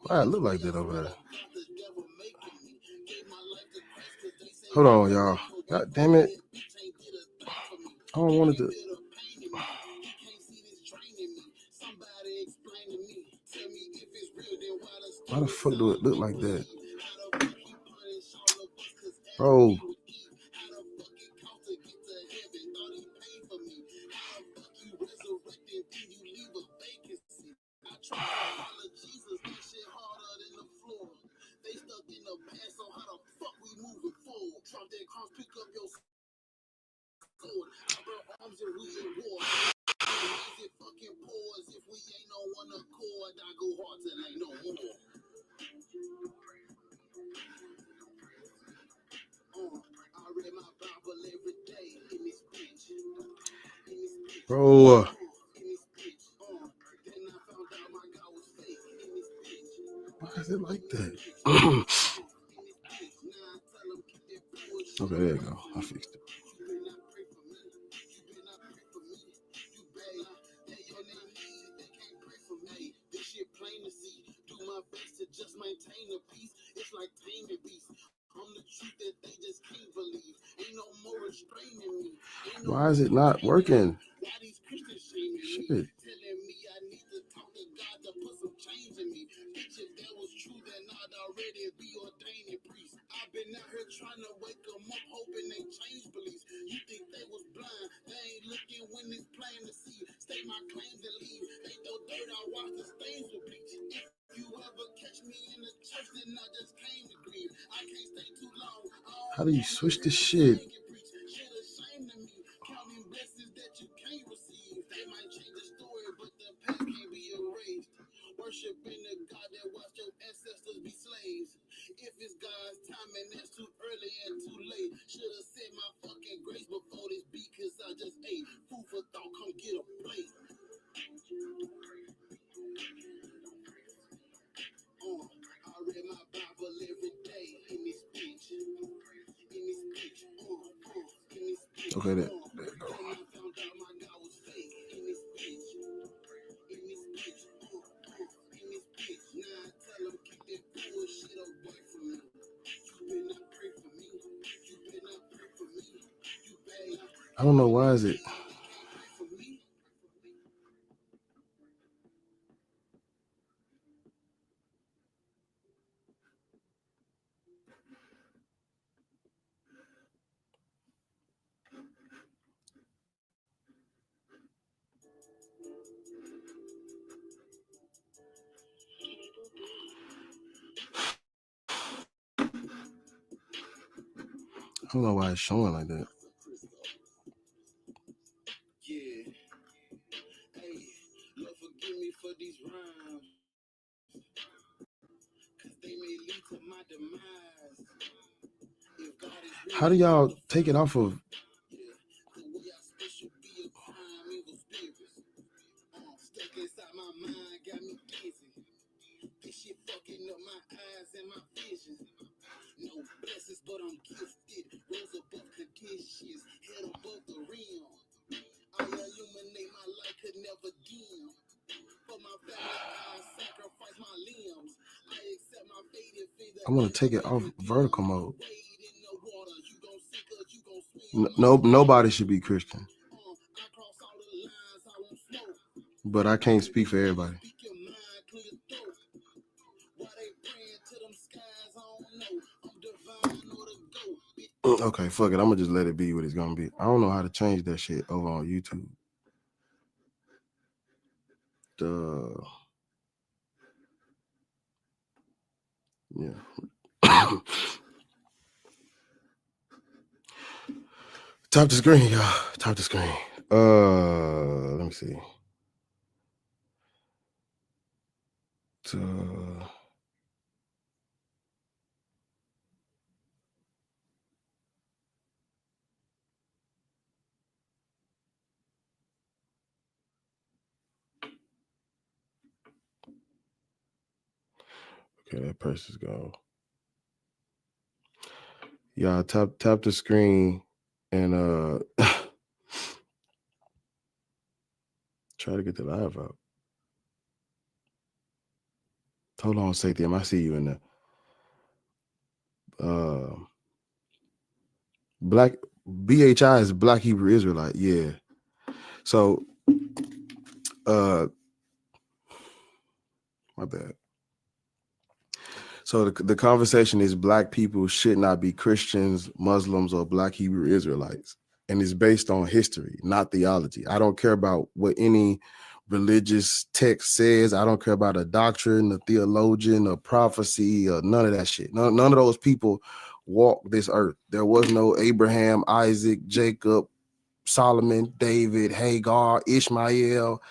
Why it look like that over there? Hold on, y'all. God damn it. I don't want it to. Why the fuck do it look like that? Bro. Bro. Why is it like that? Okay, there you go. I fixed it. Why is it not working? Shit. How do you switch this shit? Okay, there you go. I don't know why is it. I don't know why it's showing like that. How do y'all take it off of? I want to take it off vertical mode. No, nobody should be Christian. But I can't speak for everybody. Okay, fuck it. I'm gonna just let it be what it's gonna be. I don't know how to change that shit over on YouTube. Yeah. Tap the screen, y'all. Tap the screen. Let me see. Okay, that person's gone. Y'all tap the screen and try to get the live out. Hold on, Sathiam. I see you in the Black BHI is Black Hebrew Israelite. Yeah. So my bad. So the conversation is Black people should not be Christians, Muslims, or Black Hebrew Israelites. And it's based on history, not theology. I don't care about what any religious text says. I don't care about a doctrine, a theologian, a prophecy, or none of that shit. None of those people walked this earth. There was no Abraham, Isaac, Jacob, Solomon, David, Hagar, Ishmael,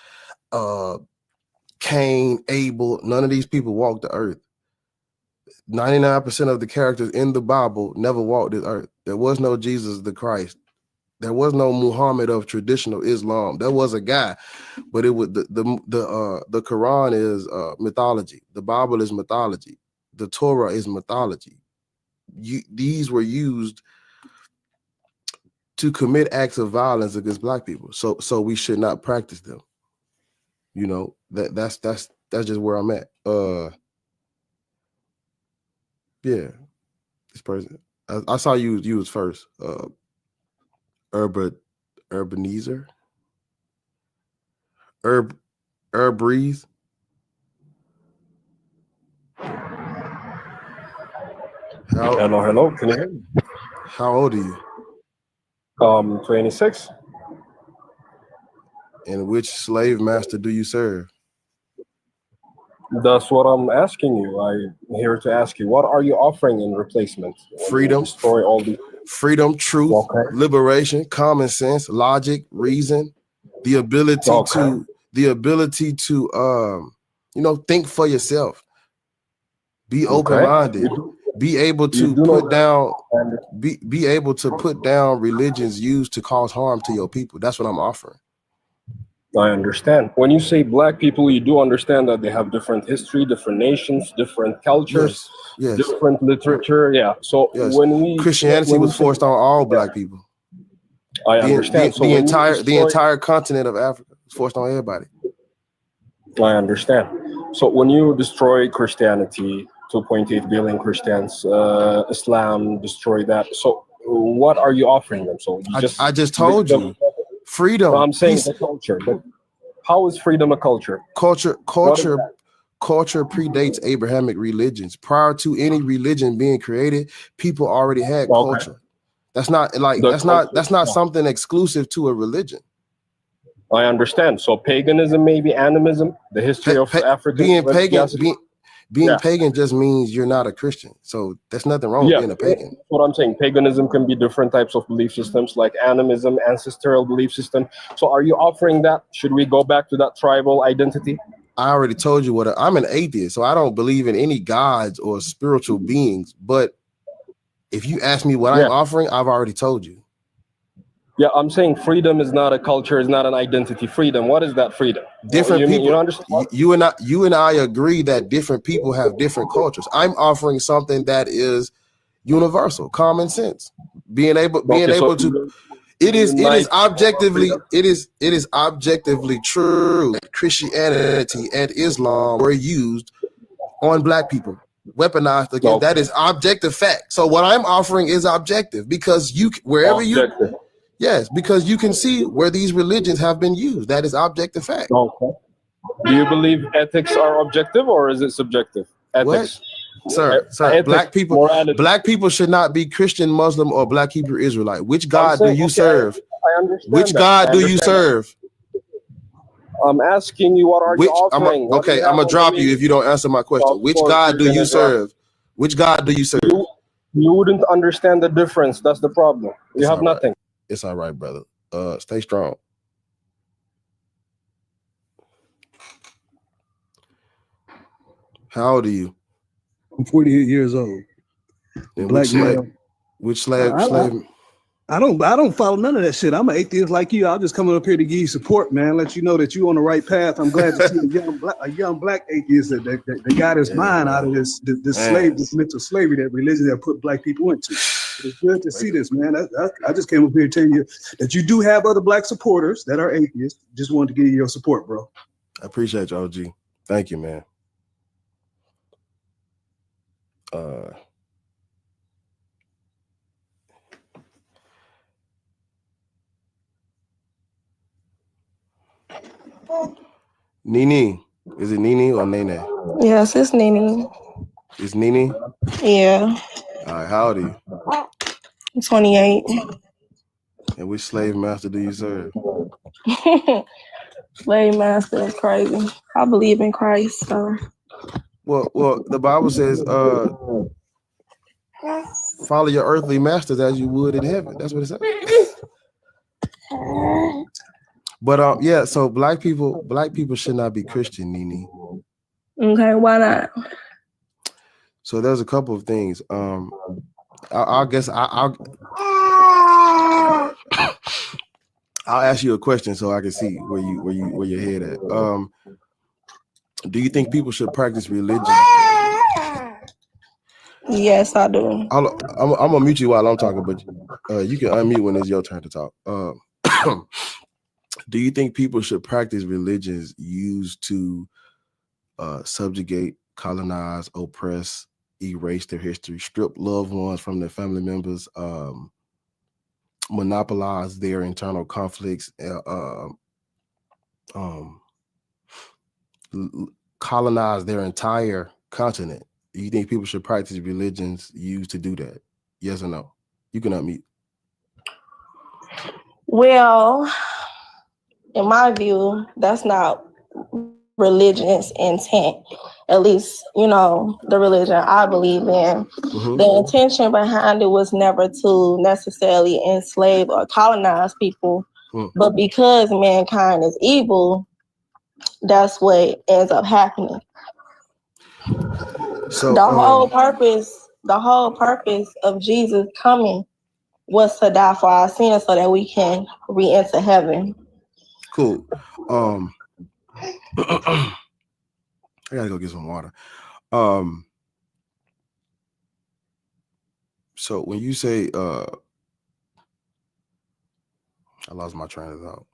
Cain, Abel. None of these people walked the earth. 99% of the characters in the Bible never walked this earth. There was no Jesus the Christ. There was no Muhammad of traditional Islam. There was a guy, but it was the Quran is mythology. The Bible is mythology. The Torah is mythology. These were used to commit acts of violence against Black people. So we should not practice them. You know, that's just where I'm at. Yeah, this person. I saw you was first. Urbanizer. Breeze. Hello. Can you hear me? How old are you? 26. And which slave master do you serve? That's what I'm asking you. I'm here to ask you, what are you offering in replacement? Freedom. Destroy all the freedom, truth, liberation, common sense, logic, reason, the ability to think for yourself. Be open-minded. Be able to be able to put down religions used to cause harm to your people. That's what I'm offering. I understand. When you say Black people, you do understand that they have different history, different nations, different cultures, different literature. Yeah. So when Christianity was forced on all Black people. I understand. The entire continent of Africa was forced on everybody. I understand. So when you destroy Christianity, 2.8 billion Christians, Islam, destroy that. So what are you offering them? So I just told you. Freedom. No, I'm saying the culture. But how is freedom a culture? Culture predates Abrahamic religions. Prior to any religion being created, people already had culture. That's not something exclusive to a religion. I understand. So paganism, maybe animism, the history of Africa. Being pagan just means you're not a Christian. So there's nothing wrong with being a pagan. That's what I'm saying. Paganism can be different types of belief systems, like animism, ancestral belief system. So are you offering that? Should we go back to that tribal identity? I already told you I'm an atheist, so I don't believe in any gods or spiritual beings. But if you ask me what I'm offering, I've already told you. Yeah, I'm saying freedom is not a culture, is not an identity. Freedom, what is that freedom? Different people. You understand? You and I agree that different people have different cultures. I'm offering something that is universal, common sense. Being able to. It is objectively true that Christianity and Islam were used on Black people, weaponized again. That is objective fact. So what I'm offering is objective because because you can see where these religions have been used. That is objective fact. Okay. Do you believe ethics are objective or is it subjective? Ethics. What? Sir, ethics, Black people should not be Christian, Muslim, or Black Hebrew Israelite. Which God do you serve? I understand. Which God do you serve? I'm asking you, what are you offering? I'm gonna drop you if you don't answer my question. Which God do you serve? Which God do you serve? You wouldn't understand the difference. That's the problem. You have nothing. It's all right, brother. Stay strong. How old are you? I'm 48 years old. Black male. Which slave? I don't follow none of that shit. I'm an atheist like you. I'm just coming up here to give you support, man. Let you know that you're on the right path. I'm glad to see a young black atheist that got his mind out of this mental slavery that religion that put Black people into. It's good to see this, man. I just came up here to tell you that you do have other Black supporters that are atheists. Just wanted to give you your support, bro. I appreciate you, OG. Thank you, man. Nene. Is it Nene or Nene? Yes, it's Nene. It's Nene? Yeah, All right, how old are you? I'm 28. And which slave master do you serve? Slave master is crazy. I believe in Christ, so. Well, the Bible says, follow your earthly masters as you would in heaven. That's what it says. But yeah, so black people should not be Christian, Nene. Okay, why not? So there's a couple of things. I'll ask you a question so I can see where your head at. Do you think people should practice religion? Yes, I do. I'm gonna mute you while I'm talking, but you can unmute when it's your turn to talk. Do you think people should practice religions used to subjugate, colonize, oppress, erase their history, strip loved ones from their family members, monopolize their internal conflicts, colonize their entire continent? Do you think people should practice religions used to do that? Yes or no? You can unmute. Well, in my view, that's not religion's intent. At least, the religion I believe in. Mm-hmm. The intention behind it was never to necessarily enslave or colonize people, but because mankind is evil, that's what ends up happening. So the whole purpose of Jesus coming was to die for our sins so that we can re-enter heaven. Cool. I gotta go get some water. So when you say I lost my train of thought.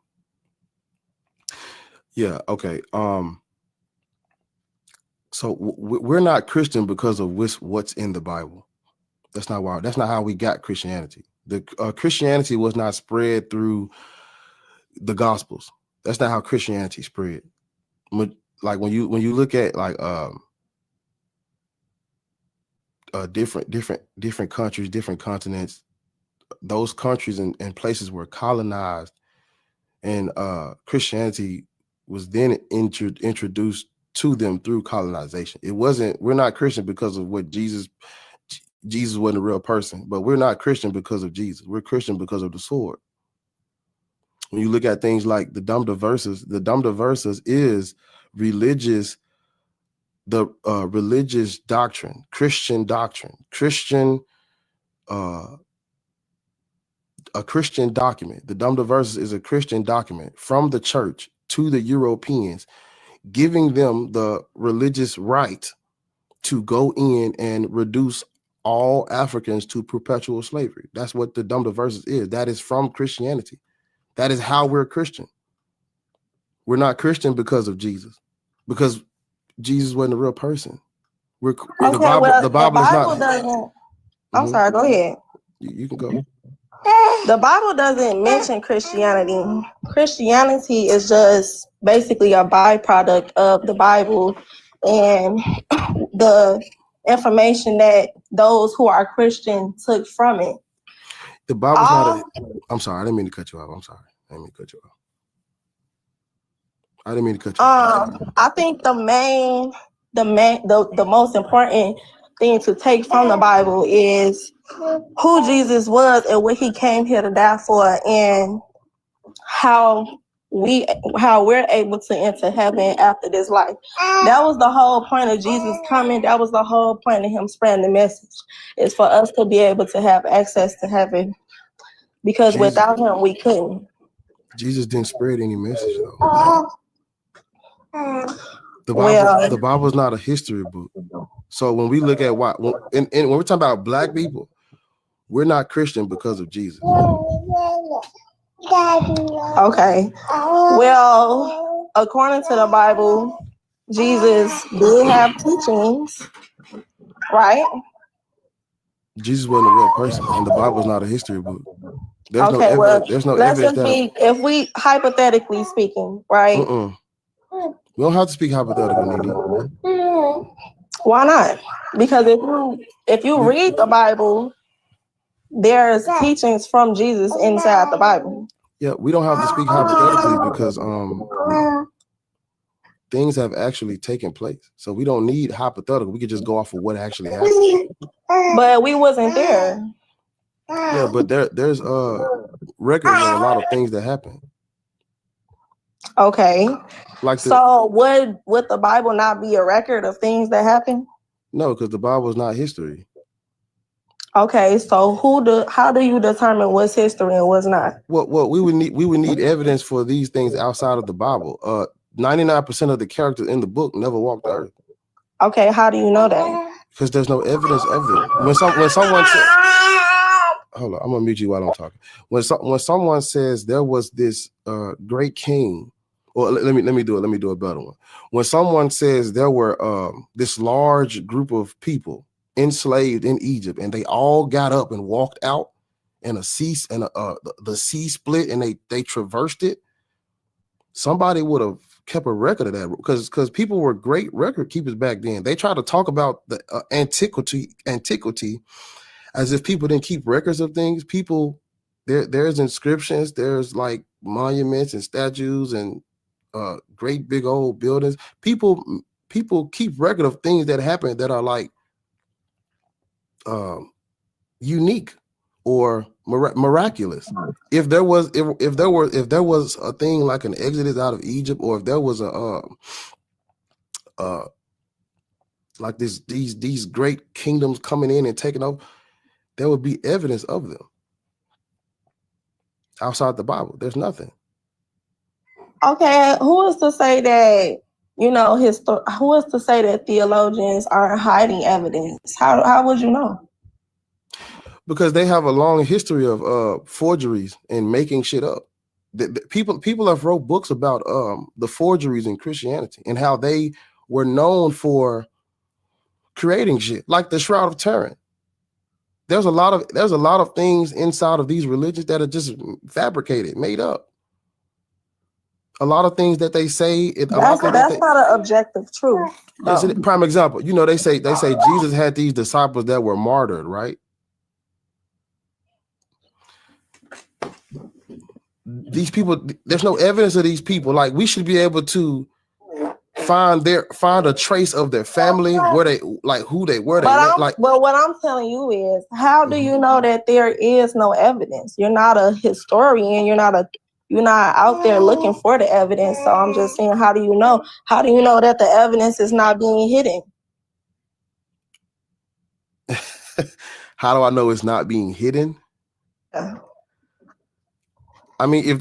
Yeah, okay. So we're not Christian because of what's in the Bible. That's not why. That's not how we got Christianity. The Christianity was not spread through the Gospels. That's not how Christianity spread. Like when you look at like different countries, different continents, those countries and places were colonized, and Christianity was then introduced to them through colonization. It wasn't. We're not Christian because of what Jesus wasn't a real person, but we're not Christian because of Jesus. We're Christian because of the sword. When you look at things like the Dum Diversas is religious, religious doctrine, Christian doctrine, a Christian document. The Dum Diversas is a Christian document from the church to the Europeans, giving them the religious right to go in and reduce all Africans to perpetual slavery. That's what the Dum Diversas is. That is from Christianity. That is how we're Christian. We're not Christian because of Jesus, because Jesus wasn't a real person. The Bible is not. Doesn't. I'm sorry. Go ahead. You can go. The Bible doesn't mention Christianity. Christianity is just basically a byproduct of the Bible and the information that those who are Christian took from it. The Bible's not I'm sorry, I didn't mean to cut you off. I'm sorry. I didn't mean to cut you off. I think the most important thing to take from the Bible is who Jesus was and what he came here to die for, and how we're able to enter heaven after this life. That was the whole point of Jesus coming. That was the whole point of him spreading the message, is for us to be able to have access to heaven, because without him we couldn't. Jesus didn't spread any message though. The Bible is not a history book. So when we look at when we're talking about black people, we're not Christian because of Jesus. Okay. Well, according to the Bible, Jesus did have teachings, right? Jesus wasn't a real person, and the Bible is not a history book. There's no Okay, well, evidence. There's no let's evidence just that. be, if we hypothetically speaking, right? We don't have to speak hypothetical, Nene. Why not? Because if you read the Bible, there's teachings from Jesus inside the Bible. Yeah, we don't have to speak hypothetically because things have actually taken place. So we don't need hypothetical. We could just go off of what actually happened. But we wasn't there. Yeah, but there's records of a lot of things that happen. Okay. Like so would the Bible not be a record of things that happen? No, because the Bible is not history. Okay, so how do you determine what's history and what's not? Well, we would need evidence for these things outside of the Bible. 99% of the characters in the book never walked the earth. Okay, how do you know that? Because there's no evidence of it. When someone says, hold on, I'm gonna mute you while I'm talking. When someone says there was this great king, or let me do a better one. When someone says there were this large group of people enslaved in Egypt, and they all got up and walked out, and the sea split, and they traversed it. Somebody would have kept a record of that, because people were great record keepers back then. They tried to talk about the antiquity as if people didn't keep records of things. People, there's inscriptions, there's like monuments and statues and great big old buildings. People keep record of things that happen that are like unique or miraculous. If there was a thing like an exodus out of Egypt, or if there was a like these great kingdoms coming in and taking over, there would be evidence of them. Outside the Bible, there's nothing. Okay, who is to say that, who is to say that theologians are hiding evidence? How would you know? Because they have a long history of forgeries and making shit up. People have wrote books about the forgeries in Christianity and how they were known for creating shit, like the Shroud of Turin. There's a lot of things inside of these religions that are just fabricated, made up. A lot of things that they say. That's not an objective truth. It's a prime example. They say Jesus had these disciples that were martyred, right? These people, there's no evidence of these people. Like, we should be able to find a trace of their family, where they like, who they were. But what I'm telling you is, how do you know that there is no evidence? You're not a historian. You're not out there looking for the evidence. So I'm just saying, how do you know? How do you know that the evidence is not being hidden? How do I know it's not being hidden? Yeah. I mean,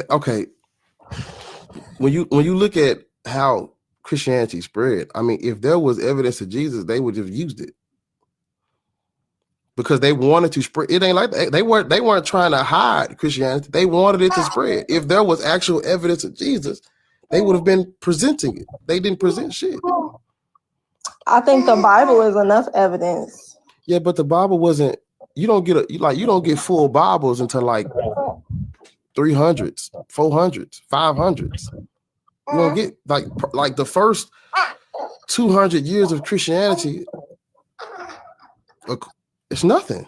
when you look at how Christianity spread, I mean, if there was evidence of Jesus, they would have used it, because they wanted to spread. It ain't like they weren't trying to hide Christianity. They wanted it to spread. If there was actual evidence of Jesus, they would have been presenting it. They didn't present shit. I think the Bible is enough evidence. Yeah, but the Bible wasn't. You don't get full Bibles until like 300s, 400s, 500s. You don't get like the first 200 years of Christianity. It's nothing.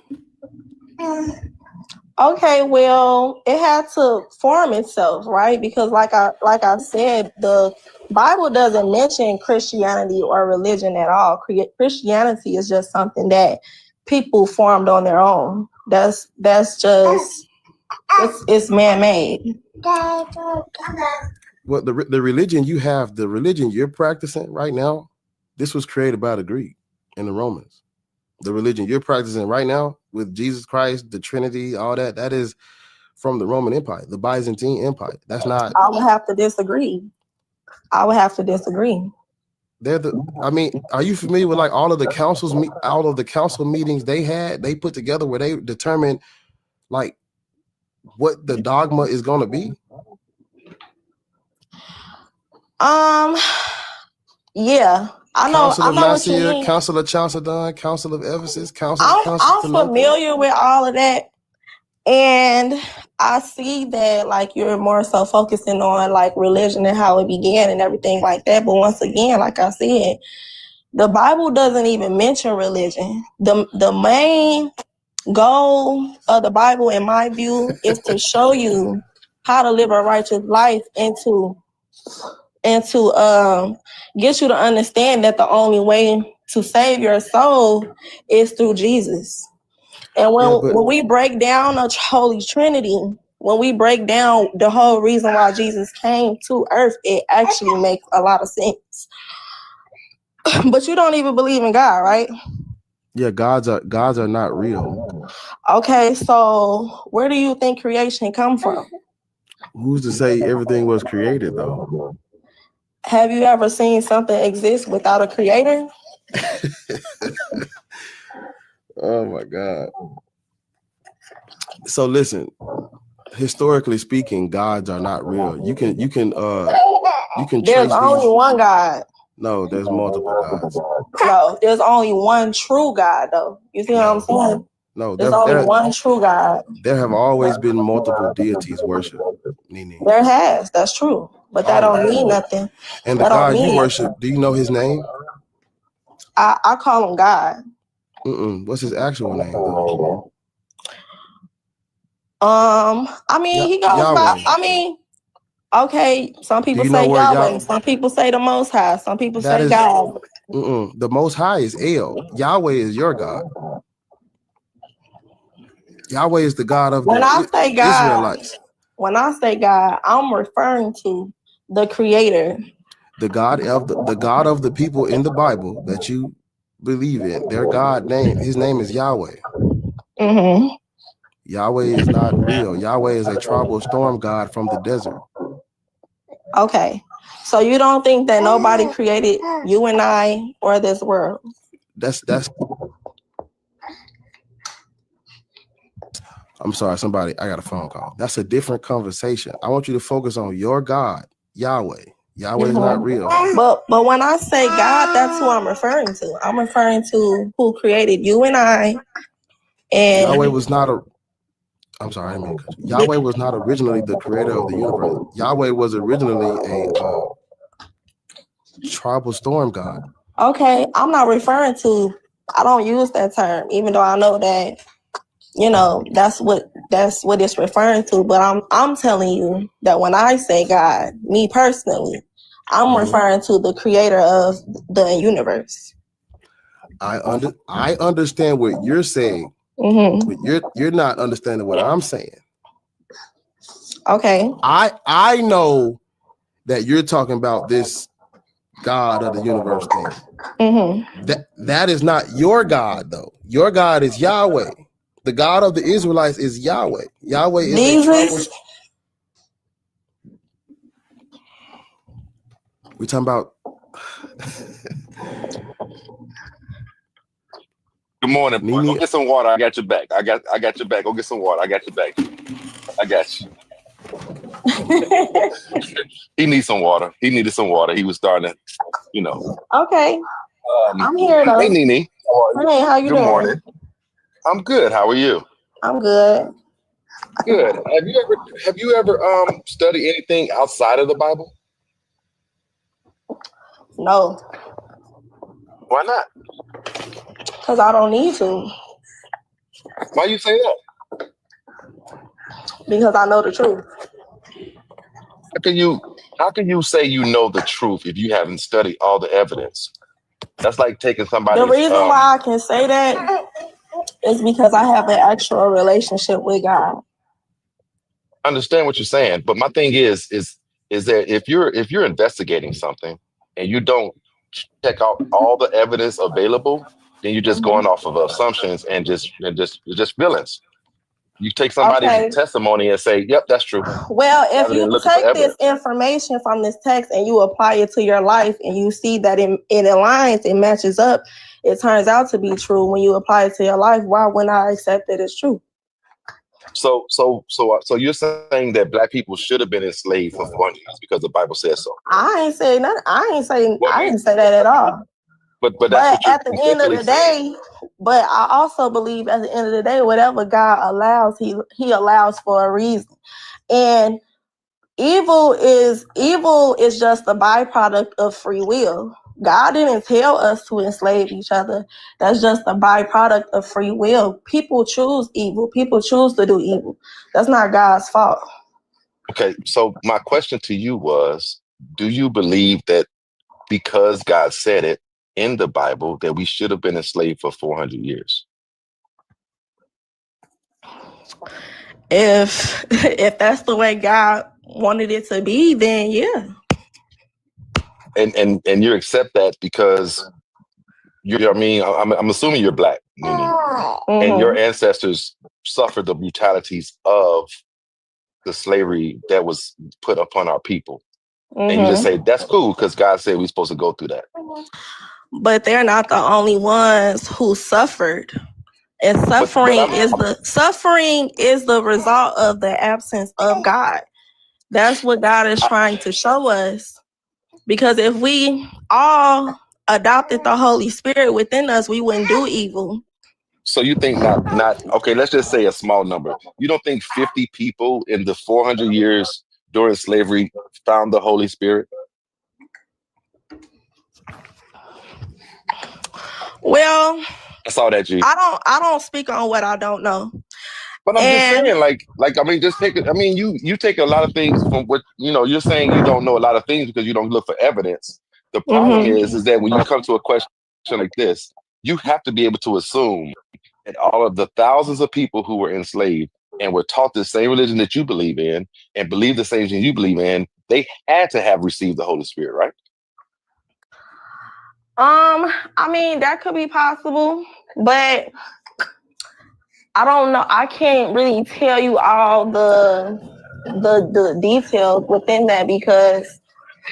Okay, well, it had to form itself, right? Because like I said, the Bible doesn't mention Christianity or religion at all. Christianity is just something that people formed on their own. That's just it's man-made. Well, the religion you have, the religion you're practicing right now, this was created by the Greek and the Romans. The religion you're practicing right now with Jesus Christ, the Trinity, all that is from the Roman Empire, the Byzantine Empire. That's not. I would have to disagree. I mean, are you familiar with like all of the council meetings they had? They put together where they determined like what the dogma is going to be. Yeah, Council of what you Nicaea, mean. Council of Chalcedon, Council of Ephesus, Council of I'm Constantinople. familiar with all of that, and I see that like you're more so focusing on like religion and how it began and everything like that. But once again, like I said, the Bible doesn't even mention religion. The main goal of the Bible, in my view, is to show you how to live a righteous life and to get you to understand that the only way to save your soul is through Jesus. And Yeah, but when we break down the Holy Trinity, when we break down the whole reason why Jesus came to earth, it actually makes a lot of sense. But you don't even believe in God, right? yeah, gods are not real. Okay, so where do you think creation come from? Who's to say everything was created though? Have you ever seen something exist without a creator? Oh my God. So listen, historically speaking, gods are not real. You can There's trace only these. one God. No, there's multiple gods. No, there's only one true God, though. You see what I'm saying? No, There's only one true God. there have always been multiple deities worshipped. Nene. There has. That's true. But that don't mean nothing. And the That don't God you mean worship, nothing. do you know his name? I call him God. What's his actual name though? I mean, he goes by. Yahweh. I mean, okay. Some people Do you know say where Yahweh. Some people say the Most High. Some people That say is- God. The Most High is El. Yahweh is your God. Yahweh is the God of When I say God, Israelites. when I say God, I'm referring to the Creator. The God of the people in the Bible that you believe in. Their God name, his name is Yahweh. Mm-hmm. Yahweh is not real. Yahweh is a tribal storm god from the desert. Okay. So you don't think that nobody created you and I or this world? That's I'm sorry, I got a phone call. That's a different conversation. I want you to focus on your God, Yahweh. Yahweh is not real. But when I say God, that's who I'm referring to. I'm referring to who created you and I. And Yahweh was not a I'm sorry, I didn't mean to cut you. Yahweh was not originally the creator of the universe. Yahweh was originally a tribal storm god. okay, I'm not referring to, I don't use that term, even though I know that, you know, that's what it's referring to. But I'm telling you that when I say God, me personally, I'm referring to the creator of the universe. I understand what you're saying, but you're not understanding what I'm saying. Okay. I know that you're talking about this God of the universe thing. That is not your God though. Your God is Yahweh. The God of the Israelites is Yahweh. Yahweh is Jesus. We're talking about. Good morning, boy. Go get some water. I got your back. I got your back. Go get some water. I got your back. I got you. He needs some water. He needed some water. He was starting to, you know. Okay. I'm here though. Hey, Nene. Hey, how you Good doing? morning. I'm good. How are you? I'm good. Good. Have you ever studied anything outside of the Bible? No. Why not? Because I don't need to. Why you say that? Because I know the truth. How can you say you know the truth if you haven't studied all the evidence? That's like taking somebody. The reason why I can say that is because I have an actual relationship with God. I understand what you're saying, but my thing is that if you're investigating something and you don't check out all the evidence available, then you're just going off of assumptions and just feelings. You take somebody's testimony and say, "Yep, that's true." Well, if you take this information from this text and you apply it to your life and you see that it aligns, it matches up, it turns out to be true when you apply it to your life, why wouldn't I accept that it's true? So you're saying that Black people should have been enslaved for 400 years because the Bible says so? I ain't say that at all. But that's But what you're at the end of the essentially saying. day, but I also believe at the end of the day, whatever God allows, he allows for a reason. And evil is just a byproduct of free will. God didn't tell us to enslave each other. That's just a byproduct of free will. People choose evil. People choose to do evil. That's not God's fault. Okay, so my question to you was, do you believe that because God said it in the Bible that we should have been enslaved for 400 years? If that's the way God wanted it to be, then yeah. And you accept that because I mean, I'm assuming you're black, Nene, and your ancestors suffered the brutalities of the slavery that was put upon our people. And you just say, that's cool because God said we're supposed to go through that. But they're not the only ones who suffered. And suffering is the result of the absence of God. That's what God is trying to show us. Because if we all adopted the Holy Spirit within us, we wouldn't do evil. So you think not okay, let's just say a small number. You don't think 50 people in the 400 years during slavery found the Holy Spirit? Well, That's all that, G. I don't speak on what I don't know. But I'm just saying, like I mean, just take it. I mean, you take a lot of things from what you're saying. You don't know a lot of things because you don't look for evidence. The problem is that when you come to a question like this, you have to be able to assume that all of the thousands of people who were enslaved and were taught the same religion that you believe in and believe the same thing you believe in, they had to have received the Holy Spirit, right? I mean, that could be possible, but I don't know. I can't really tell you all the details within that because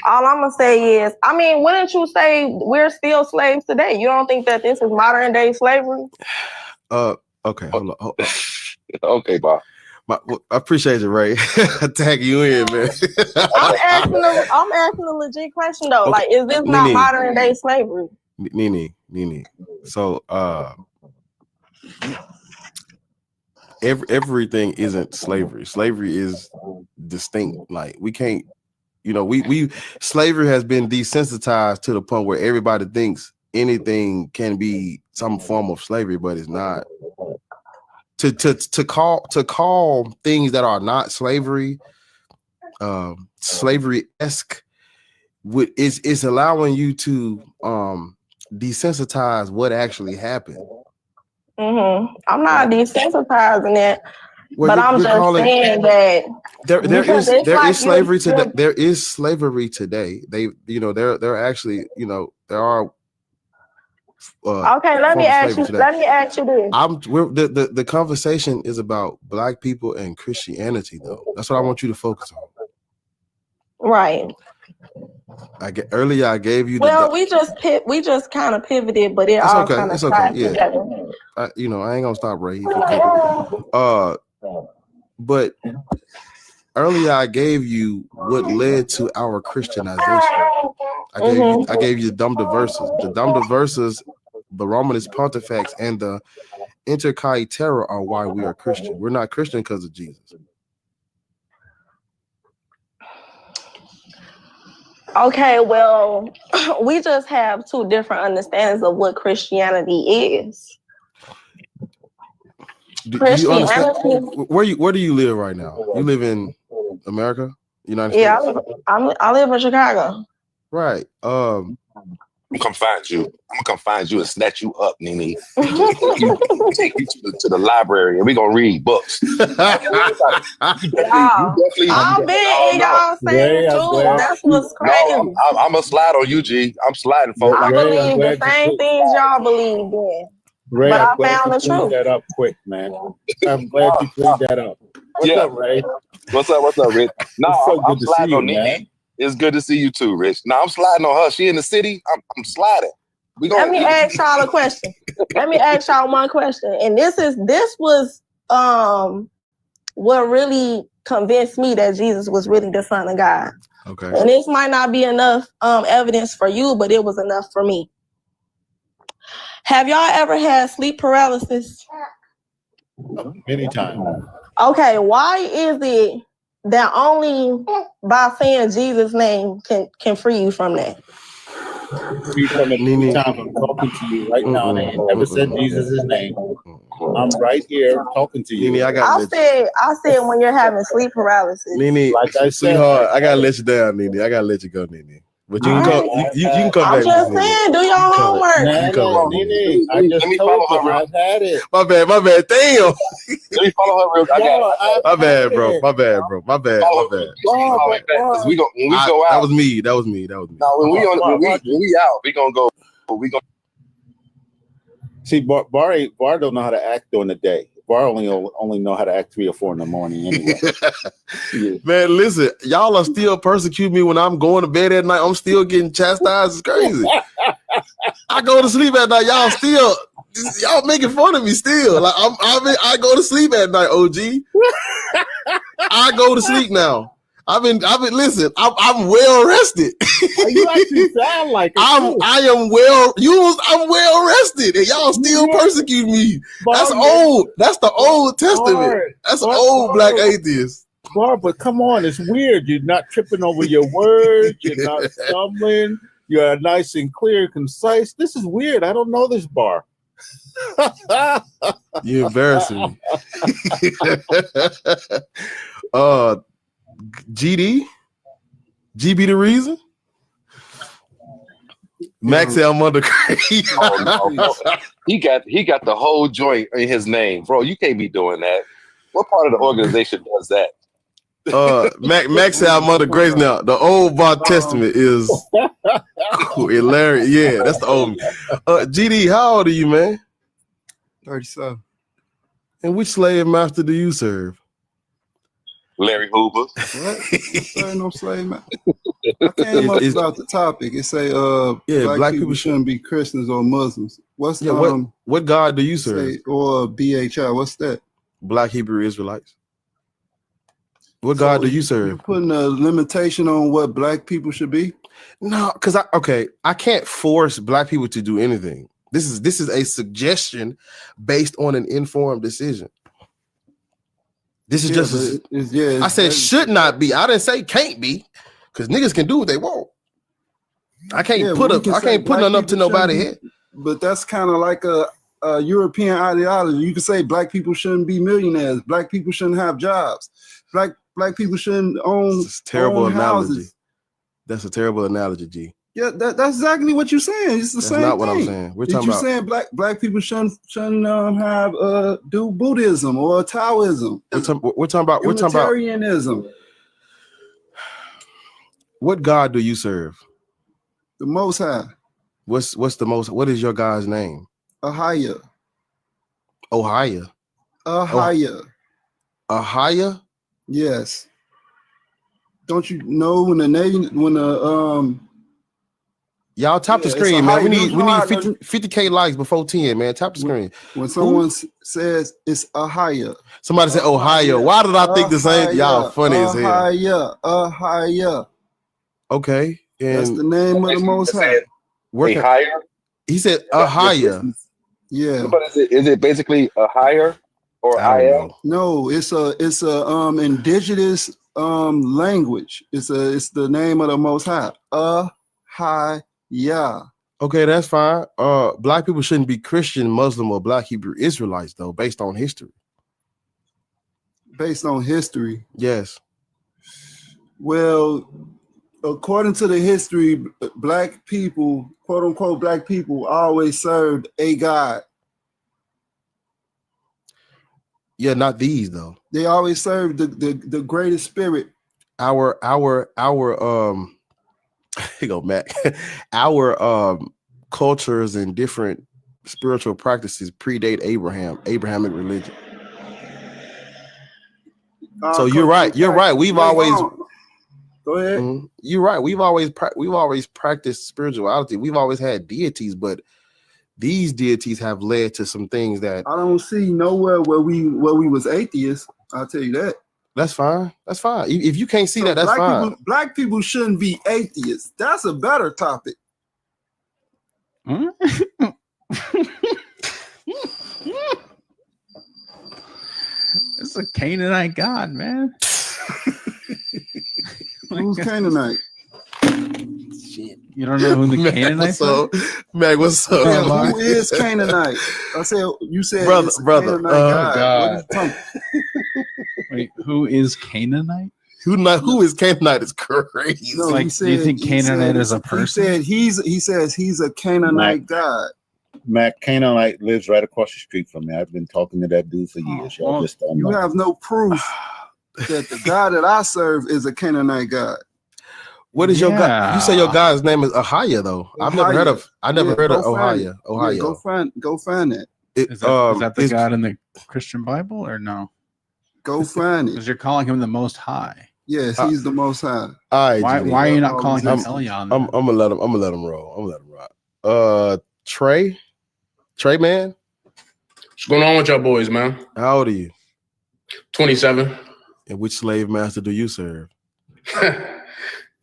all I'm gonna say is, I mean, wouldn't you say we're still slaves today? You don't think that this is modern day slavery? Okay, hold on. Okay, Bob. I appreciate it, Ray. Tagging you in, man. I'm asking a legit question though. Okay. Like, is this not modern day slavery? Nene. So everything isn't slavery. Slavery is distinct. Like we can't, we slavery has been desensitized to the point where everybody thinks anything can be some form of slavery, but it's not. To call things that are not slavery, slavery-esque, is allowing you to desensitize what actually happened. I'm not desensitizing it, well, but I'm just saying that there is slavery today. There is slavery today. There actually, there are. Okay, let me ask you this. The conversation is about Black people and Christianity, though. That's what I want you to focus on. Right. Earlier I gave you. We just kind of pivoted, but it's all kind of tied together. I ain't gonna stop, Ray. But earlier I gave you what led to our Christianization. I gave you the Dum Diversas. The Dum Diversas, the Romanus Pontifex, and the Inter Caetera are why we are Christian. We're not Christian because of Jesus. Okay, well, we just have two different understandings of what Christianity is. Do you understand? Where do you live right now? You live in America, United States? Yeah, I live in Chicago. Right. I'm gonna come find you. I'm gonna come find you and snatch you up, Nene. Take you to the library and we're gonna read books. I've been in y'all saying too. That's what's crazy. No, I'm gonna slide on you, G. I'm sliding, folks. I believe the same things y'all believe in. Ray, but I'm I glad found you the truth. cleaned that up quick, man. I'm glad you cleaned that up. What's up, Ray? What's up, Rich? No, so I'm sliding on Nene. It's good to see you too, Rich. Now I'm sliding on her. She in the city. I'm sliding. Let me ask y'all a question. Let me ask y'all one question. And this was what really convinced me that Jesus was really the Son of God. Okay. And this might not be enough evidence for you, but it was enough for me. Have y'all ever had sleep paralysis? Many times. Okay, why is it that only by saying Jesus' name can free you from that? Free from it Nene. every time I'm talking to you right now, and I ain't never said Jesus' name. Mm-mm. I'm right here talking to you. Nene, I gotta let you. I said when you're having sleep paralysis. Nene, Like I said, sweetheart, I gotta let you down, Nene. I gotta let you go, Nene. But you can come. You can come I'm back. just Nene. saying, do your homework. You come back, Nene, I just Let me told follow you her real- I've had it. My bad. Damn. Let me follow her real. I got it. My bad, bro. My bad. My bad. Because we go when we go That out. was me. Now when we out, we gonna go. We gonna. See, Bar don't know how to act during the day. Bar only know how to act 3 or 4 in the morning anyway. Yeah. Man, listen, y'all are still persecuting me when I'm going to bed at night. I'm still getting chastised. It's crazy. I go to sleep at night. Y'all making fun of me still. Like I go to sleep at night, OG. I go to sleep now. I've been listen, I'm well rested. You actually sound like it. I'm well rested, and y'all still persecute me. That's old. That's the Old Testament. That's old black atheist. Bar, but come on, it's weird. You're not tripping over your words. You're not stumbling. You're nice and clear, concise. This is weird. I don't know this Bar. You embarrassing me. GB the reason. Max said I'm under crazy. He got the whole joint in his name, bro. You can't be doing that. What part of the organization does that? Max said I'm under grace now. The old Bar Testament is hilarious. Yeah, that's the old. GD, how old are you, man? 37. And which slave master do you serve? Larry Hoover. What? Say no slave man. I came up about the topic. It say black people shouldn't be Christians or Muslims. What's what God do you serve? Or BHI? What's that? Black Hebrew Israelites. What God do you serve? You putting a limitation on what black people should be? No, because I can't force black people to do anything. This is a suggestion based on an informed decision. This is I said should not be. I didn't say can't be, because niggas can do what they want. I can't put nothing up to nobody's head. But that's kind of like a European ideology. You can say black people shouldn't be millionaires. Black people shouldn't have jobs. Black people shouldn't own. It's a terrible analogy. Houses. That's a terrible analogy, G. Yeah, that's exactly what you're saying. It's the same. That's not what thing. I'm saying. We're talking about saying black people shouldn't have do Buddhism or Taoism. We're talking about Unitarianism. What God do you serve? The Most High. What's the most? What is your God's name? Ahia. Ohio. Ahia. Ahia? Yes. Don't you know y'all tap the screen, man. We need 50K likes before 10, man. Tap the screen. When someone says it's Ahia. Somebody said Ohio. Why did I think the same? Y'all funny as hell. Ahia. Okay. And that's the name of the Most High. Higher? He said Ahia. Yeah. But is it basically a higher or IL? No, it's a indigenous language. It's the name of the Most High. Ahia. Okay, that's fine. Black people shouldn't be Christian, Muslim, or Black Hebrew Israelites, though, based on history. Based on history. Yes. Well, according to the history, black people, quote unquote, black people always served a God. Yeah, not these though. They always served the greatest spirit. Our here go Mac. Our cultures and different spiritual practices predate Abrahamic religion. So you're right. You're right. We've always go ahead. Mm-hmm. You're right. We've always practiced spirituality. We've always had deities, but these deities have led to some things that I don't see nowhere where we was atheists. I'll tell you that. That's fine. That's fine. If you can't see that, that's fine. Black people shouldn't be atheists. That's a better topic. a Canaanite god, man? Who's Canaanite? You don't know who the Mac, Canaanites what's are? up? Mac, what's up? Yeah, Mark. who is Canaanite? I said you said Brother, it's a brother, Canaanite oh, god. God. What are you talking- Wait, who is Canaanite? Who is Canaanite is crazy. No, Like, he do you think he Canaanite is a he person? said he says he's a Canaanite god. Matt Canaanite lives right across the street from me. I've been talking to that dude for years. Y'all well, just don't You know. have no proof that the God that I serve is a Canaanite God. What is your God? You say your Yeah. God's name is Ahia, though. I've never heard of. I never Yeah, heard of go find Ohio. it. Ohio. Yeah, go find it. It, Is that the it's- God in the Christian Bible or no? Go find it. Because you're calling him the Most High. Yes, he's the Most High. All right, Why Judy. are you not I'm- calling him I'm- Elyon? I'm then? gonna let him. I'm gonna let him roll. I'm gonna let him rock. Trey, man, What's going on with y'all boys, man? how old are you? 27. And which slave master do you serve?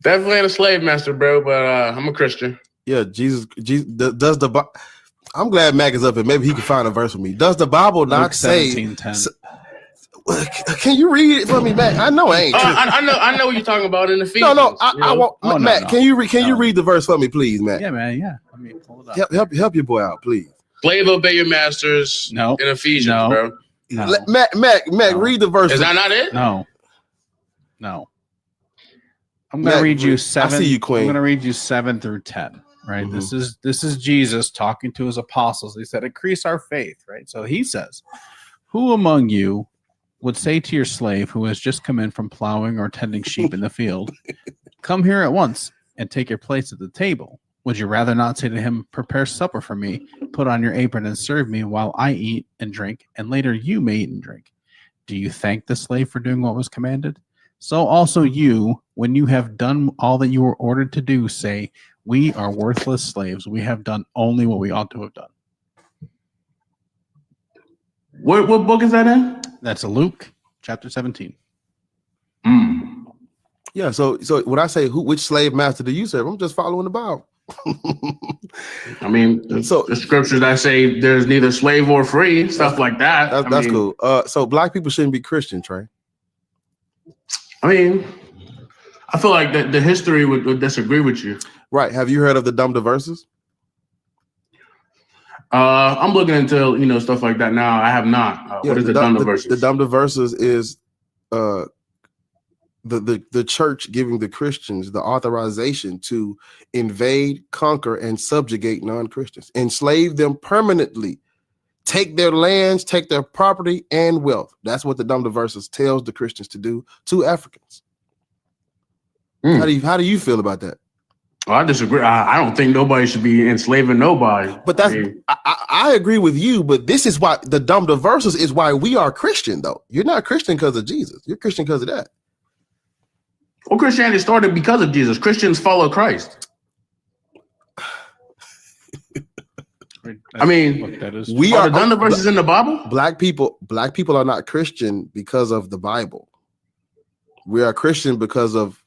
Definitely ain't a slave master, bro, but I'm a Christian. Yeah, Jesus. Does the I'm glad Mac is up here. Maybe he can find a verse for me. Does the Bible Luke not say? 17:10. Can you read it for me, Mac? I know I ain't. Oh, true. I know what you're talking about in Ephesians. No, I you know? want Oh, no, Matt. no. Can you read? Can you No. read the verse for me, please, Matt? Yeah, man. Yeah. Let me pull it up. Help your boy out, please. Slave obey your masters No. in Ephesians, No. bro. No. Mac, No. read the verse. Is that not it? No. I'm gonna Matt, read you I 7. see you, Queen. I'm gonna read you 7 through 10. Right. Mhm. This is Jesus talking to his apostles. He said, "Increase our faith." Right. So he says, "Who among you would say to your slave who has just come in from plowing or tending sheep in the field, 'Come here at once and take your place at the table'? Would you rather not say to him, 'Prepare supper for me, put on your apron and serve me while I eat and drink, and later you may eat and drink'? Do you thank the slave for doing what was commanded? So also you, when you have done all that you were ordered to do, say, 'We are worthless slaves. We have done only what we ought to have done.'" What book is that in? That's Luke chapter 17. Mm. Yeah. So when I say which slave master do you serve, I'm just following the Bible. I mean, the So- scriptures that say there's neither slave or free, stuff like that. That's I mean, cool. So black people shouldn't be Christian, Trey. I mean, I feel like the history would disagree with you. Right? Have you heard of the dumb verses? I'm looking into stuff like that now. I have not. What is the Thunder verses? The dumb verses is the church giving the Christians the authorization to invade, conquer, and subjugate non-Christians, enslave them permanently, take their lands, take their property and wealth. That's what the dumb verses tells the Christians to do to Africans. Hmm. How do you feel about that? I disagree. I don't think nobody should be enslaving nobody. But that's I mean, I agree with you, but this is why the dumb verses is why we are Christian, though. You're not Christian because of Jesus. You're Christian because of that. well, Christianity started because of Jesus. Christians follow Christ. I mean, Look, that is We are are the Thunder verses in the Bible? Black people are not Christian because of the Bible. We are Christian because of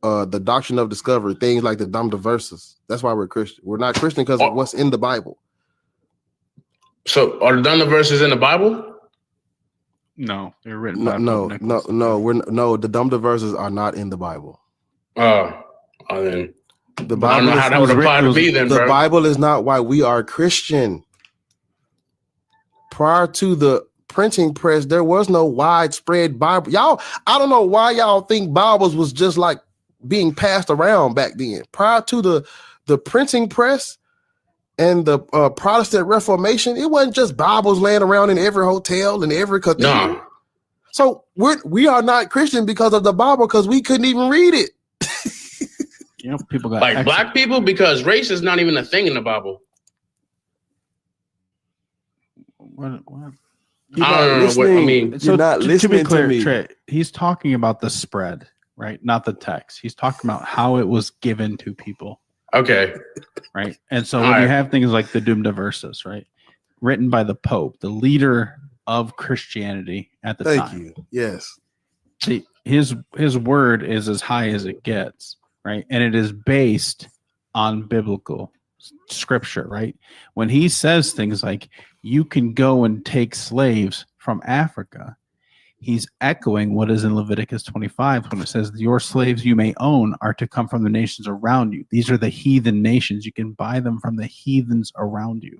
the doctrine of discovery, things like the dumb verses. That's why we're Christian. We're not Christian because of what's in the Bible. So are the Thunder verses in the Bible? no, they're written No, by no, Pope no, Nicholas. no. The dumb verses are not in the Bible. Then The I Bible don't know is, how that would apply to me then, the bro. Bible is not why we are Christian. Prior to the printing press, there was no widespread Bible. Y'all, I don't know why y'all think Bibles was just like being passed around back then. Prior to the printing press and the Protestant Reformation, it wasn't just Bibles laying around in every hotel and every cathedral. No. So we are not Christian because of the Bible because we couldn't even read it. People got Like black people, because race is not even a thing in the Bible. What? You're I not don't know what- I listening. mean- You're not to listening be clear, to me. Trey, he's talking about the spread, right? Not the text. He's talking about how it was given to people, Okay. right? And so All when you right. have things like the Dumda Verses, right, written by the Pope, the leader of Christianity at the Thank time. you. Yes. See, his word is as high as it gets, right? And it is based on biblical scripture, right? When he says things like you can go and take slaves from Africa, he's echoing what is in Leviticus 25 when it says, your slaves you may own are to come from the nations around you. These are the heathen nations. You can buy them from the heathens around you.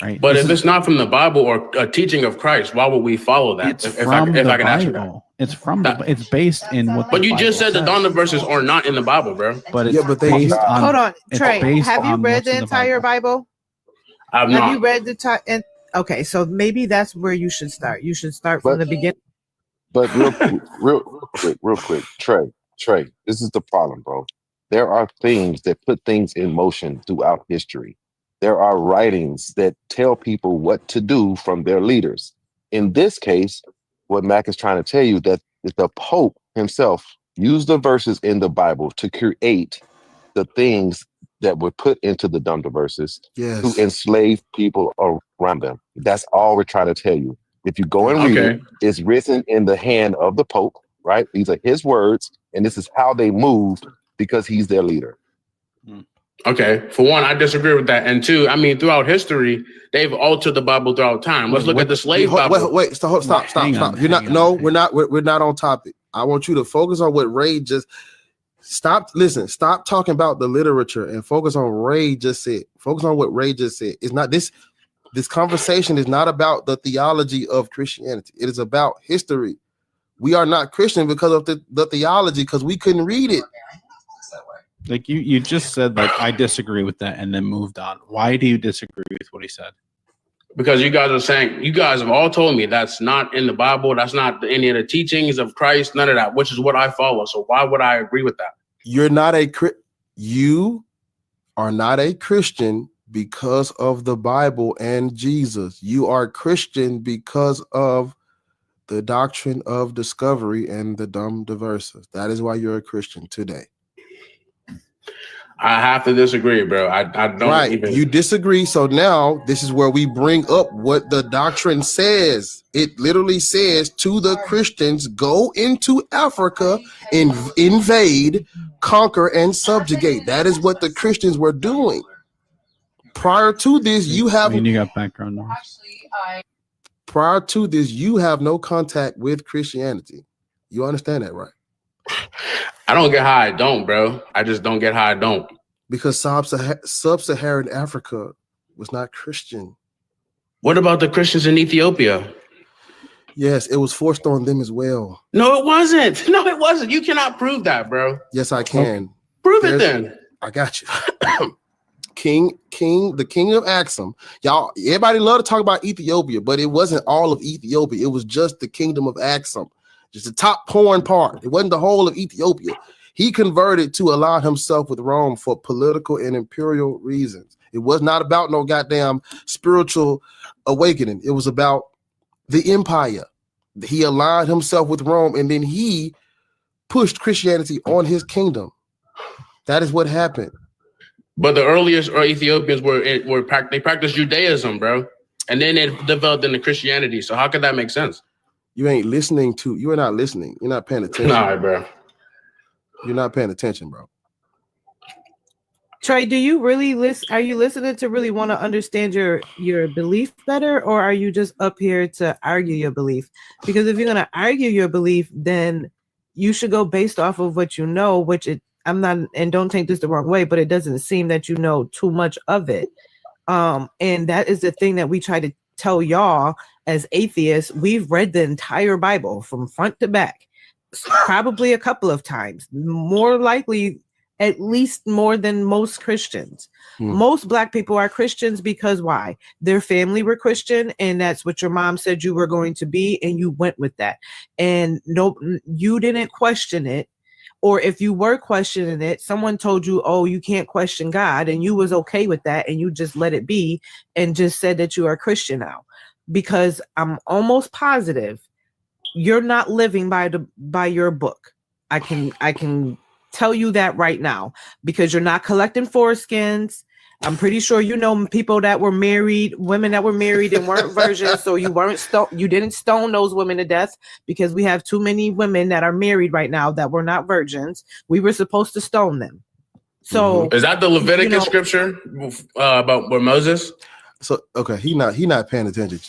Right? But if it's not from the Bible or a teaching of Christ, why would we follow that? It's from the Bible. It's from the, it's based in what. But you just said the Donda verses are not in the Bible, bro. But it's based on. Hold on, it's Trey. based Have you on read what's in the entire Bible? I've Have not. you read the okay, so maybe that's where you should start. You should start from the beginning. But real quick, Trey, this is the problem, bro. There are things that put things in motion throughout history. There are writings that tell people what to do from their leaders. In this case, what Mac is trying to tell you that the Pope himself used the verses in the Bible to create the things that were put into the Donda verses to enslave people around them. That's all we're trying to tell you. If you go and read it, it's written in the hand of the Pope, right? These are his words, and this is how they moved because he's their leader. Okay, for one, I disagree with that. And two, I mean, throughout history, they've altered the Bible throughout time. Let's look at the slave Bible. Wait, stop. You're not. No, we're not. We're not on topic. I want you to focus on what Ray just. Stop talking about the literature and focus on Ray just said. Focus on what Ray just said. It's not this conversation is not about the theology of Christianity. It is about history. We are not Christian because of the theology, because we couldn't read it. Like you just said, like, I disagree with that and then moved on. Why do you disagree with what he said? Because you guys are saying, you guys have all told me that's not in the Bible. That's not any of the teachings of Christ, none of that, which is what I follow. So why would I agree with that? You are not a Christian because of the Bible and Jesus. You are Christian because of the doctrine of discovery and the Donda verses. That is why you're a Christian today. I have to disagree, bro. I don't even. You disagree. So now this is where we bring up what the doctrine says. It literally says to the Christians, go into Africa and invade, conquer, and subjugate. That is what the Christians were doing. Prior to this, you got background noise. Prior to this, you have no contact with Christianity. You understand that, right? I don't get how I don't, bro. I just don't get how I don't. Because sub-Saharan Africa was not Christian. What about the Christians in Ethiopia? Yes, it was forced on them as well. No, it wasn't. No, it wasn't. You cannot prove that, bro. Yes, I can. Prove it then. I got you. The king of Axum. Y'all, everybody love to talk about Ethiopia, but it wasn't all of Ethiopia. It was just the kingdom of Axum. Just the top porn part. It wasn't the whole of Ethiopia. He converted to align himself with Rome for political and imperial reasons. It was not about no goddamn spiritual awakening. It was about the empire. He aligned himself with Rome, and then he pushed Christianity on his kingdom. That is what happened. But the earliest Ethiopians they practiced Judaism, bro, and then it developed into Christianity. So how could that make sense? You ain't listening to. You are not listening. You're not paying attention. Nah, bro. You're not paying attention, bro. Trey, do you really listen? Are you listening to really want to understand your belief better, or are you just up here to argue your belief? Because if you're going to argue your belief, then you should go based off of what you know, I'm not, and don't take this the wrong way, but it doesn't seem that you know too much of it. And that is the thing that we try to tell y'all as atheists. We've read the entire Bible from front to back, probably a couple of times, more likely at least more than most Christians. Most Black people are Christians because why? Their family were Christian, and that's what your mom said you were going to be, and you went with that. And no, you didn't question it. Or if you were questioning it, someone told you, oh, you can't question God, and you was okay with that, and you just let it be and just said that you are a Christian now. Because I'm almost positive you're not living by your book. I can tell you that right now, because you're not collecting foreskins. I'm pretty sure you know people that were married, women that were married and weren't virgins, so you didn't stone those women to death, because we have too many women that are married right now that were not virgins. We were supposed to stone them. So is that the Leviticus scripture about where Moses? So okay, he not paying attention,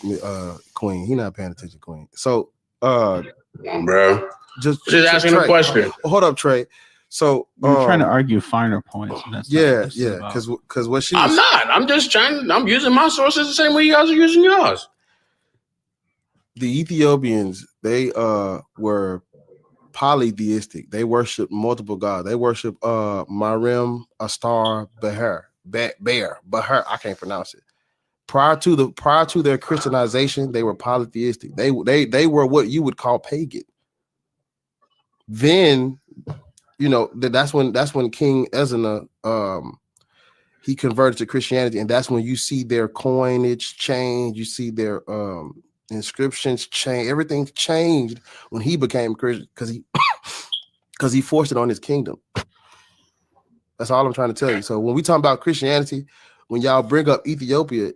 Queen. He not paying attention, Queen. So Bro. just asking a Trey, question. hold up, Trey. So We're trying to argue finer points. And that's not what yeah, this is yeah, about. because what she I'm was, not. I'm just trying. I'm using my sources the same way you guys are using yours. the Ethiopians, they were polytheistic. They worship multiple gods. They worship Marem, Astar, Beher. I can't pronounce it. Prior to their Christianization, they were polytheistic. They were what you would call pagan. Then, you know, that's when King Ezna he converted to Christianity, and that's when you see their coinage change, you see their inscriptions change, everything changed when he became Christian because he forced it on his kingdom. That's all I'm trying to tell you. So when we talk about Christianity, when y'all bring up Ethiopia,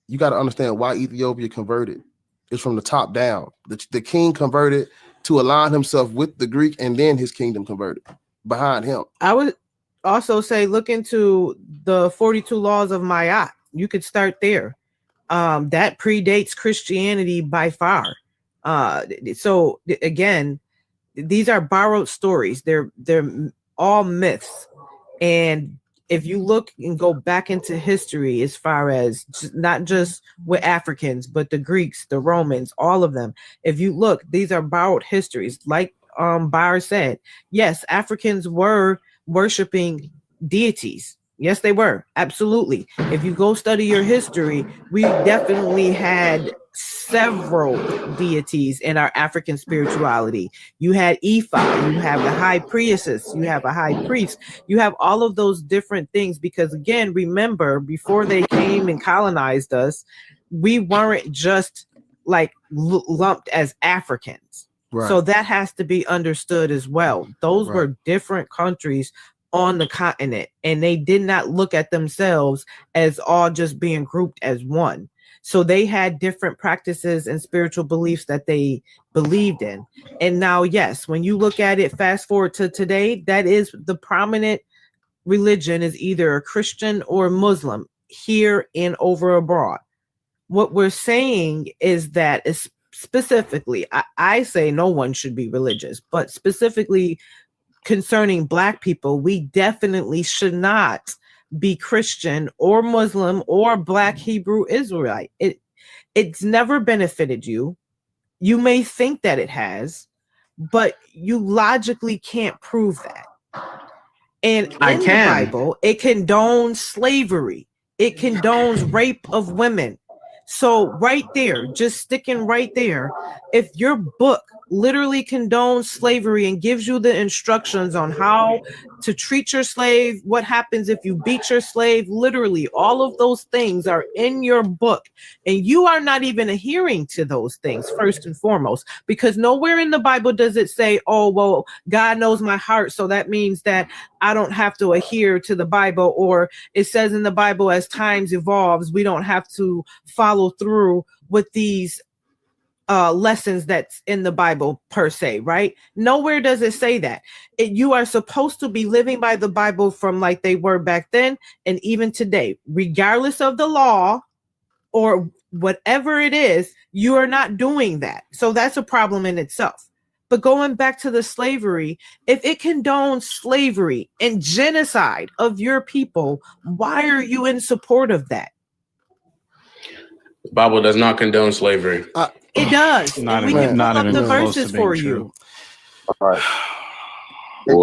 you got to understand why Ethiopia converted. It's from the top down. The king converted to align himself with the Greek, and then his kingdom converted behind him. I would also say look into the 42 laws of Ma'at. You could start there. That predates Christianity by far. So again, these are borrowed stories. They're all myths. And if you look and go back into history, as far as not just with Africans, but the Greeks, the Romans, all of them, if you look, these are borrowed histories. Like Bar said, yes, Africans were worshiping deities. Yes, they were. Absolutely. If you go study your history, we definitely had several deities in our African spirituality. You had Ifa, you have the high priestess, you have a high priest, you have all of those different things. Because again, remember, before they came and colonized us, we weren't just like lumped as Africans. Right. So that has to be understood as well. Those were different countries on the continent, and they did not look at themselves as all just being grouped as one. So they had different practices and spiritual beliefs that they believed in. And now, yes, when you look at it, fast forward to today, that is the prominent religion is either a Christian or Muslim here and over abroad. What we're saying is that specifically, I say no one should be religious, but specifically concerning Black people, we definitely should not be Christian or Muslim or Black Hebrew Israelite. It's never benefited you. You may think that it has, but you logically can't prove that. And in the Bible, it condones slavery. It condones rape of women. So right there, just sticking right there, if your book literally condones slavery and gives you the instructions on how to treat your slave, what happens if you beat your slave, literally all of those things are in your book, and you are not even adhering to those things first and foremost, because nowhere in the Bible does it say, oh, well, God knows my heart, so that means that I don't have to adhere to the Bible, or it says in the Bible, as times evolves, we don't have to follow through with these lessons that's in the Bible per se, right? Nowhere does it say that. You are supposed to be living by the Bible from like they were back then and even today, regardless of the law or whatever it is, you are not doing that. So that's a problem in itself. But going back to the slavery, if it condones slavery and genocide of your people, why are you in support of that? The Bible does not condone slavery. It does. Not We even- can not pull up even the close to verses being for true. you. All right. You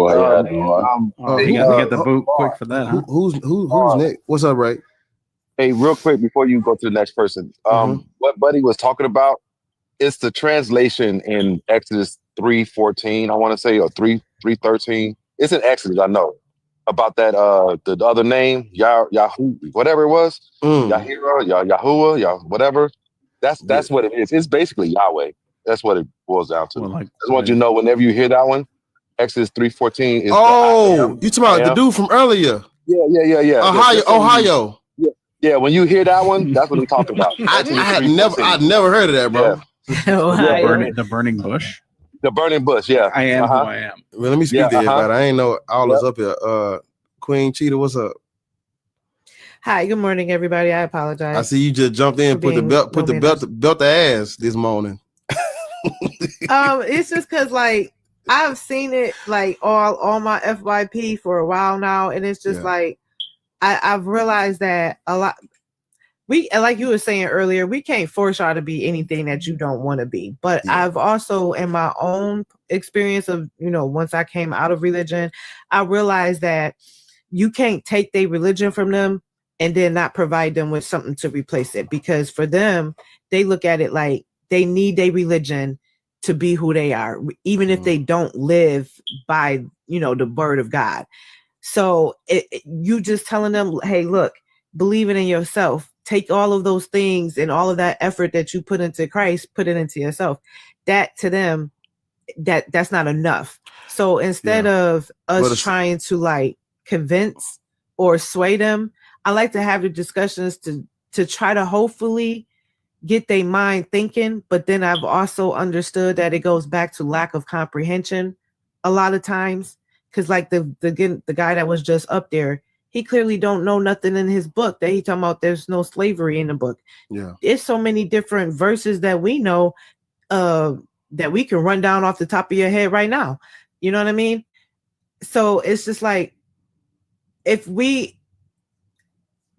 got to get the boot quick for that, huh? Who's next? What's up, Ray? Hey, real quick before you go to the next person, what Buddy was talking about, it's the translation in Exodus 3:14, I want to say, or 3:13. It's in Exodus, I know. About that the other name, Yahoo, whatever it was, Yahira, Yahuwah, whatever. That's what it is. It's basically Yahweh. That's what it boils down to. Well, like, I just want you to know whenever you hear that one, Exodus 3:14 is you talking about the dude from earlier? Yeah. Ohio. Yeah, when you hear that one, that's what I'm talking about. I'd never heard of that, bro. The burning bush. The burning bush, yeah. I am who I am. Well, let me speak to everybody. I ain't know all is up here. Queen Cheetah, what's up? Hi, good morning, everybody. I apologize. I see you just jumped in, put the belt the ass this morning. It's just because like I've seen it like all my FYP for a while now, and it's just Yeah. like I've realized that a lot. We, like you were saying earlier, we can't force y'all to be anything that you don't want to be. But Yeah. I've also, in my own experience of, once I came out of religion, I realized that you can't take their religion from them and then not provide them with something to replace it. Because for them, they look at it like they need their religion to be who they are, even if they don't live by, the word of God. So you just telling them, hey, look, believing in yourself, take all of those things and all of that effort that you put into Christ, put it into yourself. That to them, that's not enough. So instead of us trying to like convince or sway them, I like to have the discussions to try to hopefully get their mind thinking. But then I've also understood that it goes back to lack of comprehension a lot of times. Because like the guy that was just up there, he clearly don't know nothing in his book that he talking about. There's no slavery in the book. Yeah. It's so many different verses that we know that we can run down off the top of your head right now. You know what I mean? So it's just like, if we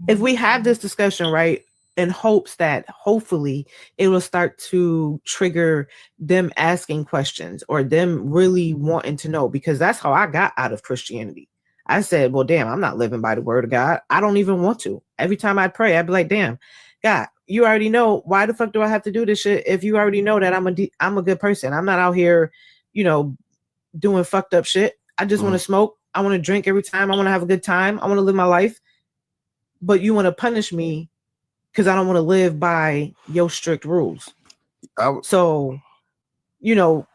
have this discussion, right, in hopes that hopefully it will start to trigger them asking questions or them really wanting to know, because that's how I got out of Christianity. I said, well, damn, I'm not living by the word of God. I don't even want to. Every time I pray, I'd be like, damn, God, you already know. Why the fuck do I have to do this shit if you already know that I'm a good person? I'm not out here, doing fucked up shit. I just want to smoke. I want to drink every time. I want to have a good time. I want to live my life. But you want to punish me because I don't want to live by your strict rules. So,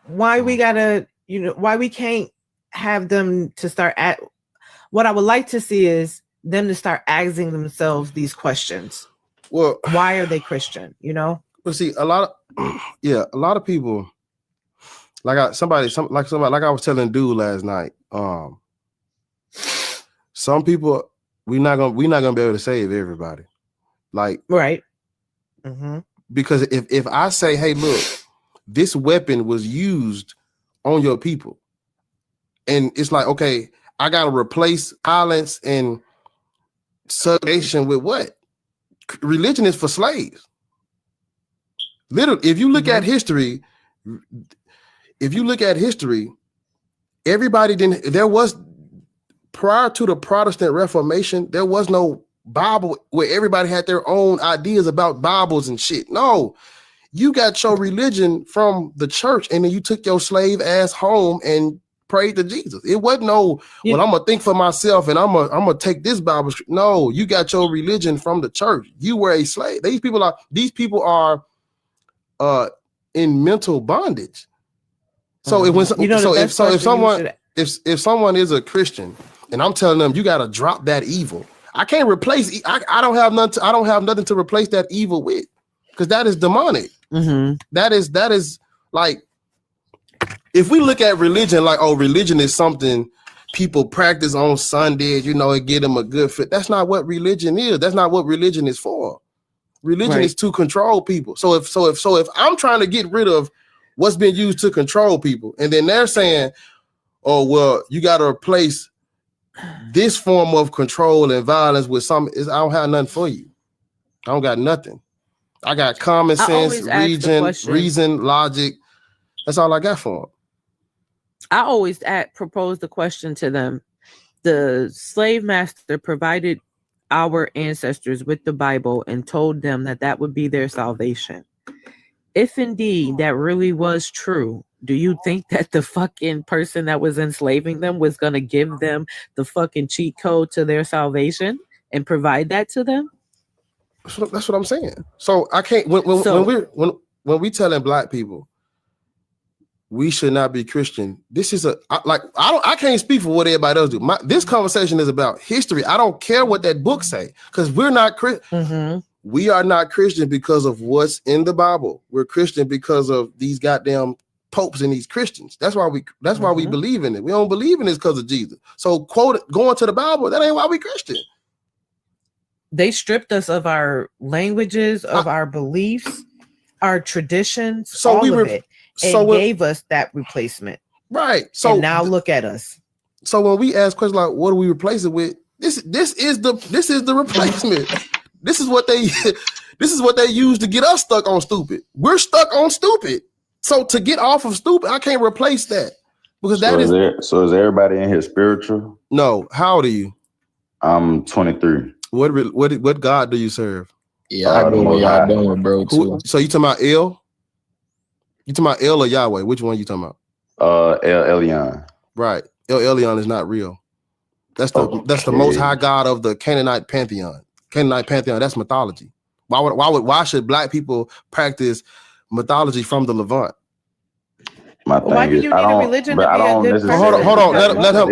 why we gotta, why we can't have them to start at. What I would like to see is them to start asking themselves these questions. Well, why are they Christian? But see, a lot of people, like I was telling dude last night. Some people we're not gonna be able to save everybody. Like, right. Mm-hmm. Because if I say, hey, look, this weapon was used on your people, and it's like, okay, I gotta replace violence and subjugation with what? Religion is for slaves. Literally, if you look at history, everybody there was, prior to the Protestant Reformation, there was no Bible where everybody had their own ideas about Bibles and shit. No, you got your religion from the church, and then you took your slave ass home and prayed to Jesus. It wasn't I'm gonna think for myself and I'm gonna take this Bible. No, you got your religion from the church. You were a slave. These people are in mental bondage. So if someone is a Christian and I'm telling them you got to drop that evil, I can't replace. I don't have nothing to replace that evil with, because that is demonic. Mm-hmm. That is like, if we look at religion like, oh, religion is something people practice on Sundays, it get them a good fit. That's not what religion is. That's not what religion is for. Religion is to control people. So if I'm trying to get rid of what's been used to control people, and then they're saying, oh, well, you got to replace this form of control and violence with I don't have nothing for you. I don't got nothing. I got common sense, reason, logic. That's all I got for them. I always propose the question to them. The slave master provided our ancestors with the Bible and told them that would be their salvation. If indeed that really was true, do you think that the fucking person that was enslaving them was going to give them the fucking cheat code to their salvation and provide that to them? That's what I'm saying. So I can't, when we telling black people we should not be Christian, this is I can't speak for what everybody else do. This conversation is about history. I don't care what that book say, because we're not Christian. Mm-hmm. We are not Christian because of what's in the Bible. We're Christian because of these goddamn popes and these Christians. That's why we believe in it. We don't believe in this because of Jesus. So going to the Bible, that ain't why we Christian. They stripped us of our languages, of our beliefs, our traditions, all of it. and gave us that replacement. Right. So and now look at us. So when we ask questions like, what do we replace it with? This is the replacement. This is what they use to get us stuck on stupid. We're stuck on stupid. So to get off of stupid, I can't replace that. Because so is everybody in here spiritual? No. How old are you? I'm 23. What God do you serve? Yeah, I know what y'all doing, bro. Too. So you talking about El? You talking about El or Yahweh? Which one you talking about? El Elyon. Right. El Elyon is not real. That's the most high God of the Canaanite pantheon. Canaanite pantheon, that's mythology. Why should black people practice mythology from the Levant? Why do you need a religion to be a good person? Hold on. Let him.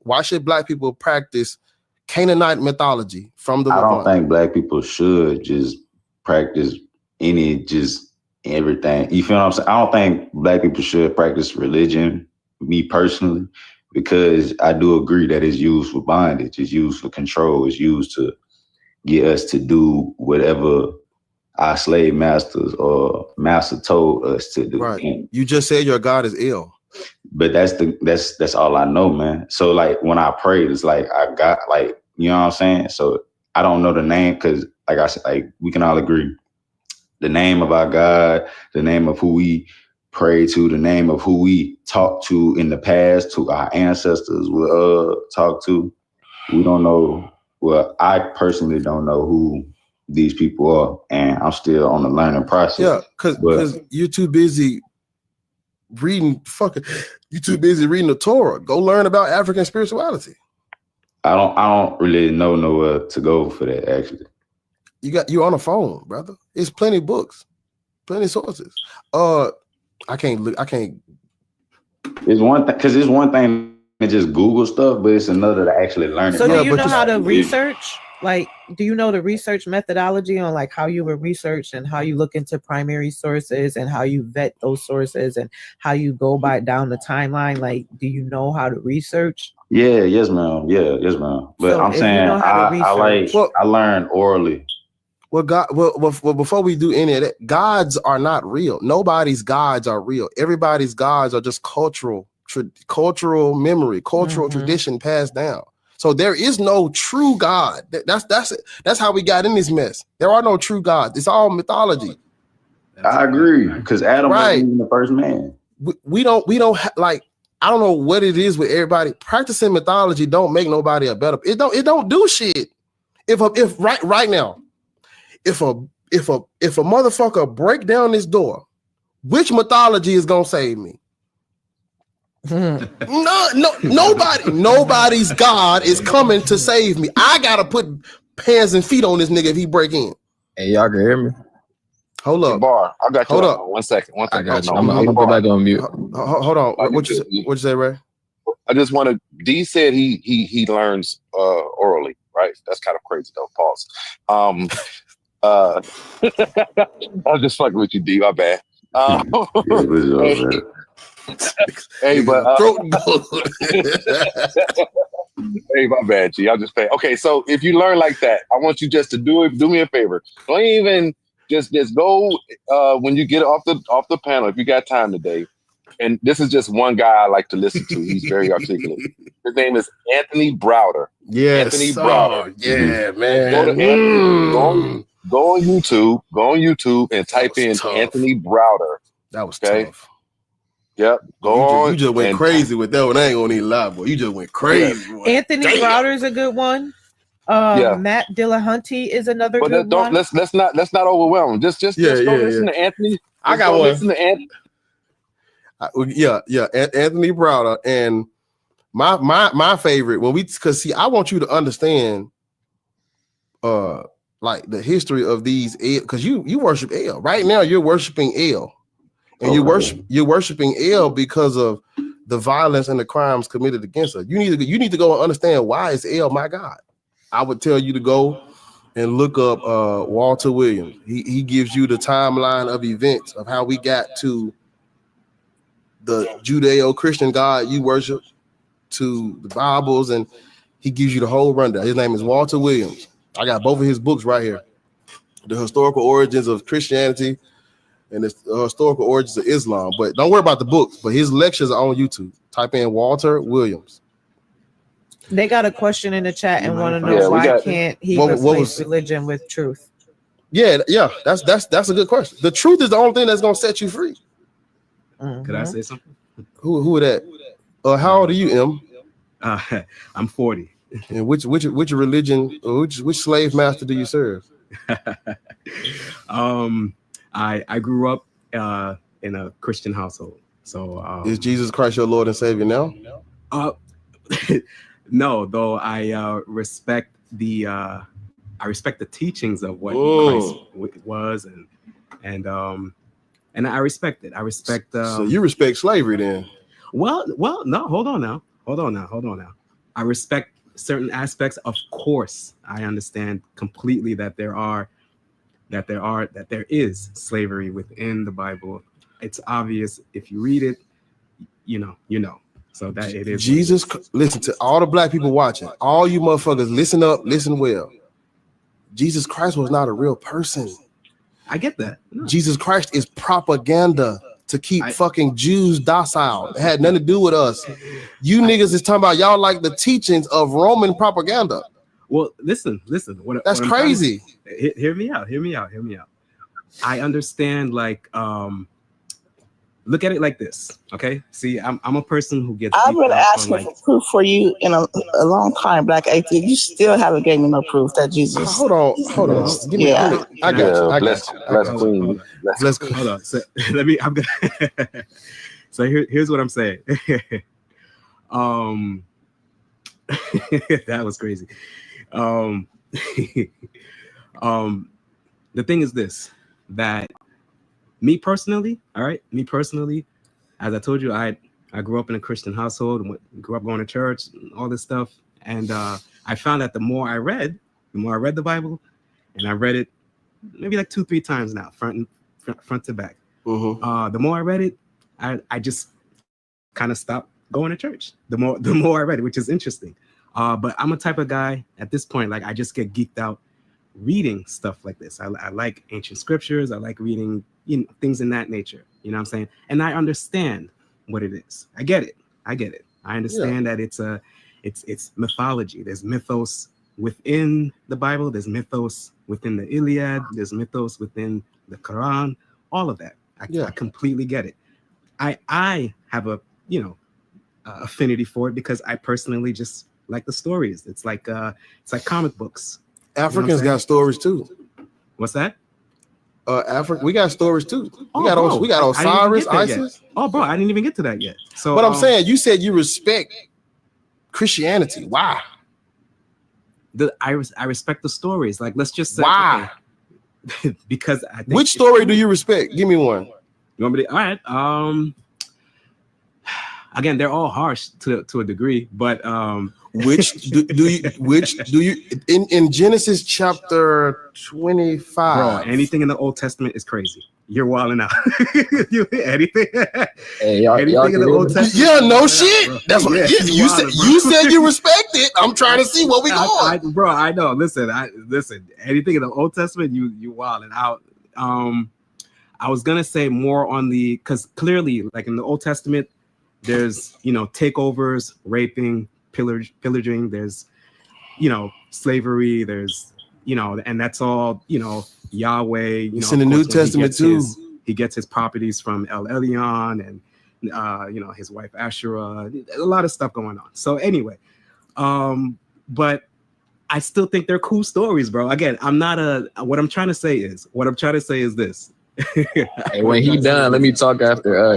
Why should black people practice Canaanite mythology from the Levant? I don't think black people should just practice everything. You feel what I'm saying? I don't think black people should practice religion, me personally, because I do agree that it's used for bondage, it's used for control, it's used to get us to do whatever our slave masters or master told us to do. Right. You just said your God is ill. But that's all I know, man. So like when I prayed, it's like I got like, you know what I'm saying? So I don't know the name because like I said, like we can all agree. The name of our God, the name of who we pray to, the name of who we talk to in the past, to our ancestors we talk to. We don't know. Well, I personally don't know who these people are, and I'm still on the learning process. Yeah, because you're too busy reading the Torah. Go learn about African spirituality. I don't really know nowhere to go for that, actually. You're on a phone, brother. It's plenty of books, plenty of sources. I can't. It's one thing because it's one thing to just Google stuff, but it's another to actually learn it. So do you know how to research? Like, do you know the research methodology on like how you would research and how you look into primary sources and how you vet those sources and how you go down the timeline? Like, do you know how to research? Yes, ma'am. But so I'm saying I learned orally. Well, before we do any of that, gods are not real. Nobody's gods are real. Everybody's gods are just cultural memory, cultural tradition passed down. So there is no true God. That's how we got in this mess. There are no true gods. It's all mythology. I agree, because Adam was even the first man. We don't like. I don't know what it is with everybody practicing mythology. Don't make nobody a better. It don't do shit. If right now. If a motherfucker break down this door, which mythology is gonna save me? Nobody's God is coming to save me. I gotta put hands and feet on this nigga if he break in. Hey, y'all can hear me? Hold up, Bar. I got you. Hold up. 1 second. I got you. I'm gonna go back on mute. Hold on. What you say, Ray? I just want to. D said he learns orally, right? That's kind of crazy though. Pause. I was just fucking with you, D. My bad. Hey, but hey, my bad, G. I'll just pay. Okay, so if you learn like that, I want you just to do me a favor. Don't even just go when you get off the panel. If you got time today, and this is just one guy I like to listen to. He's very articulate. His name is Anthony Browder. Yes, Anthony Browder. Yeah, man. Go on YouTube and type in tough. Anthony Browder. That was tough. Yep. You just went crazy with that one. I ain't gonna need a lie, boy. You just went crazy. Boy. Anthony Browder is a good one. Matt Dillahunty is another good one. Let's not overwhelm him. Just go listen to Anthony. I got one. Listen to Anthony. Anthony Browder. And my favorite I want you to understand like the history of these, because you worship El. Right now you're worshiping El. And you're worshiping El because of the violence and the crimes committed against her. You need to go and understand why is El my God. I would tell you to go and look up Walter Williams. He gives you the timeline of events of how we got to the Judeo-Christian God you worship, to the Bibles, and he gives you the whole rundown. His name is Walter Williams. I got both of his books right here. the historical origins of Christianity and the historical origins of Islam. But don't worry about the books. But his lectures are on YouTube. Type in Walter Williams. They got a question in the chat and want to know Yeah, we why got- can't he what replace was- religion with truth? Yeah, that's a good question. The truth is the only thing that's gonna set you free. Could I say something? Who that? How old are you, M? I'm 40. And which religion, or which slave master do you serve? I grew up in a Christian household. So Is Jesus Christ your Lord and Savior now? No, though I respect the teachings of what Oh. Christ was, and I respect it. I respect. So you respect slavery then? Well, no. Hold on now. I respect certain aspects. Of course, I understand completely that there is slavery within the Bible. It's obvious if you read it. You know. So that it is. Jesus, listen to all the black people watching. All you motherfuckers, listen up, listen well. Jesus Christ was not a real person. I get that. No. Jesus Christ is propaganda to keep fucking Jews docile. It had nothing to do with us. You niggas is talking about y'all like the teachings of Roman propaganda. Well, listen. That's what I'm crazy. Hear me out. I understand, like, look at it like this, okay? See, I'm a person who gets. I've been asking like, for proof for you in a long time, Black Atheist. You still haven't given me no proof that Jesus. Hold on. Give me, Yeah. I got you. Let's go. Hold on. So let me. I'm gonna. So here's what I'm saying. That was crazy. The thing is this, that me personally, as I told you, I grew up in a Christian household and grew up going to church and all this stuff. And I found that the more I read the Bible, and I read it maybe like 2-3 times now, front to back. The more I read it, I just kind of stopped going to church. The more I read it, which is interesting. But I'm a type of guy at this point, like I just get geeked out reading stuff like this. I like ancient scriptures. I like reading, things in that nature. You know what I'm saying? And I understand what it is. I get it. I understand that it's mythology. There's mythos within the Bible. There's mythos within the Iliad. There's mythos within the Quran. All of that. I completely get it. I have a affinity for it because I personally just like the stories. It's like comic books. Africans got stories too. What's that? We got stories too. We got bro, Osiris, I didn't get that Isis. yet. Oh, bro, I didn't even get to that yet. So, But I'm saying, you said you respect Christianity. Why? I respect the stories. Like, let's just say, why? Okay, because I think Which story do you respect? Give me one. You want me to? All right. Again, they're all harsh to a degree, but which do you in Genesis chapter 25? Bro, anything in the Old Testament is crazy. You're wilding out. Anything in the Old Testament? Yeah, no shit. Bro. That's what you said. You said you respect it. I'm trying to see what we going. Bro, I know. Listen. Anything in the Old Testament, you wilding out. I was gonna say more on because clearly, like in the Old Testament, there's takeovers, raping, pillaging. There's slavery. There's and that's all Yahweh. It's in the New Testament too. He gets his properties from El Elyon and his wife Asherah. A lot of stuff going on. So anyway, but I still think they're cool stories, bro. Again, what I'm trying to say is this. Hey, when he done, let me talk after.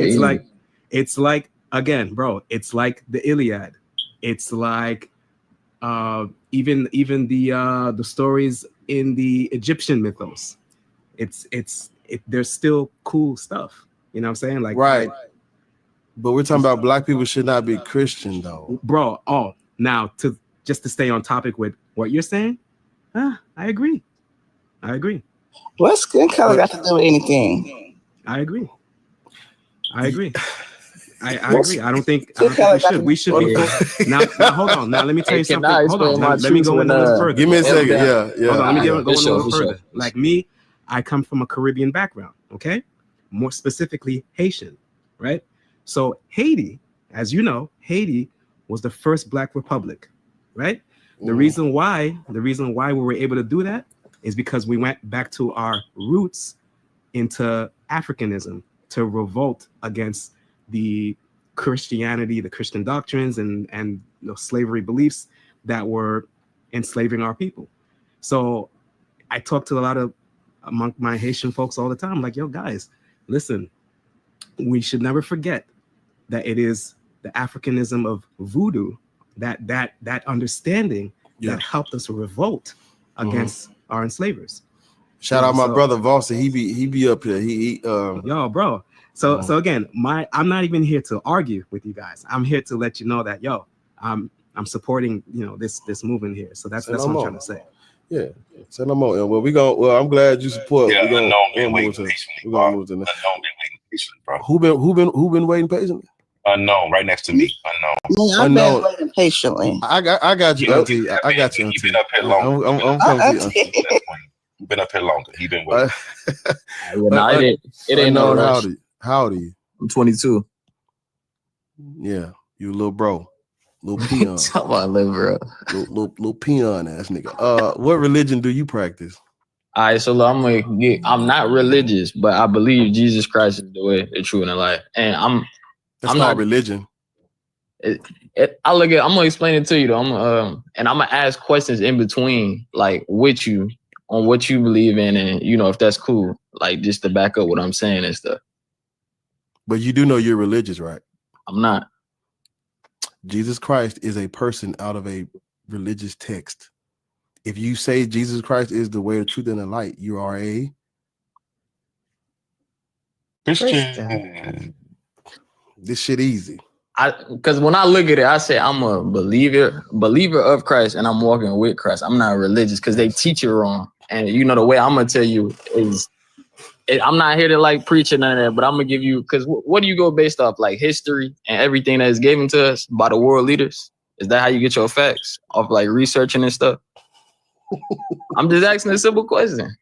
It's like again, bro. It's like the Iliad. It's like even the stories in the Egyptian mythos. There's still cool stuff. You know what I'm saying? Like right. But we're talking about black people should not be Christian though, bro. Oh, now to stay on topic with what you're saying, I agree. What's skin color got to do with anything? I agree. I agree. I don't think we should be. Now, hold on. Now, let me tell you something. Hold on. Let me go a little further. Give me a second. Yeah. Hold on. Let me go a little further. Like me, I come from a Caribbean background, okay? More specifically, Haitian, right? So Haiti, as you know, Haiti was the first Black republic, right? The reason why we were able to do that is because we went back to our roots into Africanism to revolt against the Christianity, the Christian doctrines, and slavery beliefs that were enslaving our people. So I talk to a lot of among my Haitian folks all the time, like, yo, guys, listen, we should never forget that it is the Africanism of voodoo, that understanding that helped us revolt against our enslavers. Shout out my brother Voss. He be up here. Yo, bro. So again, I'm not even here to argue with you guys. I'm here to let you know that I'm supporting this movement here. So that's what I'm trying to say. Yeah, say no more. Well, I'm glad you support. Yeah, we're gonna move to the Who been waiting patiently? Unknown, right next to me. Unknown. I've been waiting patiently. I got you, Auntie. I got you, Auntie. You've been up here longer. I'm coming to you, Auntie. You've been up here longer. He been waiting. It ain't no rush. How old are you? I'm 22. Yeah, you a little bro. Little peon. Talk about little bro. Little peon ass nigga. What religion do you practice? All right, so look, I'm not religious, but I believe Jesus Christ is the way, the truth, and the life. And I'm not religion. I'm gonna explain it to you though. And I'm gonna ask questions in between, like with you on what you believe in, and if that's cool, like just to back up what I'm saying and stuff. But you do know you're religious, right? I'm not. Jesus Christ is a person out of a religious text. If you say Jesus Christ is the way, the truth, and the light, you are a Christian. This shit easy. Because when I look at it, I say I'm a believer of Christ, and I'm walking with Christ. I'm not religious because they teach it wrong. And the way I'm gonna tell you is, I'm not here to like preach or none of that, but I'm gonna give you, because what do you go based off, like history and everything that is given to us by the world leaders? Is that how you get your facts, off like researching and stuff? I'm just asking a simple question.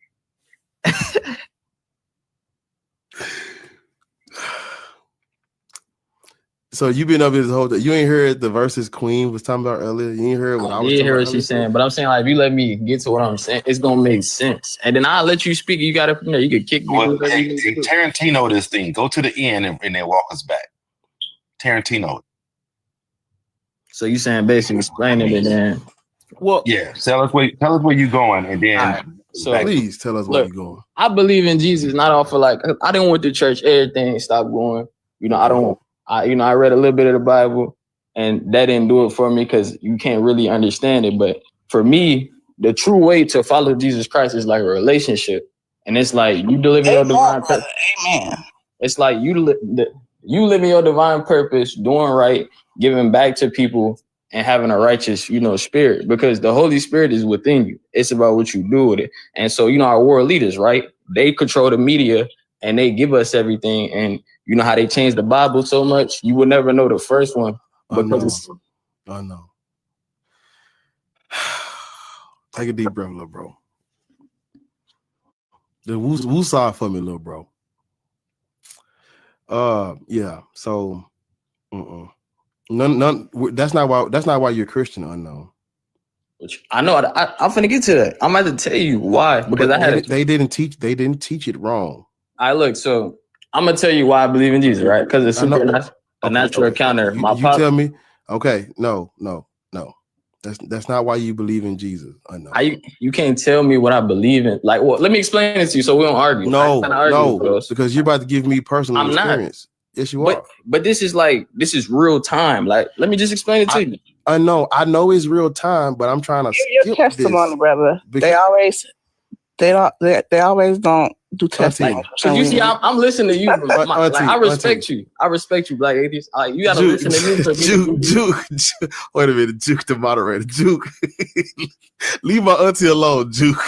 So you've been up here this whole day. You ain't heard the verses Queen was talking about earlier. You ain't heard what I was talking hear about what she's saying, but I'm saying, like, if you let me get to what I'm saying, it's gonna make sense, and then I'll let you speak. You got it from there. You can kick me. Well, Tarantino this thing. Go to the end and then walk us back. Tarantino. So you saying basically explaining it, then? Well, yeah. Tell us where you're going, and then. Right. So please tell us where you're going. I believe in Jesus, not off of like I didn't went to church. Everything stopped going. I read a little bit of the Bible, and that didn't do it for me because you can't really understand it. But for me, the true way to follow Jesus Christ is like a relationship, and it's like you deliver your divine purpose. Amen. It's like you living your divine purpose, doing right, giving back to people, and having a righteous, spirit, because the Holy Spirit is within you. It's about what you do with it. And so, our world leaders, right? They control the media and they give us everything. And you know how they changed the Bible so much, you will never know the first one. Because I know. Take a deep breath, little bro. The woosah for me, little bro. Yeah. So, none. That's not why you're Christian, unknown. Which I know. I'm finna get to that. I'm about to tell you why, because they didn't teach it wrong. Look. So I'm gonna tell you why I believe in Jesus, right? Because it's a natural encounter. You tell me. Okay. No. That's not why you believe in Jesus. I know. You can't tell me what I believe in. Like, well, let me explain it to you so we don't argue. No, because you're about to give me personal experience. Yes, you are. But this is real time. Like, let me just explain it to you. I know it's real time, but I'm trying to give your testimony, brother. They always don't do testimony. Because you see, I'm listening to you. I respect you. I respect you, Black Atheist. You gotta listen to me. Juke. Wait a minute, Juke, the moderator. Juke, leave my auntie alone, Juke.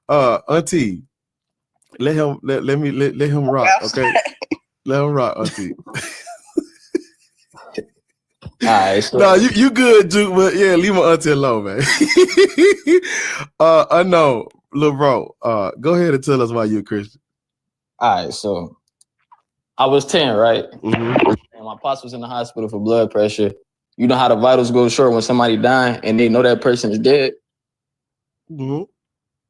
Auntie, let him rock. Okay, let him rock, Auntie. right, so No, you good, Duke, but yeah, leave my auntie alone, man. Unknown, little bro. Go ahead and tell us why you're a Christian. all right, so I was 10, right? Mm-hmm. And my pops was in the hospital for blood pressure. You know how the vitals go short when somebody dying and they know that person is dead? Mm-hmm.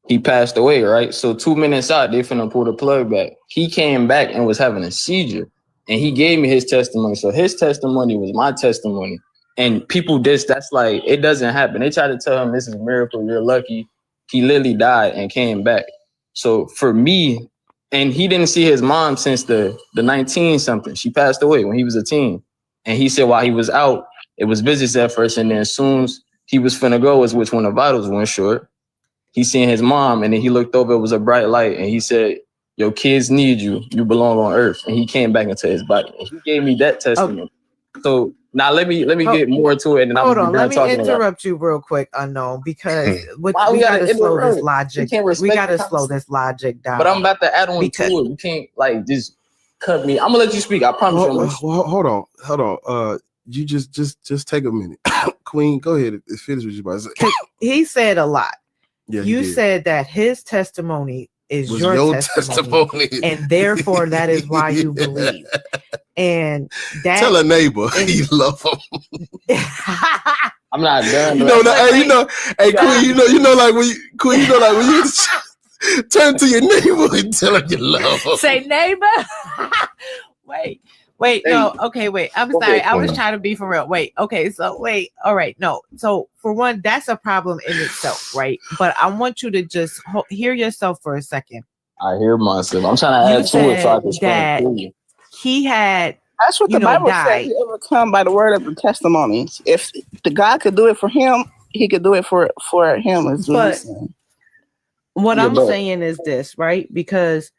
He passed away, right? So 2 minutes out, they finna pull the plug back. He came back and was having a seizure. And he gave me his testimony. So his testimony was my testimony. And people that's like, it doesn't happen. They try to tell him this is a miracle, you're lucky. He literally died and came back. So for me, and he didn't see his mom since the 19-something. She passed away when he was a teen. And he said while he was out, it was visits at first. And then as soon as he was finna go was which when the vitals went short. He seen his mom and then he looked over, it was a bright light. And he said, your kids need you. You belong on earth. And he came back into his body. And he gave me that testimony. Okay. So now let me get more to it. And hold I'm on, let me interrupt you real quick, Unknown, because we gotta slow this logic. We gotta slow this logic down. But I'm about to add on to it. You can't like just cut me. I'm gonna let you speak. I promise you. Hold on. You just take a minute. Queen, go ahead and finish what you about to say. He said a lot. Yeah, you said that his testimony is your testimony, and therefore that is why you believe. And that tell a neighbor you love him. I'm not done. Hey, Queen, you know, like when you turn to your neighbor and tell her you love her. Say neighbor. Wait, no, okay, wait. I'm sorry. I was trying to be for real. All right, no. So for one, that's a problem in itself, right? But I want you to just hear yourself for a second. I hear myself. I'm trying to add to it so I can explain to you. He had. That's what the Bible says. He overcome by the word of the testimony. If the God could do it for him, he could do it for him as well. What I'm saying is this, right? Because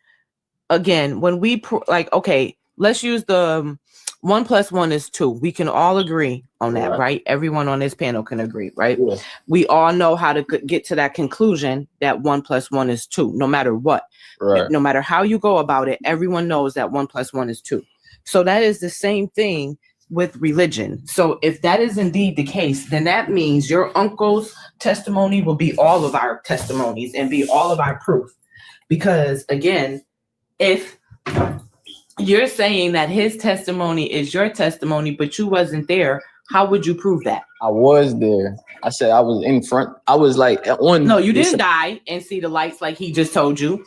again, when we okay, let's use the 1 + 1 is 2. We can all agree on that, right? Everyone on this panel can agree, right? Yeah. We all know how to get to that conclusion that 1 + 1 is 2, no matter what. Right. No matter how you go about it, everyone knows that 1 + 1 is 2. So that is the same thing with religion. So if that is indeed the case, then that means your uncle's testimony will be all of our testimonies and be all of our proof. Because again, if you're saying that his testimony is your testimony, but you wasn't there, how would you prove that? I was there. I said I was in front. I was like on. No, you didn't die and see the lights like he just told you.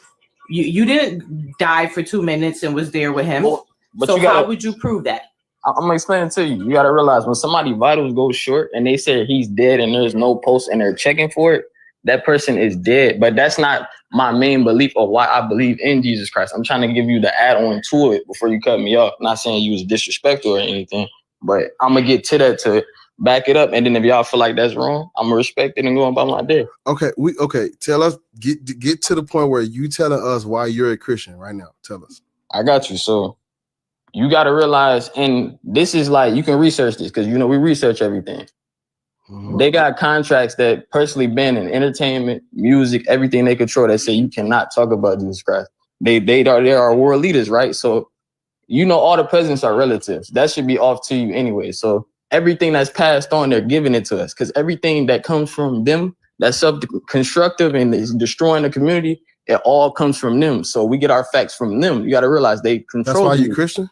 You didn't die for 2 minutes and was there with him. Well, but so how would you prove that? I'm gonna explain it to you. You gotta realize when somebody vitals go short and they say he's dead and there's no pulse and they're checking for it, that person is dead. But that's not my main belief or why I believe in Jesus Christ. I'm trying to give you the add-on to it before you cut me off. I'm not saying you was disrespectful or anything, but I'm gonna get to that to back it up. And then if y'all feel like that's wrong, I'm gonna respect it and go on by my day. Okay, tell us, get to the point where you telling us why you're a Christian right now. Tell us. I got you. So you got to realize, and this is like, you can research this because, we research everything. Mm-hmm. They got contracts that personally ban in entertainment, music, everything they control that say you cannot talk about Jesus Christ. They are world leaders, right? So, all the presidents are relatives. That should be off to you anyway. So everything that's passed on, they're giving it to us because everything that comes from them, that's constructive and is destroying the community, it all comes from them. So we get our facts from them. You got to realize they control. That's why you Christian?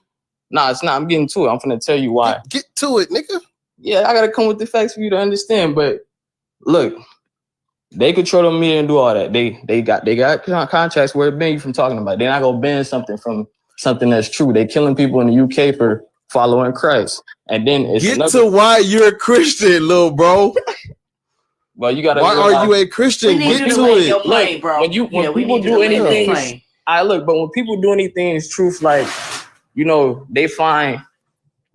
Nah, it's not. I'm getting to it. I'm finna tell you why. Get to it, nigga. Yeah, I gotta come with the facts for you to understand. But look, they control the media and do all that. They got contracts where it ban you from talking about it. They're not gonna ban something from something that's true. They killing people in the UK for following Christ. And then it's get to why you're a Christian, little bro. Well, you gotta. Why are you a Christian? Get to it, plane, bro. When people do anything, but when people do anything, it's truth. Like, they find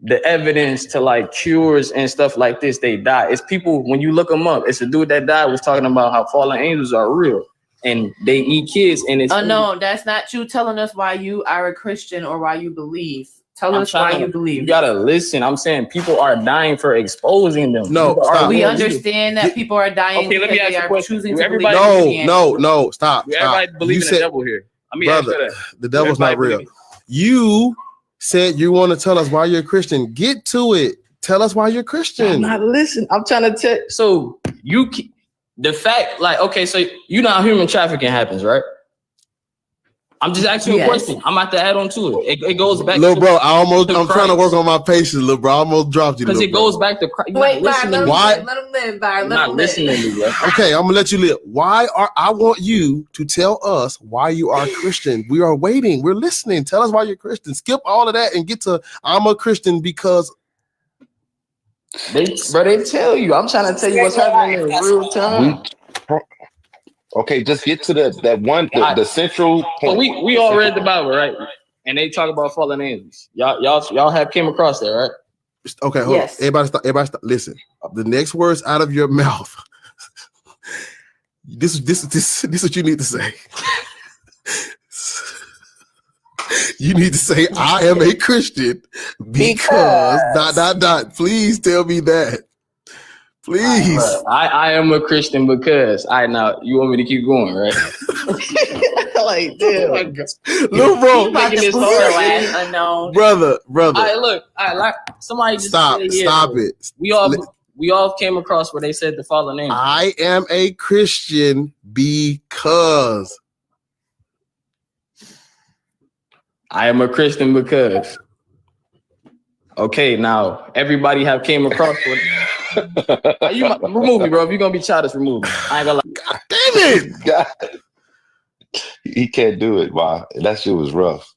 the evidence to like cures and stuff like this. They die. It's people, when you look them up, it's a dude that died was talking about how fallen angels are real and they eat kids. And it's no, that's not you telling us why you are a Christian or why you believe. Tell us why you believe. You gotta listen. I'm saying people are dying for exposing them. No, we understand that people are dying because they are choosing to believe. No, stop. Everybody believe in the devil here. Brother, the devil's not real. You said you want to tell us why you're a Christian. Get to it. Tell us why you're I'm Christian. not listening. I'm trying to tell. So the fact, like, okay, so you know how human trafficking happens, right? I'm just asking you a question. I'm about to add on to it. It goes back. Little to, bro, I'm trying to work Christ. on my patience, little bro. I almost dropped you. Because it little bro. goes back to Christ. You're Wait, not Byron, listening. Why? let him live, Byron. You're not listening to me, bro. Okay, I'm gonna let you live. I want you to tell us why you are Christian. We are waiting. We're listening. Tell us why you're Christian. Skip all of that and get to I'm a Christian because They tell you. I'm trying to tell you what's happening in real time. Okay, just get to the central So point. we all read the Bible, right? And they talk about fallen angels. Y'all have came across that, right? okay, hold on. Everybody stop. Listen. The next words out of your mouth. This is what you need to say. You need to say, I am a Christian because dot. Please tell me that. Please. I am a Christian because now you want me to keep going, right? Like, damn. Little bro. Making this hard, unknown. Brother. Like somebody just Stop said, it. We all came across where they said the fallen angels. I am a Christian because I am a Christian because. Okay, now everybody have came across with. Remove me, bro. If you're gonna be childish, remove me. I ain't gonna lie. God damn it. God. He can't do it. Wow, that shit was rough.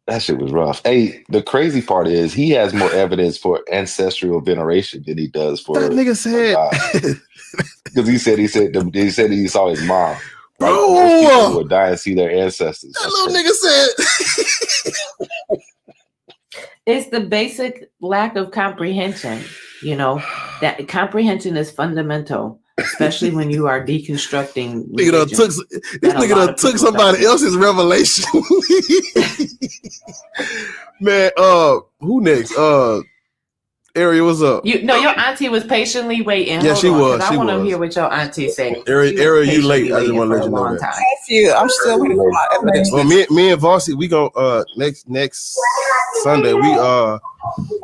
That shit was rough. Hey, the crazy part is he has more evidence for ancestral veneration than he does for that nigga said. Because he said he saw his mom. Right? Bro, Most people would die and see their ancestors. that little nigga said. It's the basic lack of comprehension. You know, that comprehension is fundamental, especially when you are deconstructing. This nigga done took somebody else's revelation. Man, who next? Ariel, what's up? Your auntie was patiently waiting. Yeah, she was. I want to hear what your auntie said. Ariel, you late. I just want to let you know that. Nephew, I'm still waiting for my evidence. Well, me and Vossi, we go next Sunday.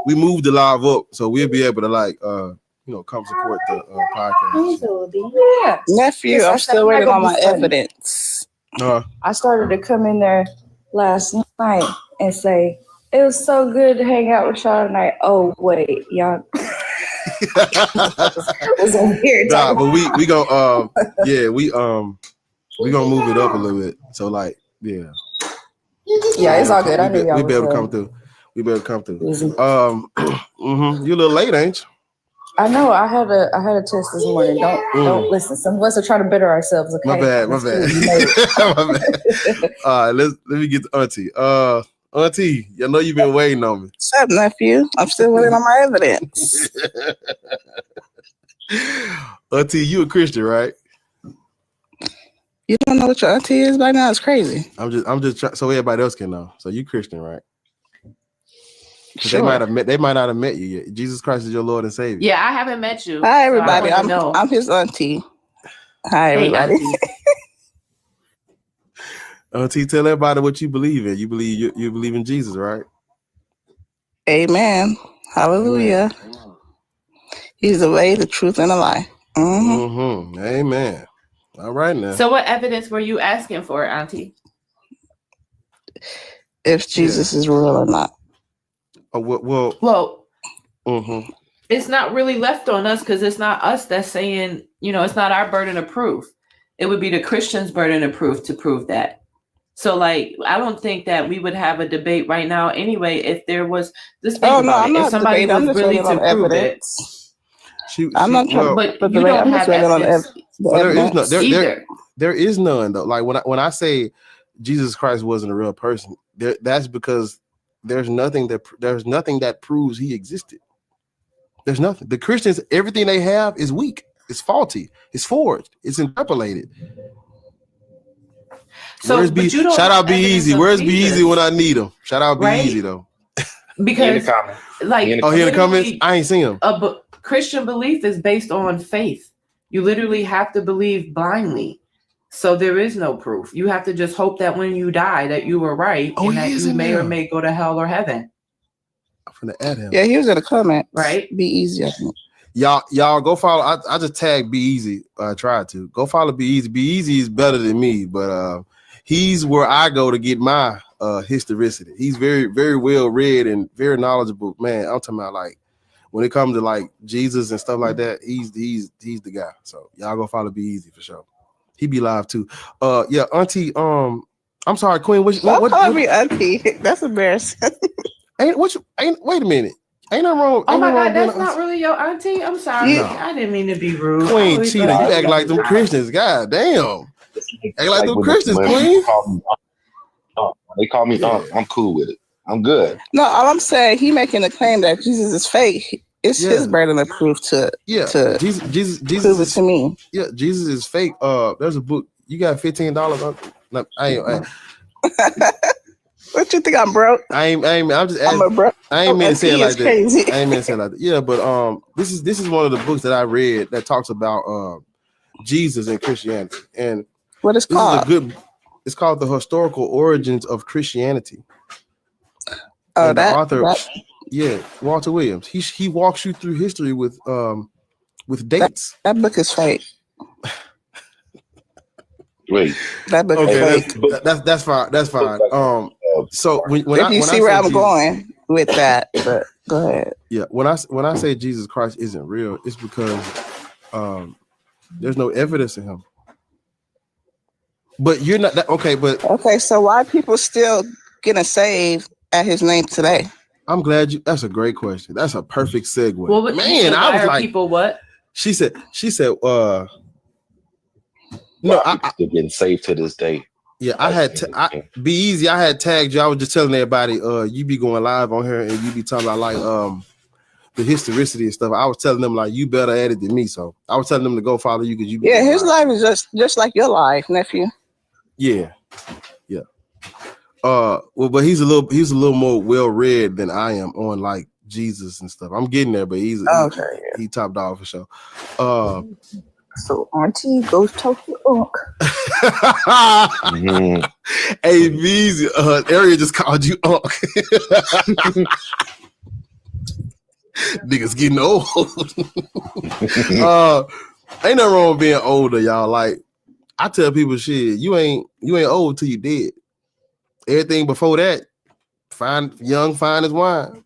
We moved the live up, so we'll be able to come support the podcast. Nephew, I'm still waiting on my evidence. I started to come in there last night and say, it was so good to hang out with y'all tonight. Oh, wait, y'all. It was a weird time. But we gonna we gonna move it up a little bit. So Yeah, it's all good. I knew y'all we was better there. come through. We better come through. You a little late, ain't you? I know. I had a test this morning. Don't listen. Some of us are trying to better ourselves. Okay. My bad. My bad. All right, let me get to Auntie. Auntie, I know you've been waiting on me. What's up, nephew? I'm still waiting on my evidence. Auntie, you a Christian, right? You don't know what your auntie is by now? It's crazy. I'm just trying so everybody else can know. So you Christian, right? Sure. They might not have met you yet. Jesus Christ is your Lord and Savior. Yeah, I haven't met you. Hi, everybody. So I'm his auntie. Hi, Hey, everybody. auntie. Auntie, tell everybody what you believe in. You believe in Jesus, right? Amen. Hallelujah. He's the way, the truth, and the life. Amen. All right now. So what evidence were you asking for, Auntie? If Jesus is real or not. Well, it's not really left on us because it's not us that's saying, it's not our burden of proof. It would be the Christian's burden of proof to prove that. So, I don't think that we would have a debate right now anyway if there was this thing about it. If somebody was really to prove it. I'm not trying but to you don't have evidence. There is none though. Like when I say Jesus Christ wasn't a real person, that's because there's nothing that proves he existed. There's nothing. The Christians, everything they have is weak. It's faulty. It's forged. It's interpolated. So, shout out Be Easy. Where's Be Easy when I need him? Shout out Be Easy though. Because he in the comments. I ain't seen him. Christian belief is based on faith. You literally have to believe blindly. So there is no proof. You have to just hope that when you die that you were right and that you may or may go to hell or heaven. I'm finna add him. Yeah, he was in the comment. Right. Be easy. I think. Y'all go follow. I just tagged Be Easy. I tried to go follow Be Easy. Be Easy is better than me, but he's where I go to get my historicity. He's very, very well read and very knowledgeable. Man, I'm talking about like when it comes to like Jesus and stuff like that, he's the guy. So y'all go follow Be Easy for sure. He be live too. Yeah, Auntie. I'm sorry, Queen. What call me Auntie? That's embarrassing. Wait a minute. Ain't nothing wrong. Oh ain't my nothing wrong God, that's being not really your auntie. I'm sorry. No. I didn't mean to be rude. Queen Cheetah. You act like them Christians. God damn. Act like them Christians, Queen. They call me Unc. I'm cool with it. I'm good. No, all I'm saying, he making the claim that Jesus is fake. It's his burden of proof to Jesus prove it to me. Yeah, Jesus is fake. There's a book. You got $15. No, I ain't. What you think? I'm broke. I'm just. I'm a broke. I ain't mean to say it like that. Crazy. I ain't mean to say it like that. Yeah, but this is one of the books that I read that talks about Jesus and Christianity. And what is this called? It's called The Historical Origins of Christianity. Oh, and that the author, that- yeah, Walter Williams. He walks you through history with dates. That book is fake. Wait. That book is fake. That's fine. That's fine. So when If you see where I'm Jesus, going with that, but go ahead. yeah, when I say Jesus Christ isn't real, it's because there's no evidence in him. But you're not that okay. But okay, so why people still getting saved at his name today? I'm glad you. That's a great question. That's a perfect segue. Well, Man, I was like, people what? She said. No, I'm still getting saved to this day. Yeah, I had Be Easy. I had tagged you. I was just telling everybody, you be going live on here and you be talking about like the historicity and stuff. I was telling them like you better at it than me. So I was telling them to go follow you because you be Yeah, his life is just like your life, nephew. Yeah. Well, but he's a little more well read than I am on like Jesus and stuff. I'm getting there, but he top dog for sure. So auntie, go talk to Unc. Hey, Beezy, Area just called you Unc. Niggas getting old. Ain't nothing wrong with being older, y'all. Like I tell people, shit, you ain't old till you dead. Everything before that, fine as wine.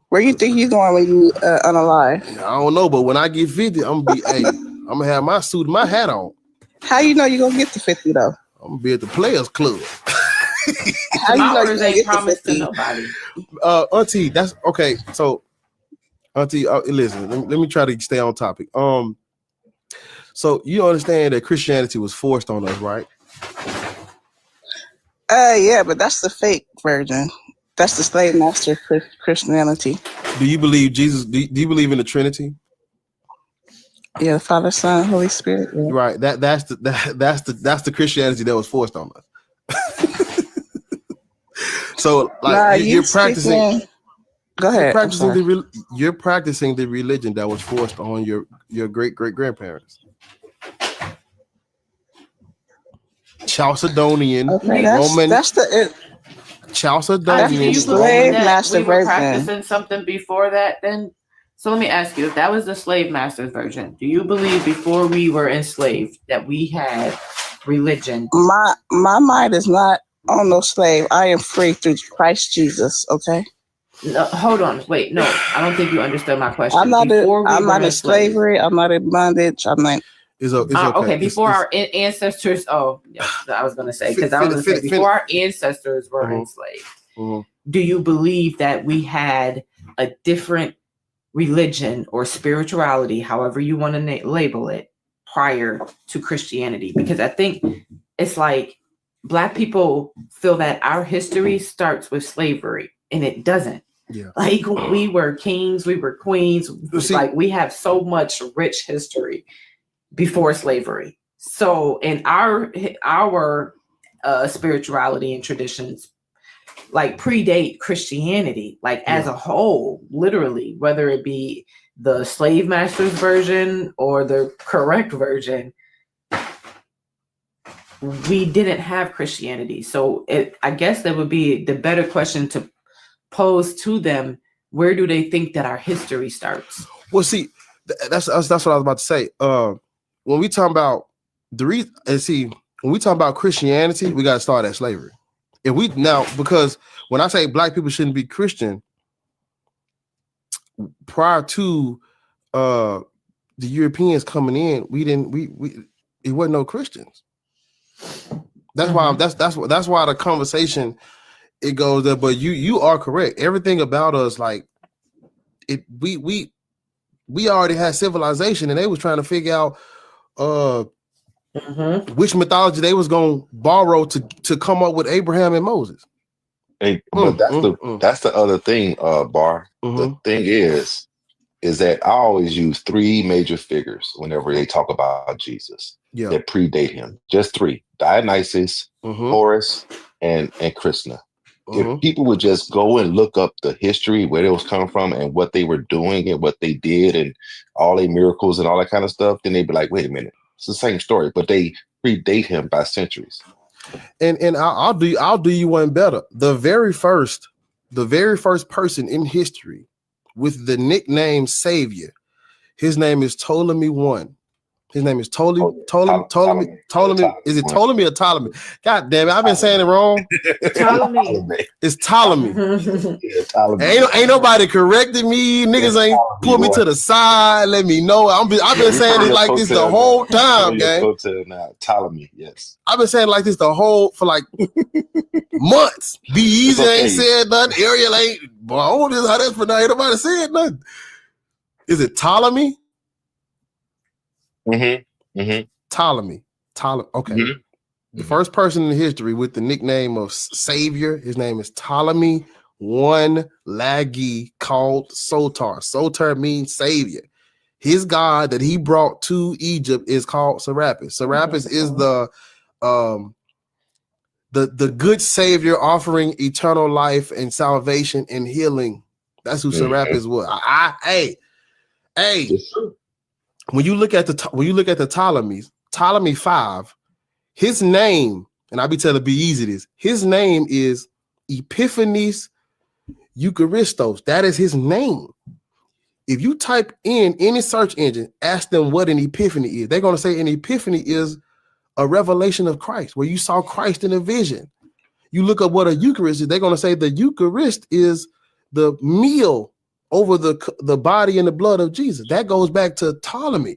Where you think you going when you unalive? I don't know, but when I get 50, I'm gonna have my suit and my hat on. How you know you gonna get to 50 though? I'm gonna be at the Players Club. How you know you ain't gonna promised get to to 50? nobody. Auntie, that's okay. So, Auntie, listen, let me try to stay on topic. So you understand that Christianity was forced on us, right? Yeah, but that's the fake version. That's the slave master Christianity. Do you believe Jesus? Do you believe in the Trinity? Yeah, the Father, Son, Holy Spirit. Yeah. Right. That's the Christianity that was forced on us. So like you're practicing. Go ahead. You're practicing the religion that was forced on your great grandparents. Chalcedonian, okay, Roman. That's the. Chalcedonian. Do you believe slave that master we were version. practicing something before that then? So let me ask you, if that was the slave master's version, do you believe before we were enslaved that we had religion? My mind is not on no slave. I am free through Christ Jesus. Okay. No, hold on, wait, no, I don't think you understood my question. I'm not Before in slavery. I'm not in bondage. I'm not. It's okay. Okay, before our ancestors. Oh, yeah, I was going to say because I was going to say before our ancestors were enslaved. Do you believe that we had a different religion or spirituality, however you want to label it, prior to Christianity? Because I think it's like Black people feel that our history starts with slavery, and it doesn't. Yeah. Like we were kings, we were queens. Like we have so much rich history before slavery. So in our spirituality and traditions like predate Christianity, like as a whole, literally, whether it be the slave master's version or the correct version, we didn't have Christianity. So I guess that would be the better question to pose to them, where do they think that our history starts? Well, see, that's what I was about to say. When we talk about when we talk about Christianity, we got to start at slavery. Because when I say black people shouldn't be Christian, prior to the Europeans coming in, it wasn't no Christians. That's why that's why the conversation it goes there. But you are correct. Everything about us, like it, we already had civilization, and they was trying to figure out which mythology they was gonna borrow to come up with Abraham and Moses. But that's the other thing, Bar. The thing is that I always use three major figures whenever they talk about Jesus that predate him. Just three: Dionysus, Horus, and Krishna. If people would just go and look up the history, where they was coming from and what they were doing and what they did and all their miracles and all that kind of stuff, then they'd be like, wait a minute, it's the same story, but they predate him by centuries. And I'll do you one better. The very first person in history with the nickname Savior, his name is Ptolemy I. His name is Ptolemy. Is it Ptolemy or Ptolemy? God damn it, I've been saying it wrong. Ptolemy. It's Ptolemy. Ain't nobody corrected me. Niggas ain't put me to the side. Let me know. I've been saying it like this the whole time, gang. Ptolemy, yes. I've been saying it like this for like months. Be Easy ain't said nothing. Ariel ain't. Boy, I don't know how that's pronounced. Ain't nobody said nothing. Is it Ptolemy? Ptolemy. Okay. The first person in history with the nickname of Savior, his name is Ptolemy I Lagi, called Soter. Soter means Savior. His god that he brought to Egypt is called Serapis. Serapis is the good Savior offering eternal life and salvation and healing. That's who Serapis was. Hey. When you look at the Ptolemies, Ptolemy 5, his name, and I'll be telling Be Easy this, his name is Epiphanes Eucharistos. That is his name. If you type in any search engine, ask them what an epiphany is, they're going to say an epiphany is a revelation of Christ, where you saw Christ in a vision. You look up what a Eucharist is, they're going to say the Eucharist is the meal over the body and the blood of Jesus. That goes back to Ptolemy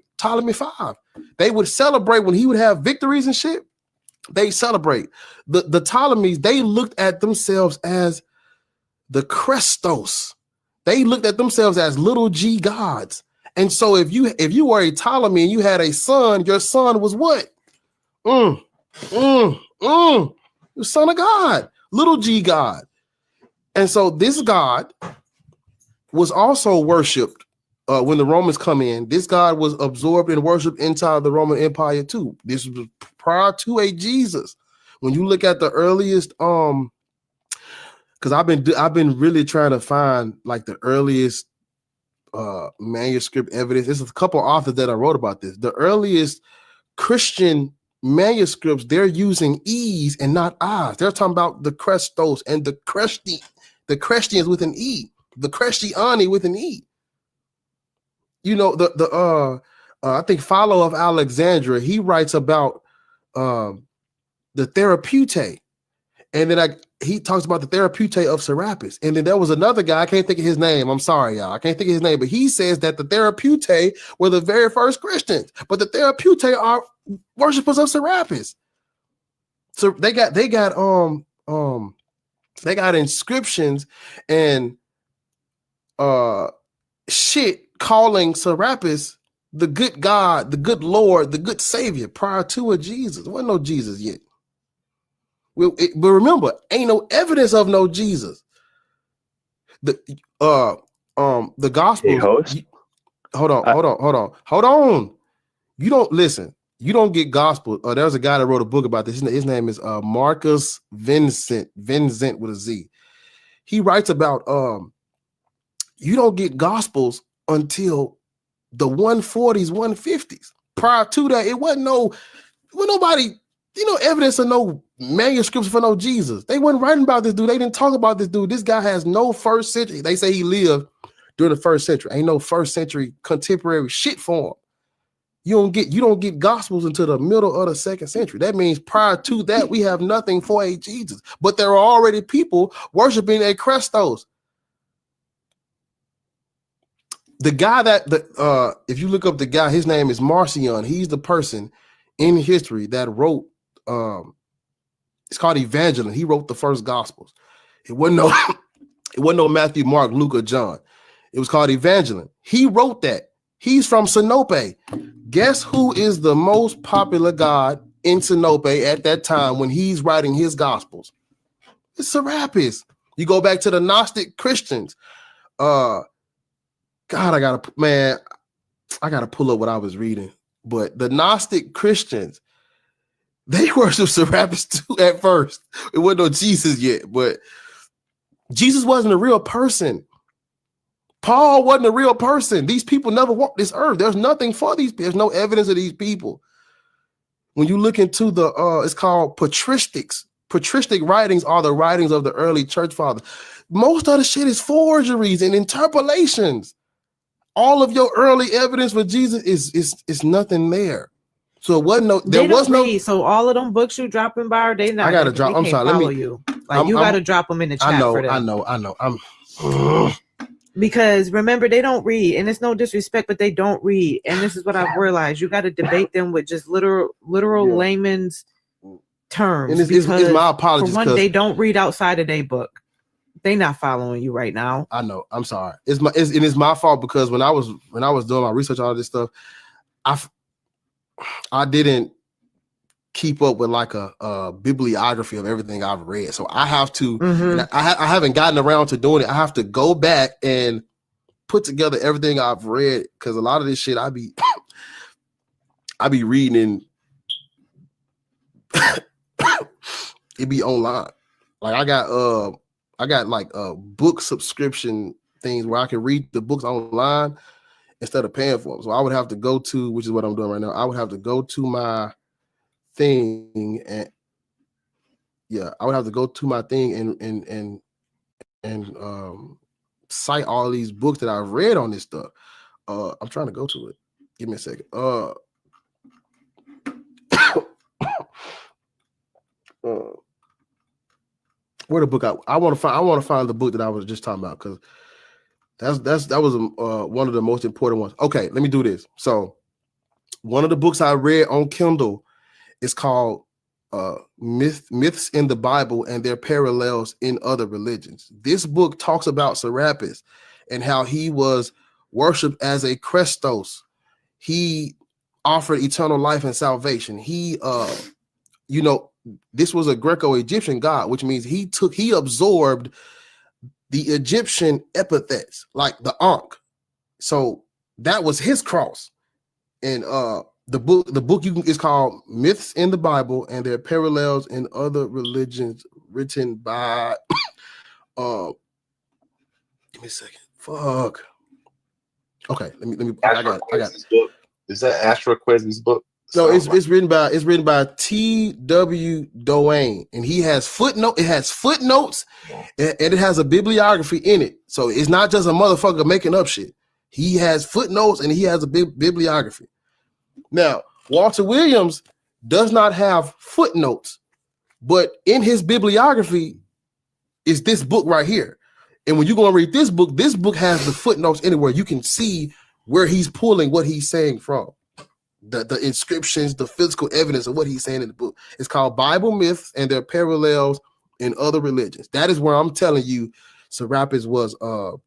5. They would celebrate when he would have victories and shit. They celebrate. The Ptolemies, they looked at themselves as the Christos. They looked at themselves as little g gods. And so if you were a Ptolemy and you had a son, your son was what? The son of God, little g God. And so this God was also worshipped when the Romans come in. This God was absorbed and worshipped inside the Roman Empire too. This was prior to a Jesus. When you look at the earliest, because I've been really trying to find like the earliest manuscript evidence. There's a couple authors that I wrote about this. The earliest Christian manuscripts, they're using E's and not I's. They're talking about the Christos and the Christians with an E. The Christiani with an E. You know, I think Philo of Alexandria, he writes about the Therapeutae. And then he talks about the Therapeutae of Serapis. And then there was another guy, I can't think of his name. I'm sorry, y'all. I can't think of his name, but he says that the Therapeutae were the very first Christians, but the Therapeutae are worshipers of Serapis. So they got inscriptions and shit calling Serapis the good God, the good Lord, the good Savior prior to a Jesus. There wasn't no Jesus yet. But remember, ain't no evidence of no Jesus. The gospel. Hold on. You don't listen. You don't get gospel. There's a guy that wrote a book about this. His name is Marcus Vincent with a Z. He writes about you don't get gospels until the 140s, 150s. Prior to that, it wasn't nobody evidence of no manuscripts for no Jesus. They weren't writing about this dude. They didn't talk about this dude. This guy has no first century. They say he lived during the first century. Ain't no first century contemporary shit for him. You don't get gospels until the middle of the second century. That means prior to that, we have nothing for a Jesus. But there are already people worshiping a Christos. The guy if you look up the guy, his name is Marcion. He's the person in history that wrote, it's called Evangeline. He wrote the first gospels. It wasn't no Matthew, Mark, Luke, or John. It was called Evangeline. He wrote that. He's from Sinope. Guess who is the most popular god in Sinope at that time when he's writing his gospels? It's Serapis. You go back to the Gnostic Christians. God, I gotta pull up what I was reading. But the Gnostic Christians, they worship Serapis too at first. It wasn't no Jesus yet, but Jesus wasn't a real person. Paul wasn't a real person. These people never walked this earth. There's nothing for these. There's no evidence of these people. When you look into the, it's called patristics. Patristic writings are the writings of the early church fathers. Most of the shit is forgeries and interpolations. All of your early evidence for Jesus is nothing there. So it wasn't no. There was no. So all of them books you dropping by, they not. I gotta drop. I'm sorry. Let me. You. Like you gotta drop them in the chat. I know. Because remember, they don't read, and it's no disrespect, but they don't read. And this is what I've realized: you got to debate them with just literal layman's terms. And it's my apologies. For one, they don't read outside of their book. They not following you right now. I know. I'm sorry. It's my fault because when I was doing my research on all this stuff, I didn't keep up with like a bibliography of everything I've read. So I have to, I haven't gotten around to doing it. I have to go back and put together everything I've read. Cause a lot of this shit I be reading and it be online. Like I got like book subscription things where I can read the books online instead of paying for them. So I would have to go to, which is what I'm doing right now. I would have to go to my thing and I would have to go to my thing and cite all these books that I've read on this stuff. I'm trying to go to it. Give me a second. Where the book I want to find the book that I was just talking about because that was one of the most important ones. Okay, let me do this. So one of the books I read on Kindle is called Myths in the Bible and Their Parallels in Other Religions. This book talks about Serapis and how he was worshipped as a Christos. He offered eternal life and salvation. He this was a Greco-Egyptian god, which means he absorbed the Egyptian epithets like the Ankh. So that was his cross. And the book is called Myths in the Bible and Their Parallels in Other Religions, written by give me a second. Fuck. Okay, let me I got this book. Is that Astroquezzi's book? No, it's written by T.W. Doane, and he has footnote. It has footnotes, and it has a bibliography in it. So it's not just a motherfucker making up shit. He has footnotes and he has a bibliography. Now, Walter Williams does not have footnotes, but in his bibliography is this book right here. And when you go and read this book has the footnotes anywhere. You can see where he's pulling what he's saying from. The inscriptions, the physical evidence of what he's saying in the book. It's called Bible Myths and Their Parallels in Other Religions. That is where I'm telling you Serapis was a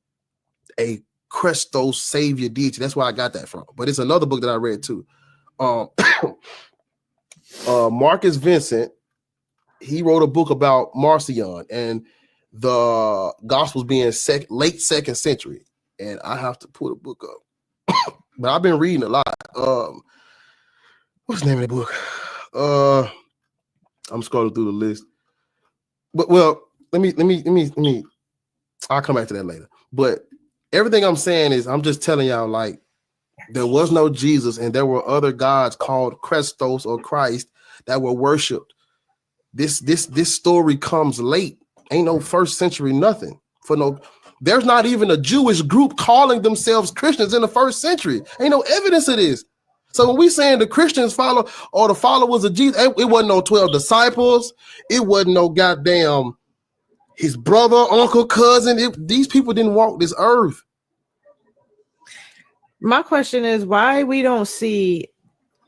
Christos savior deity. That's where I got that from. But it's another book that I read too. Marcus Vincent, he wrote a book about Marcion and the Gospels being late second century. And I have to pull the book up. But I've been reading a lot. What's the name of the book? I'm scrolling through the list. But let me. I'll come back to that later. But everything I'm saying is I'm just telling y'all, like, There was no Jesus, and there were other gods called Christos or Christ that were worshipped. This story comes late. Ain't no first century nothing. There's not even a Jewish group calling themselves Christians in the first century. Ain't no evidence of this. So when we saying the Christians follow or the followers of Jesus, it wasn't no 12 disciples. It wasn't no goddamn his brother, uncle, cousin. These people didn't walk this earth. My question is why we don't see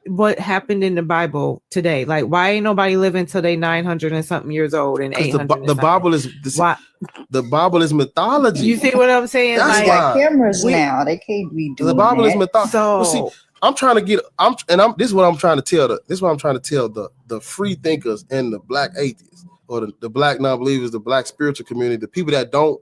what happened in the Bible today. Like, why ain't nobody living till they 900 and something years old and 800? The Bible is the Bible is mythology. You see what I'm saying? That's Like, why. Cameras now, they can't be doing The Bible that. is mythology. So See, this is what I'm trying to tell the free thinkers and the black atheists or the black non-believers, the black spiritual community, the people that don't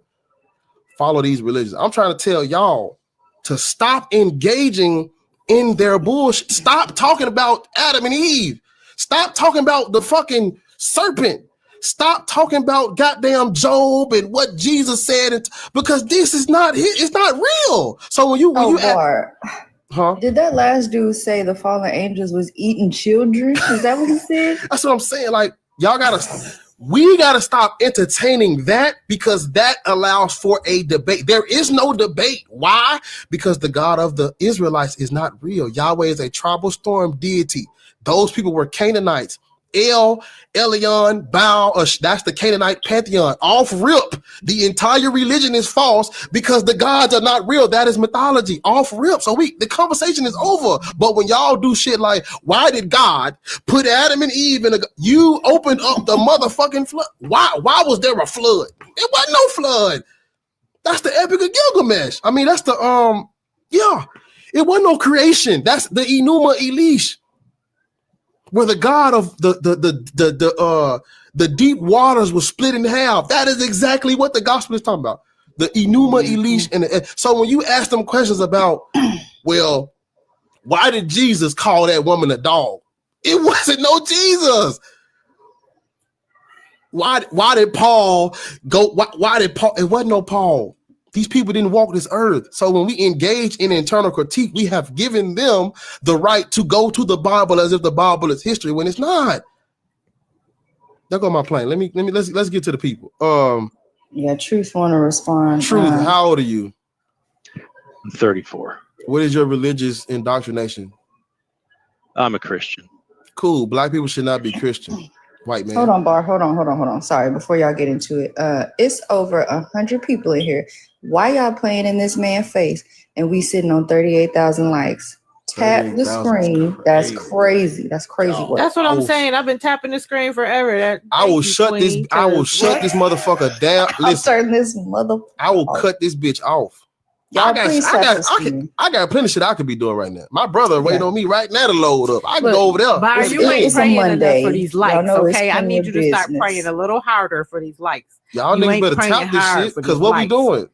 follow these religions. I'm trying to tell y'all to stop engaging in their bullshit. Stop talking about Adam and Eve. Stop talking about the fucking serpent. Stop talking about goddamn Job and what Jesus said, because this is not it's not real. So when you did that last dude say the fallen angels was eating children? Is that what he said? That's what I'm saying. Like, we gotta stop entertaining that, because that allows for a debate. There is no debate. Why? Because the God of the Israelites is not real. Yahweh is a tribal storm deity. Those people were Canaanites. Elyon, Baal, that's the Canaanite pantheon. Off rip, the entire religion is false because the gods are not real. That is mythology. Off rip. So the conversation is over. But when y'all do shit like, why did God put Adam and Eve in you opened up the motherfucking flood? Why was there a flood? It wasn't no flood. That's the Epic of Gilgamesh. I mean, that's the it wasn't no creation. That's the Enuma Elish, where the God of the deep waters was split in half. That is exactly what the gospel is talking about. The Enuma Elish. And so when you ask them questions about, well, why did Jesus call that woman a dog? It wasn't no Jesus. Why did Paul go? Why did Paul? It wasn't no Paul. These people didn't walk this earth. So when we engage in internal critique, we have given them the right to go to the Bible as if the Bible is history when it's not. There go my plane. Let's get to the people. Yeah, Truth want to respond. Truth, how old are you? 34. What is your religious indoctrination? I'm a Christian. Cool. Black people should not be Christian. White man. Hold on, Bar. Hold on. Sorry, before y'all get into it. It's over 100 people in here. Why y'all playing in this man's face and we sitting on 38,000 likes? Tap the screen. That's crazy. That's crazy work. that's what I'm saying. I've been tapping the screen forever. I will shut this motherfucker down. Listen, I will cut this bitch off. I got plenty of shit I could be doing right now. My brother waiting on me right now to load up. I can go over there. Bar, you ain't praying enough for these likes, okay? I need you to start business. praying a little harder for these likes. Y'all You niggas ain't better praying tap this hard shit, for because these what likes. we doing?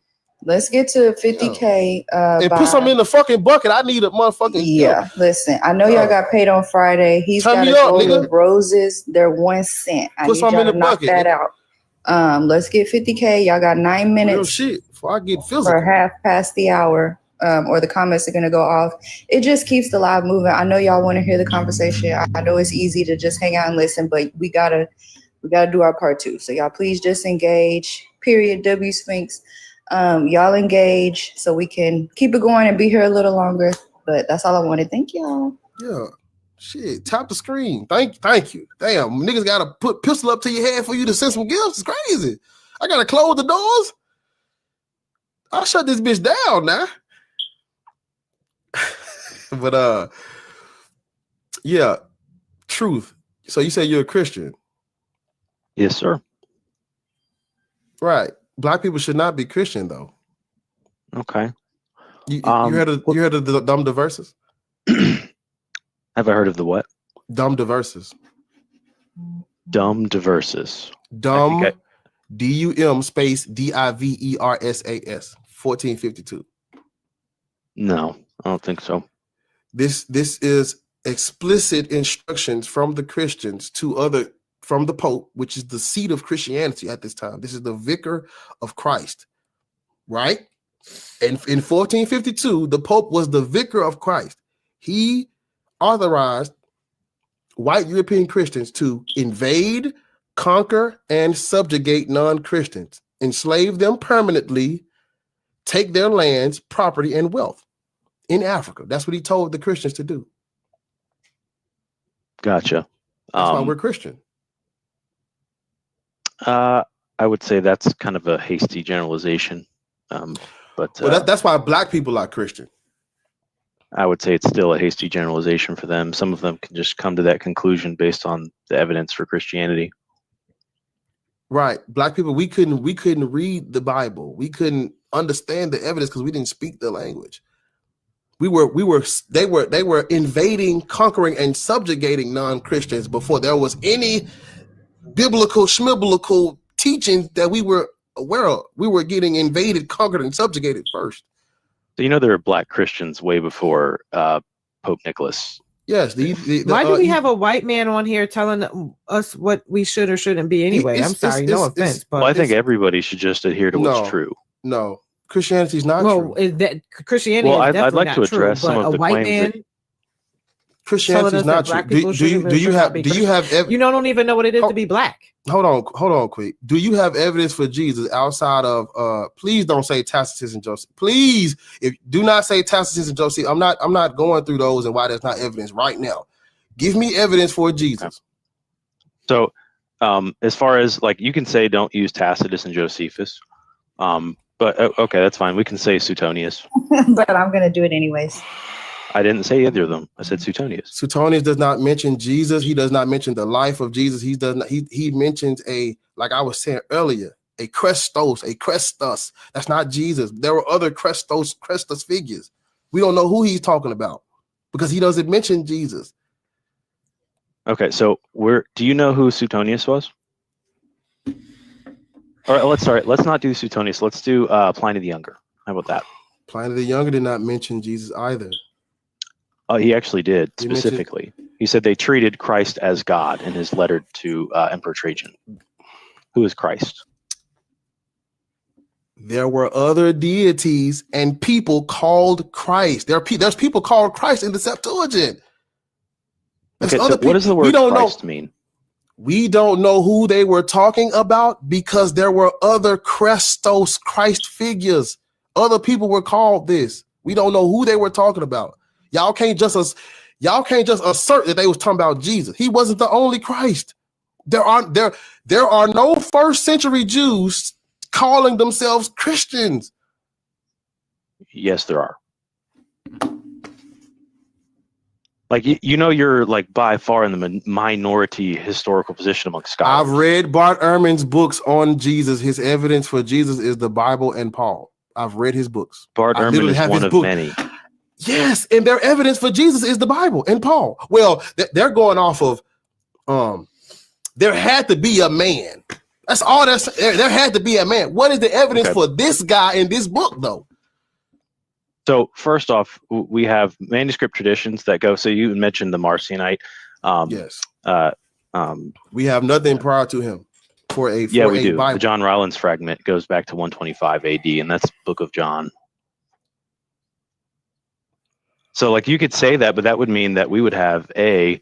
Let's get to 50K. And put something in the fucking bucket. I need a motherfucking Listen, I know y'all got paid on Friday. He's Turn got me a up, bowl nigga. of roses. They're 1 cent. I Put need something y'all in to the knock bucket, that nigga. out. Let's get 50K. Y'all got 9 minutes. Real shit. Before I get physical. For half past the hour. Or the comments are gonna go off. It just keeps the live moving. I know y'all want to hear the conversation. I know it's easy to just hang out and listen, but we gotta do our part too. So y'all please just engage. Period. W Sphinx. Y'all engage so we can keep it going and be here a little longer. But that's all I wanted. Thank y'all. Yeah. Shit. Tap the screen. Thank you. Damn, niggas gotta put pistol up to your head for you to send some gifts. It's crazy. I gotta close the doors. I'll shut this bitch down now. But yeah, Truth. So you say you're a Christian? Yes, sir. Right. Black people should not be Christian, though. Okay. You heard of the Dumb Diverses? Have I heard of the what? Dumb Diverses. Dumb Diverses. Dumb DUM space DIVERSAS 1452. No, I don't think so. This is explicit instructions from the Christians from the Pope, which is the seat of Christianity at this time. This is the vicar of Christ, right? And in 1452, the Pope was the vicar of Christ. He authorized white European Christians to invade, conquer, and subjugate non-Christians, enslave them permanently, take their lands, property, and wealth in Africa. That's what he told the Christians to do. Gotcha. That's why we're Christian. I would say that's kind of a hasty generalization. But that's why black people are Christian. I would say it's still a hasty generalization for them. Some of them can just come to that conclusion based on the evidence for Christianity. Right. Black people, we couldn't read the Bible. We couldn't understand the evidence because we didn't speak the language. They were invading, conquering, and subjugating non-Christians before there was any biblical, schmiblical teaching that we were aware of. We were getting invaded, conquered, and subjugated first. So there were black Christians way before Pope Nicholas. Yes. Why do we have a white man on here telling us what we should or shouldn't be anyway? I'm sorry, no offense. But I think everybody should just adhere to what's true. No, Christianity is not true. That Christianity well, is definitely I'd like not to address true, some of the white claims man Christianity is not true. Do you have you don't even know what it is to be black? Hold on quick. Do you have evidence for Jesus outside of please don't say Tacitus and Joseph. Please, do not say Tacitus and Joseph. I'm not going through those and why there's not evidence right now. Give me evidence for Jesus. So as far as you can say don't use Tacitus and Josephus. But okay, that's fine. We can say Suetonius. But I'm gonna do it anyways. I didn't say either of them. I said Suetonius. Suetonius does not mention Jesus. He does not mention the life of Jesus. He mentions like I was saying earlier, a Christos. That's not Jesus. There were other Christos figures. We don't know who he's talking about because he doesn't mention Jesus. Okay, so do you know who Suetonius was? All right, let's not do Suetonius. Let's do Pliny the Younger. How about that? Pliny the Younger did not mention Jesus either. Oh, he actually did specifically. He said they treated Christ as God in his letter to Emperor Trajan. Who is Christ? There were other deities and people called Christ. There's people called Christ in the Septuagint. Okay, so what does the word Christ mean? We don't know who they were talking about because there were other Christos, Christ figures. Other people were called this. We don't know who they were talking about. Y'all can't just assert that they was talking about Jesus. He wasn't the only Christ. There are no first century Jews calling themselves Christians. Yes, there are. You're by far in the minority historical position among scholars. I've read Bart Ehrman's books on Jesus. His evidence for Jesus is the Bible and Paul. I've read his books. Bart Ehrman is one of many. Yes, and their evidence for Jesus is the Bible and Paul. Well, they're going off of there had to be a man. That's all there had to be a man. What is the evidence for this guy in this book, though? So first off, we have manuscript traditions that go. So you mentioned the Marcionite. Yes. We have nothing prior to him we do. Bible. The John Rylands fragment goes back to 125 AD, and that's Book of John. So you could say that, but that would mean that we would have the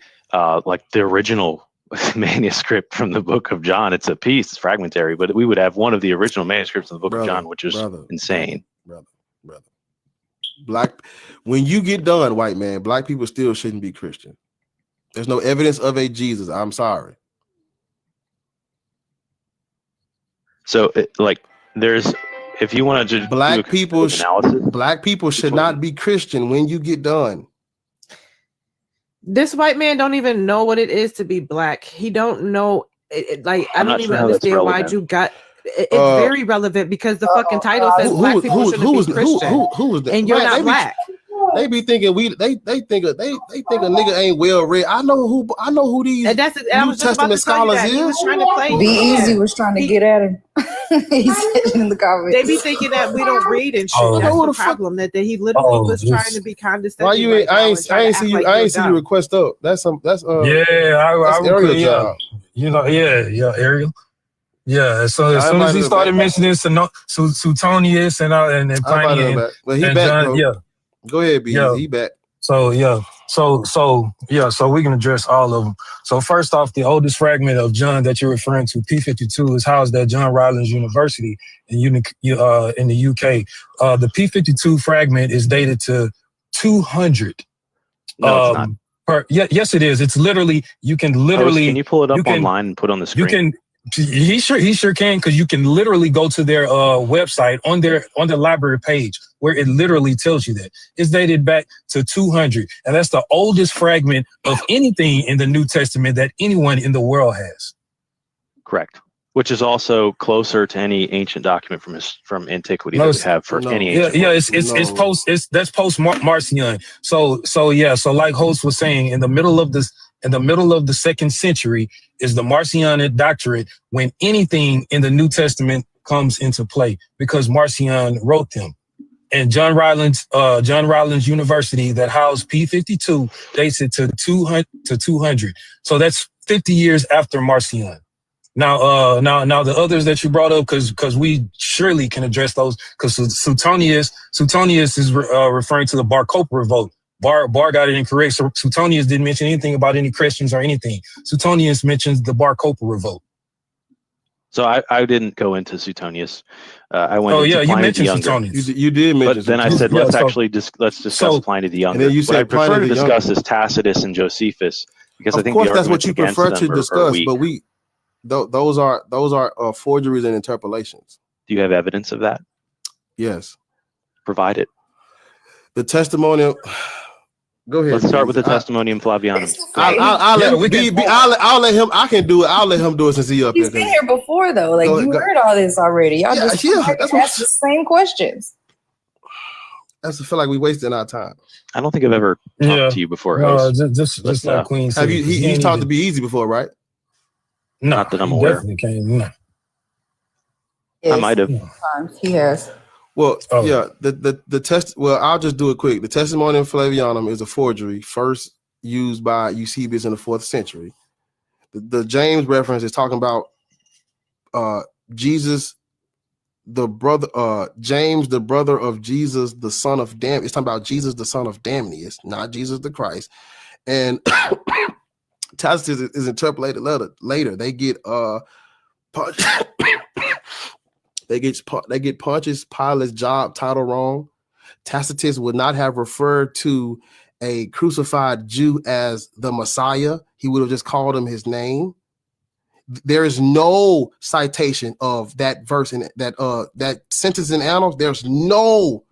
original manuscript from the Book of John. It's a piece, it's fragmentary, but we would have one of the original manuscripts of the Book of John, which is insane. Brother. When you get done, white man, black people still shouldn't be Christian. There's no evidence of a Jesus. I'm sorry. So if you want to just black people should not be Christian when you get done. This white man don't even know what it is to be black. He don't know I don't even understand why you got it's very relevant because the fucking title says black people shouldn't be Christian. Who was that? And you're not black. They be thinking they think a nigga ain't well read. I know who these New Testament scholars is. He was trying to play. Be Easy was trying to get at him. He said in the comments. They be thinking that we don't read and shit. That's the problem. That he literally was trying to be condescending. Why you ain't? I ain't see you. I ain't see you request up. That's I Ariel job. Yeah, Ariel. Yeah, so as soon as he started mentioning Suetonius and Pliny but he and back, John, bro. yeah, Go ahead, B. yeah. He back. So we can address all of them. So first off, the oldest fragment of John that you're referring to, P52, is housed at John Rylands University in the UK. The P52 fragment is dated to 200. No, it's not. Yes, it is. It's literally, you can literally. Can you pull it up online and put on the screen? You can. He sure can, because you can literally go to their website on their library page where it literally tells you that it's dated back to 200, and that's the oldest fragment of anything in the New Testament that anyone in the world has. Correct. Which is also closer to any ancient document from antiquity that we have for any ancient. That's post Marcion. So like Host was saying, in the middle of the 2nd century is the Marcionic doctrine, when anything in the New Testament comes into play, because Marcion wrote them. And John Rylands University that housed P52 dates it to 200. So that's 50 years after Marcion. Now the others that you brought up, because we surely can address those, because Suetonius is referring to the Bar Kokhba revolt. Bar got it incorrect. So Suetonius didn't mention anything about any Christians or anything. Suetonius mentions the Bar Kokhba revolt. So I didn't go into Suetonius. I went into you Pliny mentioned the Younger. Suetonius. You did mention. But then I said, let's discuss Pliny the Younger. And then you What I said prefer Pliny to the discuss Younger. is Tacitus and Josephus, because I Of think course, the that's what arguments you against prefer them to are discuss, weak. but those are forgeries and interpolations. Do you have evidence of that? Yes. Provide it. The testimonial. Go ahead. Let's start with the Testimonium Flavianum. I'll let him. I can do it. I'll let him do it since he's up He's here. been here before though. Like you heard all this already. Y'all just ask the same questions. I just feel like we wasting our time. I don't think I've ever talked to you before, host. Just like Queen said. Have you? He's talked to Be Easy before, right? Not that I'm aware. No. I might have. He has. Well, yeah, the test. Well, I'll just do it quick. The Testimonium Flavianum is a forgery, first used by Eusebius in the 4th century. The James reference is talking about Jesus, the brother, James, the brother of Jesus, the son of Dam. It's talking about Jesus, the son of Damnius, not Jesus the Christ. And Tacitus is interpolated later. They get They get Pontius Pilate's job title wrong. Tacitus would not have referred to a crucified Jew as the Messiah. He would have just called him his name. There is no citation of that verse in that sentence in Annals. There's no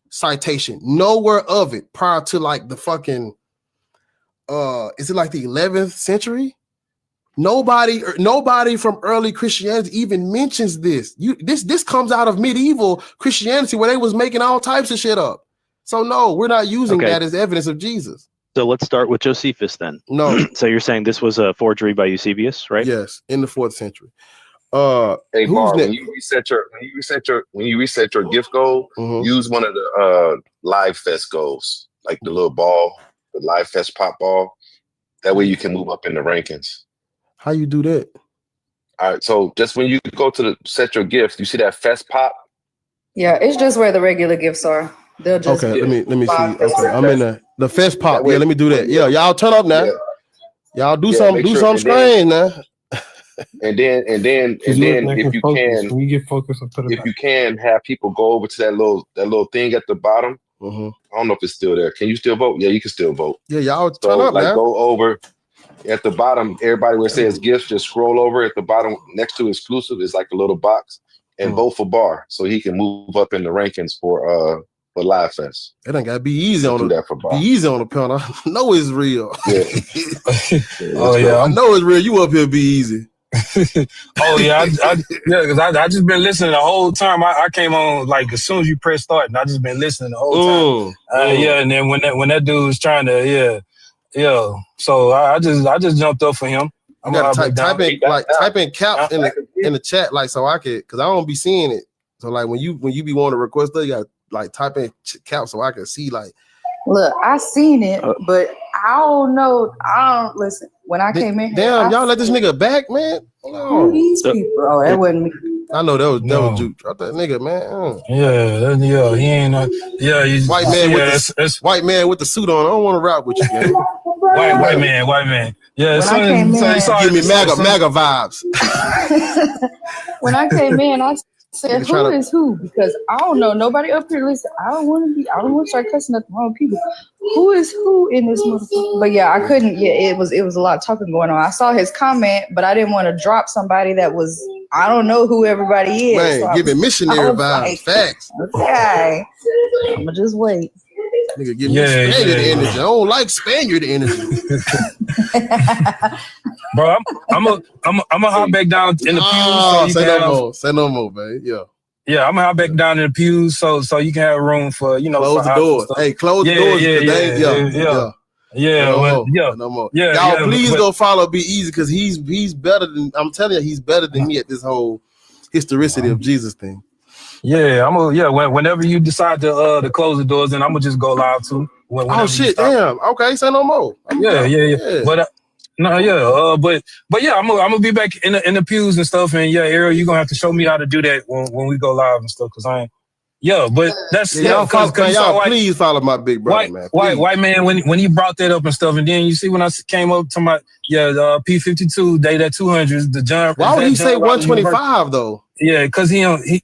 citation, nowhere of it prior to like the fucking is it like the 11th century? Nobody from early Christianity even mentions this. This comes out of medieval Christianity where they was making all types of shit up. So no, we're not using that as evidence of Jesus. So let's start with Josephus then. No. So you're saying this was a forgery by Eusebius, right? Yes, in the 4th century. Hey, Bar, when you reset your gift goal, use one of the Live Fest goals, like the little ball, the Live Fest pop ball. That way you can move up in the rankings. How you do that? All right, so just when you go to set your gifts, you see that Fest pop? Yeah, it's just where the regular gifts are. They'll just let me see. Okay, I'm in the Fest pop. Yeah, let me do that. Yeah, y'all turn up now. Y'all do something strange now. And then if you can have people go over to that little thing at the bottom. I don't know if it's still there. Can you still vote? Yeah, you can still vote. Yeah, y'all turn up, man. Go over at the bottom. Everybody where it says gifts, just scroll over at the bottom next to exclusive is like a little box, and vote for Bar so he can move up in the rankings for Live Fest. It ain't gotta be easy on that for Bar. Be easy on the panel. I know it's real. Yeah. I know it's real. You up here, Be Easy. Because I just been listening the whole time. I came on like as soon as you press start, and I just been listening the whole time. And then when that dude was trying to, so I just jumped up for him. I'm gonna type in caps in the chat, like so I could, because I don't be seeing it. So like when you be wanting to request that, you got like type in caps so I can see like. Look, I seen it, but I don't know. I don't listen. when I came in here, Damn, y'all let this nigga back, man. Who these people? Oh, that wasn't me. I know that was Juke. Drop that nigga, man. Yeah, he ain't. He's White man with the suit on. I don't want to rap with you, man. white man. Yeah, When I came in- Give me MAGA vibes. When I came in, I said, Nigga tryna- "Who is who?" Because I don't know nobody up here. Listen, I don't want to start cussing at the wrong people. Who is who in this motherfucker? But yeah, I couldn't. Yeah, it was a lot of talking going on. I saw his comment, but I didn't want to drop somebody that was. I don't know who everybody is. Man, so giving missionary vibes. Facts. Okay, I'ma just wait. Nigga, give me Spaniard energy. I don't like Spaniard energy. Bro, I'm gonna hop back down in the pews. Say no more, babe. Yeah. Yeah, I'm gonna hop back down in the pews so you can have room for close the doors. Hey, close the doors. No more. Y'all please go follow Be Easy because he's better than. I'm telling you, he's better than me at this whole historicity of Jesus thing. Yeah, whenever you decide to close the doors, then I'm gonna just go live too. Oh shit! Damn. Okay, say no more. Yeah. But yeah, I'm gonna be back in the pews and stuff. And yeah, Ariel, you're gonna have to show me how to do that when we go live and stuff. Cause I ain't. Yeah, but that's y'all please follow my big brother, man. White man when he brought that up and stuff, and then you see when I came up to my P52 day that 200s the John. Why would he say 125 though? Yeah, because he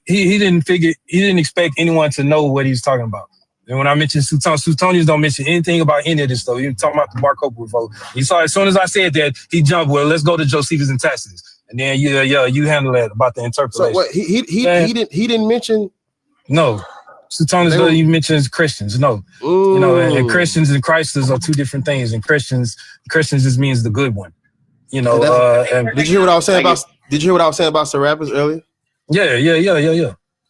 didn't expect anyone to know what he's talking about. And when I mentioned Suetonius don't mention anything about any of this stuff. He was talking about the Bar Kokhba revolt. He saw as soon as I said that, he jumped. Well, let's go to Josephus and Tacitus, and then you handle that about the interpolation. So what? He didn't mention. No, Suetonius he mentions Christians. No, and Christians and Christers are two different things. And Christians just means the good one. Did you hear what I was saying about? Did you hear what I was saying about Serapis earlier? Yeah.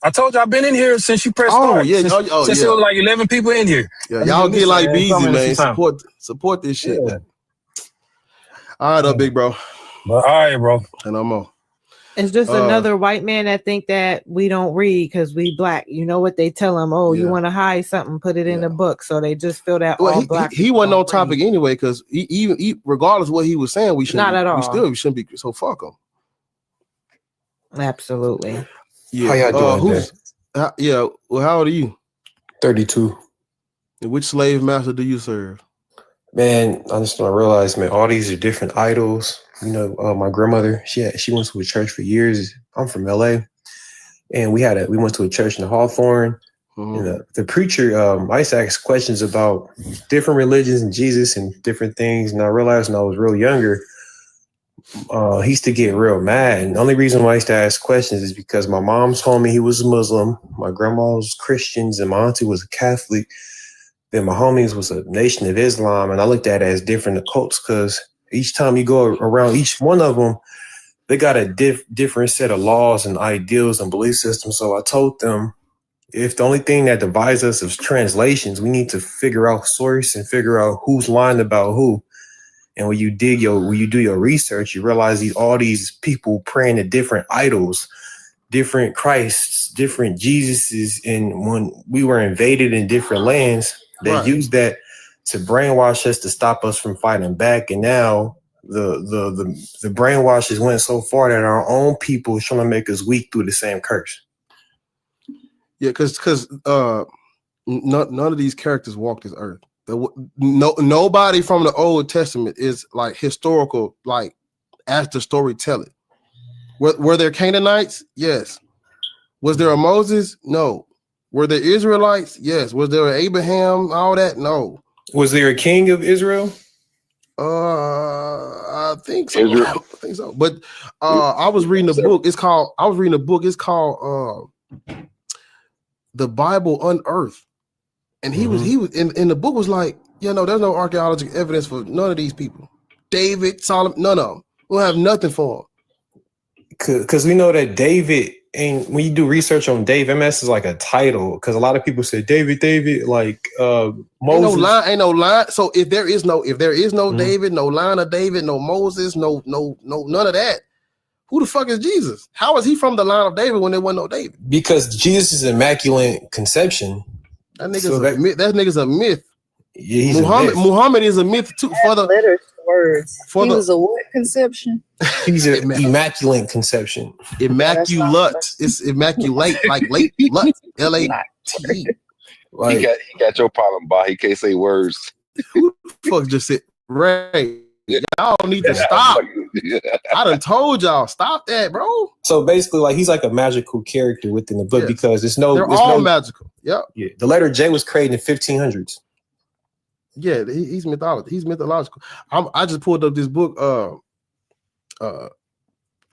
I told you I've been in here since you pressed start. Since there was like 11 people in here. Yeah, y'all get like Beezy, man. Support this shit. Yeah. All right, big bro. All right, bro. And no more. It's just another white man that think that we don't read because we black. You know what they tell them? Oh, you want to hide something, put it in the book. So they just feel that all black. He wasn't on topic anyway because even regardless of what he was saying, we shouldn't. Not at all. We shouldn't be. So fuck him. Absolutely. Yeah. How y'all doing? Well, how old are you? 32. And which slave master do you serve? Man, I just don't realize, man, all these are different idols. You know, my grandmother, she went to a church for years. I'm from LA, and we went to a church in Hawthorne. And the preacher, I used to ask questions about different religions and Jesus and different things. And I realized when I was real younger, he used to get real mad. And the only reason why I used to ask questions is because my mom told me he was a Muslim, my grandma was Christians, and my auntie was a Catholic. Then my homies was a Nation of Islam. And I looked at it as different cults because each time you go around each one of them, they got a different set of laws and ideals and belief systems. So I told them, if the only thing that divides us is translations, we need to figure out source and figure out who's lying about who. And when you do your research, you realize all these people praying to different idols, different Christs, different Jesuses. And when we were invaded in different lands, they used that to brainwash us to stop us from fighting back. And now the brainwashes went so far that our own people is trying to make us weak through the same curse. Yeah, because none of these characters walk this earth. Nobody from the Old Testament is like historical, like as the story tell it. Were there Canaanites? Yes. Was there a Moses? No. Were there Israelites? Yes. Was there an Abraham? All that? No. Was there a king of Israel? I think so. But I was reading a book. It's called The Bible Unearthed. And he was in the book was like, there's no archaeological evidence for none of these people. David, Solomon, none of them. We don't have nothing for them. Because we know that David, and when you do research on David, MS is like a title. Because a lot of people say David, like Moses. Ain't no line. So if there is no David, no line of David, no Moses, no none of that. Who the fuck is Jesus? How is he from the line of David when there wasn't no David? Because Jesus is immaculate conception. That nigga's a myth. Yeah, he's Muhammad is a myth too. words. For He the- was a what conception? He's an immaculate conception. Immaculate. It's immaculate, like late lut. LAT. He got your problem, Bob. He can't say words. Who the fuck just said Ray? Y'all need to stop. I done told y'all, stop that, bro. So basically, like he's like a magical character within the book because they're all magical. Yep. Yeah. The letter J was created in 1500s. Yeah, he's mythology. He's mythological. I just pulled up this book. I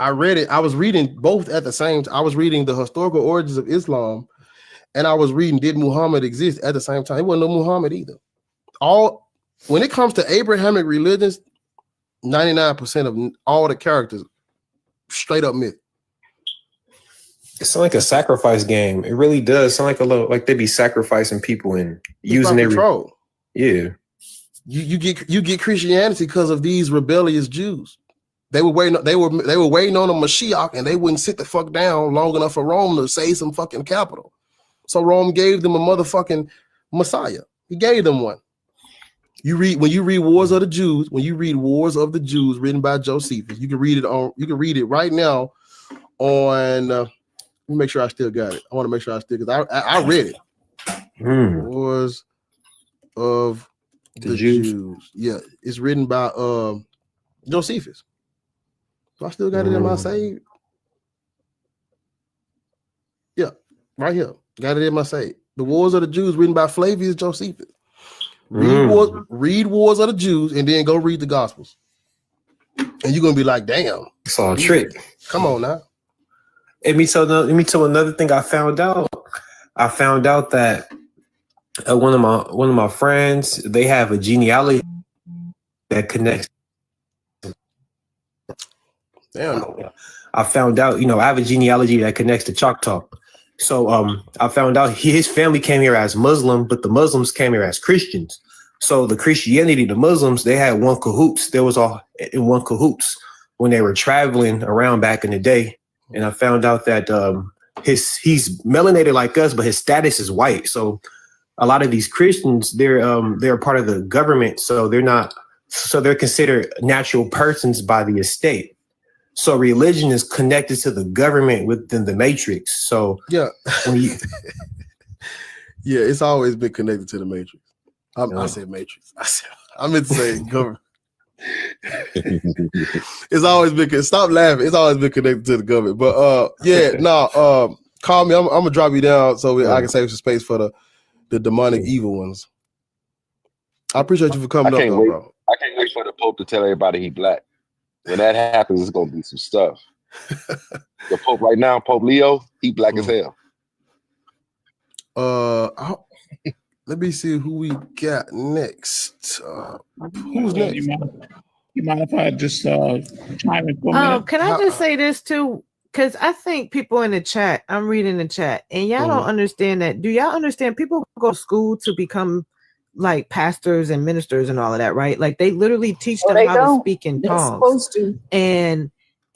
read it. I was reading both at the same time. I was reading the historical origins of Islam, and I was reading Did Muhammad exist at the same time. It wasn't no Muhammad either. When it comes to Abrahamic religions, 99% of all the characters straight up myth. It's like a sacrifice game. It really does sound like like they be sacrificing people and using their control. Yeah. You get Christianity because of these rebellious Jews. They were waiting on a Mashiach, and they wouldn't sit the fuck down long enough for Rome to save some fucking capital. So Rome gave them a motherfucking Messiah. He gave them one. When you read Wars of the Jews written by Josephus, you can read it right now on let me make sure I still got it. I want to make sure I still, because I read it. Wars of the Jews. Yeah, it's written by Josephus. So I still got it in my save. Yeah, right here. Got it in my save. The Wars of the Jews written by Flavius Josephus. Read Wars of the Jews and then go read the Gospels. And you're gonna be like, damn. It's all a trick. Come on now. Let me tell another thing I found out. I found out that one of my friends, they have a genealogy that connects. Damn. I found out, I have a genealogy that connects to Choctaw. So I found out his family came here as Muslim, but the Muslims came here as Christians. So the Christianity, the Muslims, they had one cahoots. There was all in one cahoots when they were traveling around back in the day. And I found out that he's melanated like us, but his status is white. So a lot of these Christians, they're part of the government, so they're considered natural persons by the estate. So religion is connected to the government within the matrix. So yeah, yeah, it's always been connected to the matrix. I said matrix. I meant to say government. It's always been. Stop laughing. It's always been connected to the government. But call me. I'm gonna drop you down so I can save some space for the demonic evil ones. I appreciate you for coming up, though, bro. I can't wait for the Pope to tell everybody he black. When that happens, it's gonna be some stuff. The Pope right now, Pope Leo, he black as hell. Let me see who we got next. Who's next? You mind if I just chime in for a minute? Can I just say this too? Because I think people in the chat, I'm reading the chat, and y'all don't understand that. Do y'all understand people go to school to become like pastors and ministers and all of that, right? Like they literally teach them how to speak in tongues. Supposed to.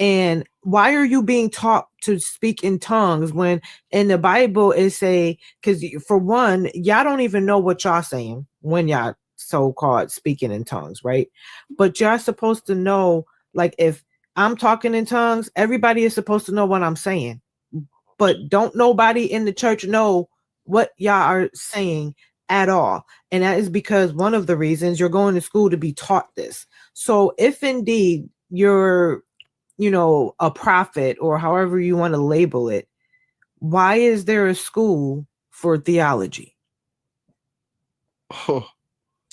And why are you being taught to speak in tongues when in the Bible it say, because for one, y'all don't even know what y'all saying when y'all so-called speaking in tongues, right? But y'all supposed to know, like if I'm talking in tongues, everybody is supposed to know what I'm saying. But don't nobody in the church know what y'all are saying at all. And that is because one of the reasons you're going to school to be taught this. So if indeed you're, a prophet or however you want to label it, why is there a school for theology?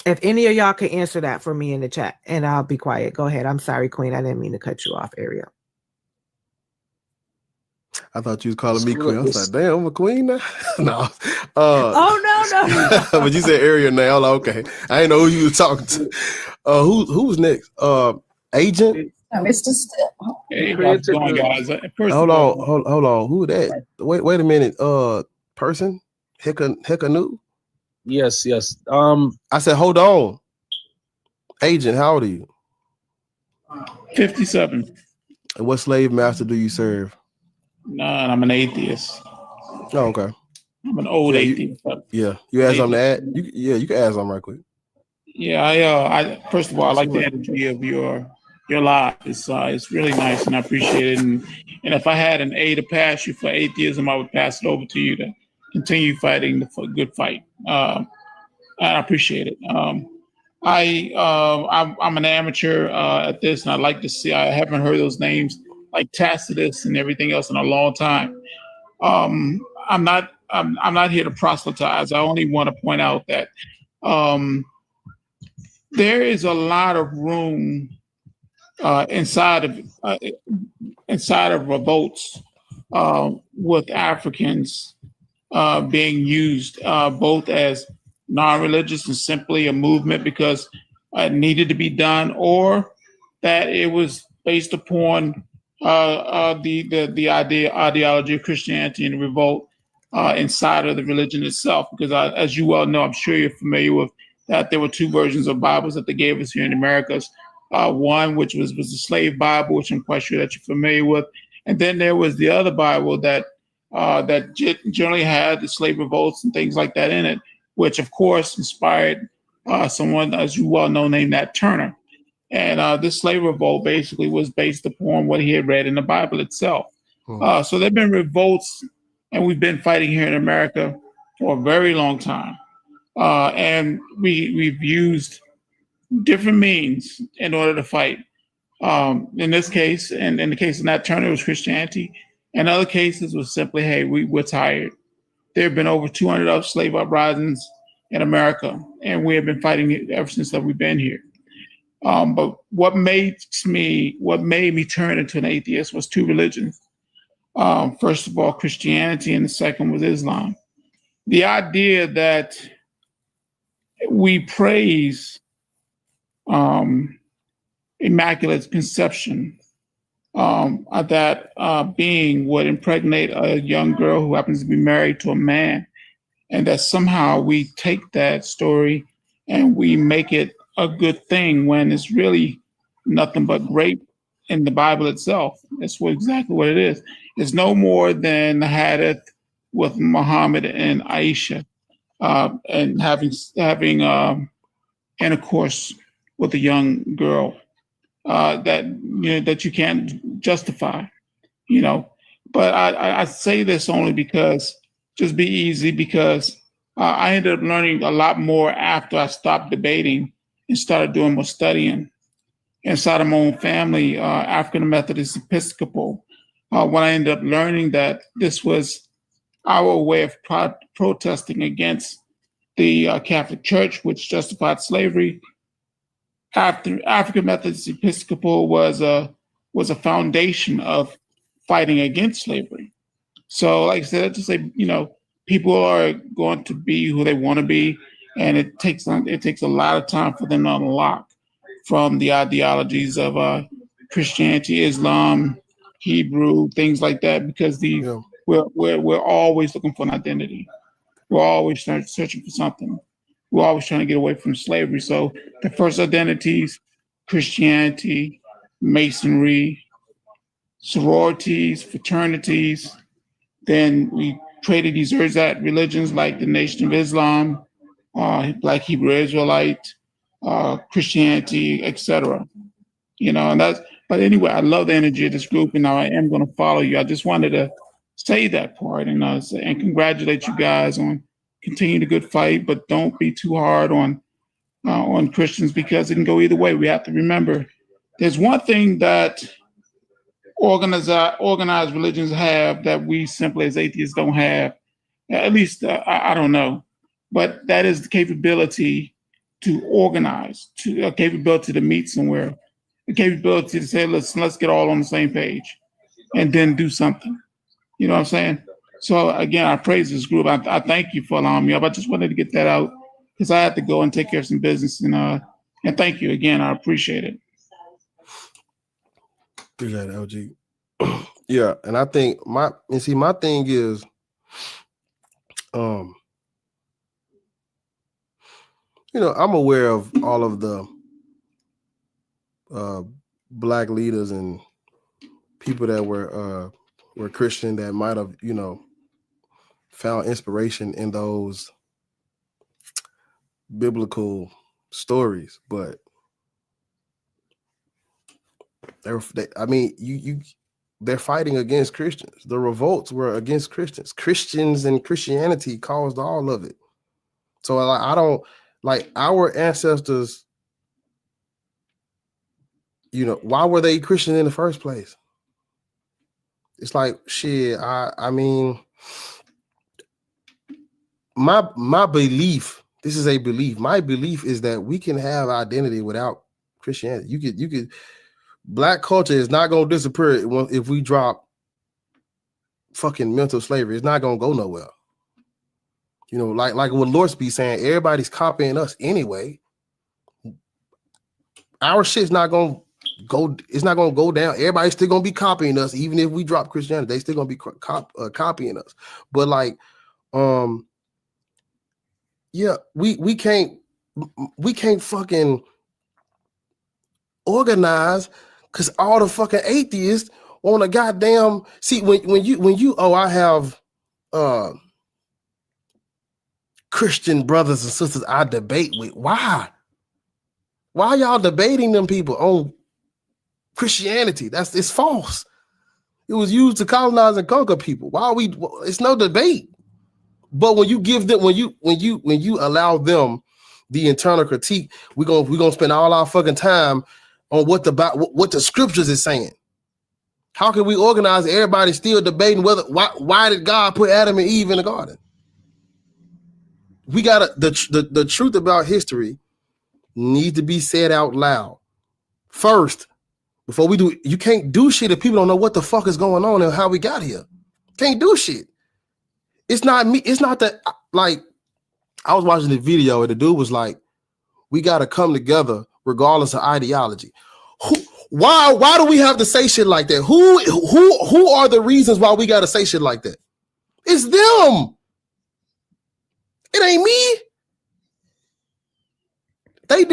If any of y'all could answer that for me in the chat, and I'll be quiet. Go ahead. I'm sorry, Queen. I didn't mean to cut you off, Ariel. I thought you was calling me queen. I was like, damn, I'm a queen now. No. No. But you said Ariel now. I'm like, okay. I didn't know who you were talking to. Who's next? Agent? Mr. Step. Hey, how's it going, guys? Hold on. Who that? Wait a minute. Person? Hekanu? Yes. I said, hold on. Agent, how old are you? 57. And what slave master do you serve? None. I'm an atheist. Oh, okay. I'm an old atheist. You add something to add? You can add something right quick. Yeah, I first of all, I like the energy of your live. It's really nice, and I appreciate it. And if I had an A to pass you for atheism, I would pass it over to you to continue fighting the good fight. I appreciate it. I'm an amateur at this, and I like to see. I haven't heard those names like Tacitus and everything else in a long time. I'm not here to proselytize. I only want to point out that there is a lot of room inside of revolts with Africans being used both as non-religious and simply a movement because it needed to be done, or that it was based upon the ideology of Christianity and the revolt inside of the religion itself. Because as you well know, I'm sure you're familiar with that there were two versions of Bibles that they gave us here in Americas. One which was the slave Bible, which I'm quite sure that you're familiar with, and then there was the other Bible that generally had the slave revolts and things like that in it, which of course inspired someone, as you well know, named Nat Turner. And this slave revolt basically was based upon what he had read in the Bible itself. So there have been revolts, and we've been fighting here in America for a very long time. And we've used different means in order to fight. In this case, and in the case of Nat Turner, it was Christianity. In other cases, it was simply, hey, we're tired. There have been over 200 slave uprisings in America, and we have been fighting it ever since that we've been here. But what made me turn into an atheist was two religions. First of all, Christianity, and the second was Islam. The idea that we praise Immaculate Conception, that being would impregnate a young girl who happens to be married to a man, and that somehow we take that story and we make it a good thing when it's really nothing but rape in the Bible itself. That's exactly what it is. It's no more than the hadith with Muhammad and Aisha, and having intercourse with a young girl that you can't justify, But I say this only because just be easy, because I ended up learning a lot more after I stopped debating and started doing more studying inside of my own family, African Methodist Episcopal, when I ended up learning that this was our way of protesting against the Catholic Church, which justified slavery. After African Methodist Episcopal was a foundation of fighting against slavery. So, like I said, to say, people are going to be who they want to be, and it takes a lot of time for them to unlock from the ideologies of Christianity, Islam, Hebrew, things like that, because we're always looking for an identity. We're always searching for something. We're always trying to get away from slavery. So the first identities, Christianity, Masonry, sororities, fraternities. Then we created these ersatz religions like the Nation of Islam, Black Hebrew Israelite, Christianity, etc. But anyway, I love the energy of this group, and I am going to follow you. I just wanted to say that part and congratulate you guys on continuing the good fight, but don't be too hard on Christians, because it can go either way. We have to remember there's one thing that organized religions have that we simply as atheists don't have. At least I don't know, but that is the capability to organize, a capability to meet somewhere, a capability to say, let's get all on the same page and then do something. You know what I'm saying? So again, I praise this group. I thank you for allowing me up. I just wanted to get that out because I had to go and take care of some business, and thank you again. I appreciate it. Appreciate it, LG. Yeah, and I think my thing is, I'm aware of all of the Black leaders and people that were Christian that might have, found inspiration in those biblical stories, but they're fighting against Christians. The revolts were against Christians. Christians and Christianity caused all of it. So I don't like our ancestors. Why were they Christian in the first place? It's like shit. I mean, my belief. This is a belief. My belief is that we can have identity without Christianity. You could. Black culture is not gonna disappear if we drop fucking mental slavery. It's not gonna go nowhere. Like what Lord be saying, everybody's copying us anyway. Our shit's not gonna go. It's not gonna go down. Everybody's still gonna be copying us, even if we drop Christianity. They still gonna be copying us. But like, yeah, we can't fucking organize. Because all the fucking atheists want a goddamn see when you I have Christian brothers and sisters I debate with. Why y'all debating them people on Christianity? It's false. It was used to colonize and conquer people. It's no debate. But when you give them when you allow them the internal critique, we're gonna spend all our fucking time on what the scriptures is saying. How can we organize? Everybody still debating why did God put Adam and Eve in the garden? We gotta the truth about history needs to be said out loud first before we do. You can't do shit if people don't know what the fuck is going on and how we got here. Can't do shit. It's not me. It's not that. Like, I was watching the video and the dude was like, "We gotta come together." Regardless of ideology. Why do we have to say shit like that? Who are the reasons why we gotta say shit like that? It's them. It ain't me. They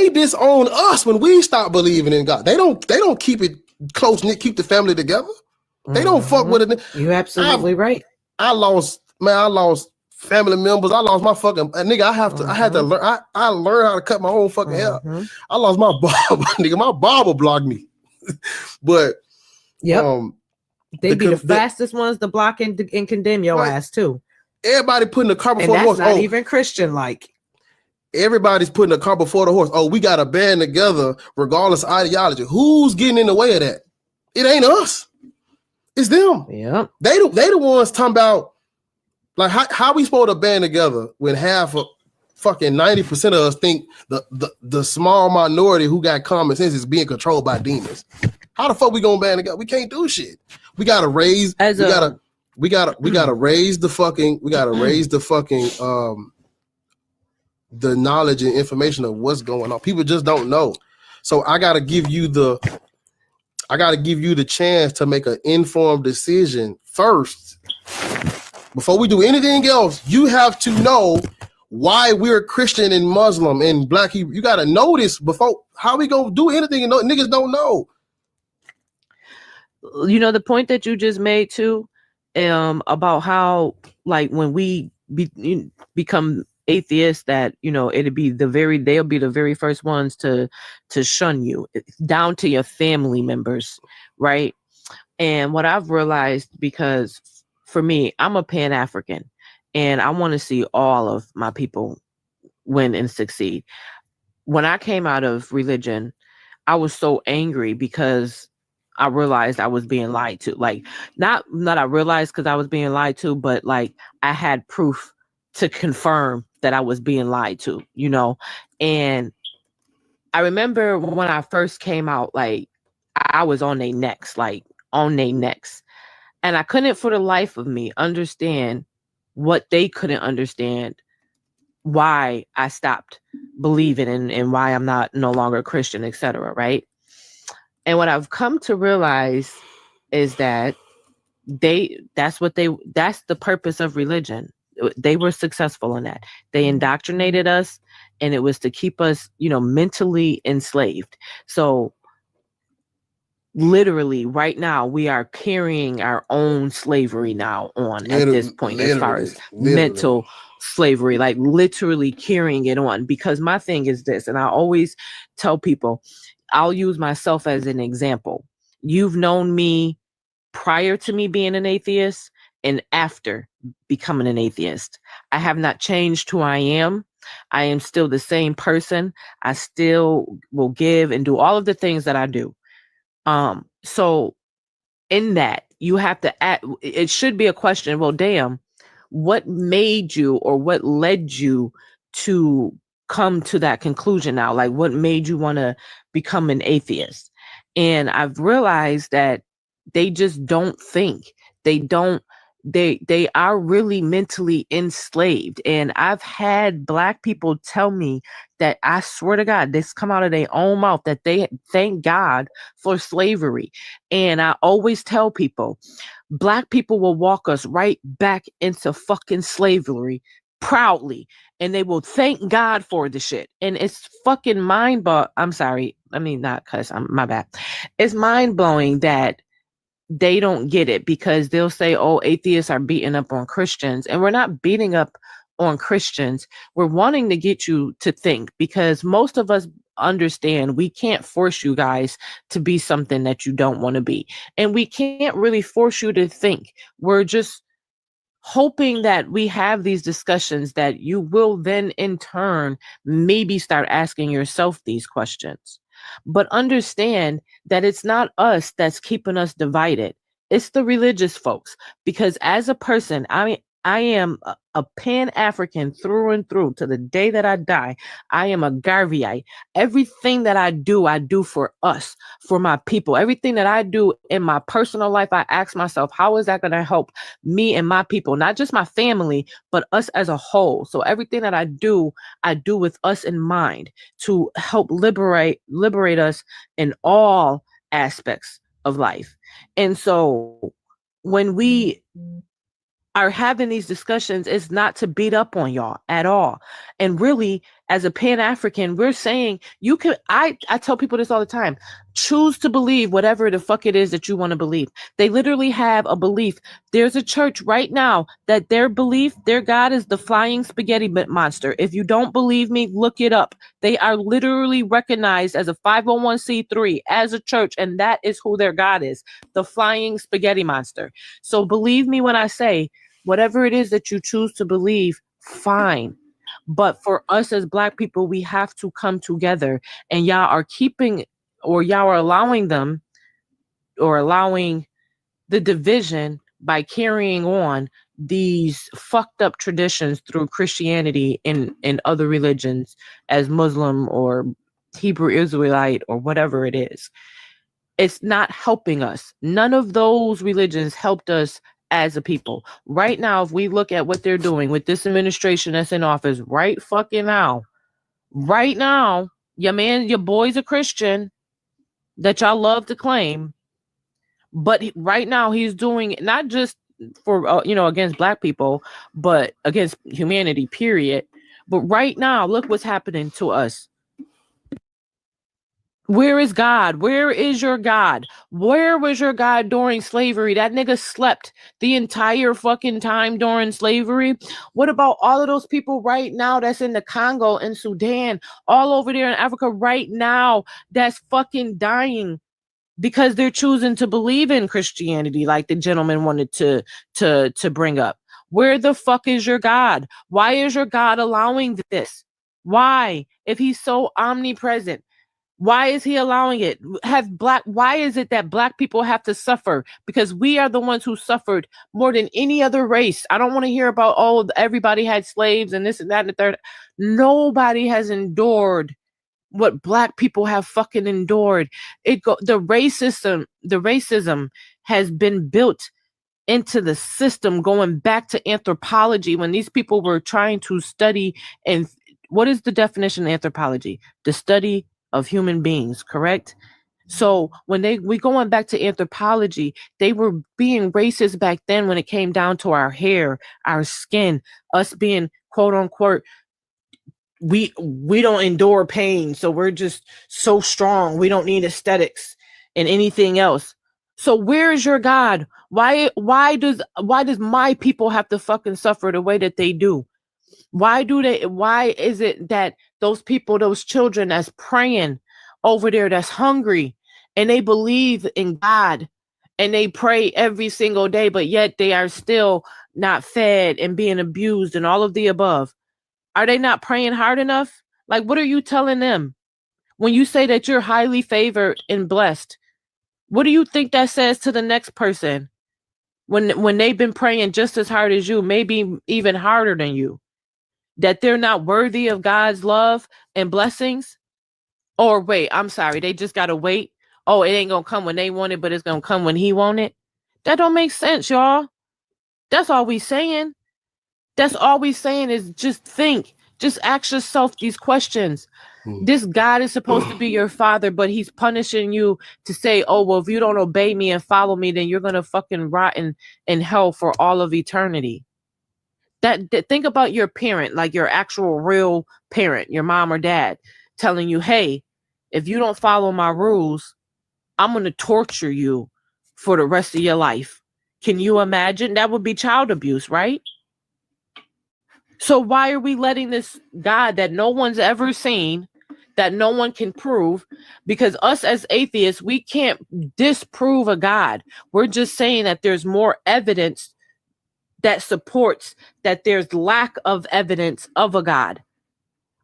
disown us when we stop believing in God. They don't keep it close knit, keep the family together. They don't fuck with it. You're absolutely right. I lost family members. I lost my fucking nigga. I had to learn. I learned how to cut my own fucking hair. I lost my barber, nigga. My barber blocked me. But they be the fastest ones to block and condemn your ass too. Everybody putting the car before and the horse. That's not even Christian like. Everybody's putting the car before the horse. Oh, we got to band together regardless of ideology. Who's getting in the way of that? It ain't us. It's them. Yeah. They the ones talking about. Like how we supposed to band together when half of fucking 90% of us think the small minority who got common sense is being controlled by demons? How the fuck we gonna band together? We can't do shit. We gotta raise the knowledge and information of what's going on. People just don't know. So I gotta give you the chance to make an informed decision first. Before we do anything else, you have to know why we're Christian and Muslim and Black Hebrew. You got to know this before. How we gonna do anything and niggas don't know? The point that you just made too, about how like when we become atheists, that they'll be the very first ones to shun you, down to your family members, right? And what I've realized, because for me, I'm a Pan-African and I want to see all of my people win and succeed. When I came out of religion, I was so angry because I realized I was being lied to. Like, not I realized because I was being lied to, but like I had proof to confirm that I was being lied to, And I remember when I first came out, like I was on their necks, And I couldn't for the life of me understand what they couldn't understand, why I stopped believing and why I'm no longer a Christian, etc. Right. And what I've come to realize is that that's the purpose of religion. They were successful in that. They indoctrinated us, and it was to keep us, mentally enslaved. So literally right now we are carrying our own slavery now on at this point, as far as mental slavery, like literally carrying it on. Because my thing is this, and I always tell people, I'll use myself as an example. You've known me prior to me being an atheist and after becoming an atheist. I have not changed who I am. I am still the same person. I still will give and do all of the things that I do. So in that, you have to add, it should be a question, well, damn, what made you or what led you to come to that conclusion now? Like, what made you want to become an atheist? And I've realized that they just don't think. They are really mentally enslaved. And I've had Black people tell me that, I swear to God, this come out of their own mouth, that they thank God for slavery. And I always tell people, Black people will walk us right back into fucking slavery proudly, and they will thank God for the shit. And it's fucking I'm sorry, I mean, not cuss, my bad. It's mind-blowing that they don't get it, because they'll say, oh, atheists are beating up on Christians. And we're not beating up on Christians. We're wanting to get you to think, because most of us understand we can't force you guys to be something that you don't want to be. And we can't really force you to think. We're just hoping that we have these discussions that you will then in turn maybe start asking yourself these questions. But understand that it's not us that's keeping us divided. It's the religious folks. Because as a person, I am a Pan-African through and through to the day that I die. I am a Garveyite. Everything that I do for us, for my people. Everything that I do in my personal life, I ask myself, how is that going to help me and my people? Not just my family, but us as a whole. So everything that I do with us in mind, to help liberate us in all aspects of life. And so when we are having these discussions, is not to beat up on y'all at all. And really, as a Pan-African, we're saying you can, I tell people this all the time, choose to believe whatever the fuck it is that you want to believe. They literally have a belief. There's a church right now that their belief, their God is the flying spaghetti monster. If you don't believe me, look it up. They are literally recognized as a 501c3 as a church, and that is who their God is, the flying spaghetti monster. So believe me when I say, whatever it is that you choose to believe, fine. But for us as Black people, we have to come together, and y'all are allowing them, or allowing the division by carrying on these fucked up traditions through Christianity and other religions as Muslim or Hebrew Israelite or whatever it is. It's not helping us. None of those religions helped us as a people. Right now, if we look at what they're doing with this administration that's in office right now, your boy's a Christian that y'all love to claim, but right now he's doing not just for against Black people, but against humanity, period. But right now, look what's happening to us. Where is God? Where is your God? Where was your God during slavery? That nigga slept the entire fucking time during slavery. What about all of those people right now that's in the Congo and Sudan, all over there in Africa right now, that's fucking dying because they're choosing to believe in Christianity, like the gentleman wanted to bring up? Where the fuck is your God? Why is your God allowing this? Why? If he's so omnipresent, why is he allowing it? Why is it that Black people have to suffer? Because we are the ones who suffered more than any other race. I don't want to hear about, oh, everybody had slaves and this and that and the third. Nobody has endured what Black people have fucking endured. The racism has been built into the system going back to anthropology, when these people were trying to study. And what is the definition of anthropology? The study of human beings, correct? So when we going back to anthropology, they were being racist back then when it came down to our hair, our skin, us being quote unquote, we don't endure pain, so we're just so strong, we don't need aesthetics. and anything else. So where is your God? Why does my people have to fucking suffer the way that they do? Why is it that those people, those children that's praying over there, that's hungry, and they believe in God and they pray every single day, but yet they are still not fed and being abused and all of the above? Are they not praying hard enough? Like, what are you telling them when you say that you're highly favored and blessed? What do you think that says to the next person when they've been praying just as hard as you, maybe even harder than you? That they're not worthy of God's love and blessings? Or wait, I'm sorry, they just gotta wait. Oh, it ain't gonna come when they want it, but it's gonna come when he want it. That don't make sense, y'all. That's all we saying. That's all we saying is just think. Just ask yourself these questions. This God is supposed to be your father, but he's punishing you to say, oh, well, if you don't obey me and follow me, then you're gonna fucking rot in hell for all of eternity. That think about your parent, like your actual real parent, your mom or dad, telling you, hey, if you don't follow my rules, I'm going to torture you for the rest of your life. Can you imagine? That would be child abuse, right? So why are we letting this God that no one's ever seen, that no one can prove? Because us as atheists, we can't disprove a God. We're just saying that there's more evidence that supports that there's lack of evidence of a God,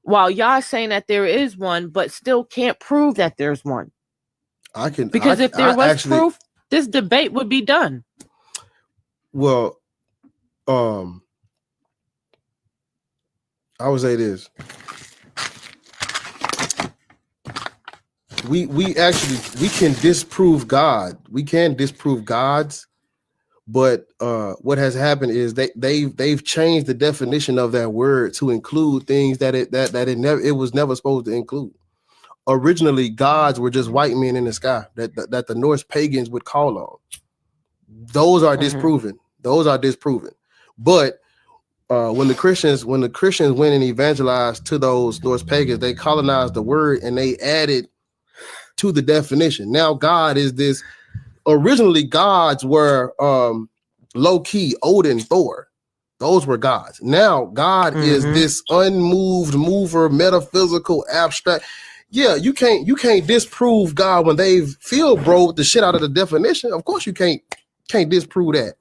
while y'all saying that there is one, but still can't prove that there's one. Because if there was proof, this debate would be done. Well, I would say this. We can disprove God. We can disprove gods. But what has happened is they've changed the definition of that word to include things that it was never supposed to include. Originally, gods were just white men in the sky that the Norse pagans would call on. Those are disproven. Those are disproven. But when the Christians went and evangelized to those Norse pagans, they colonized the word and they added to the definition. Now God is this. Originally, gods were low-key Odin, Thor. Those were gods. Now, God is this unmoved mover, metaphysical, abstract. Yeah, you can't disprove God when they've broke the shit out of the definition. Of course, you can't disprove that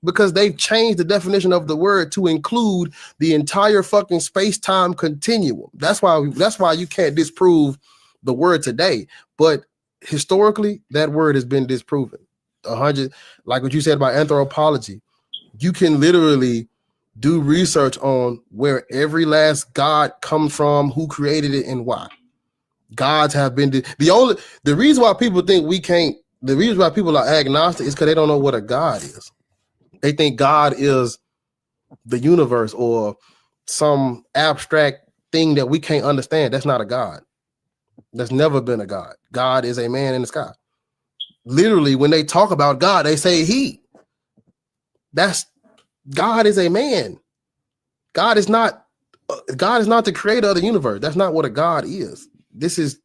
because they've changed the definition of the word to include the entire fucking space-time continuum. That's why you can't disprove the word today. But historically, that word has been disproven. 100, like what you said about anthropology, you can literally do research on where every last god comes from, who created it, and why. Gods have been the reason why people think we can't. The reason why people are agnostic is because they don't know what a god is. They think God is the universe or some abstract thing that we can't understand. That's not a god. There's never been a God. God is a man in the sky. Literally, when they talk about God, they say he. God is a man. God is not the creator of the universe. That's not what a God is. This is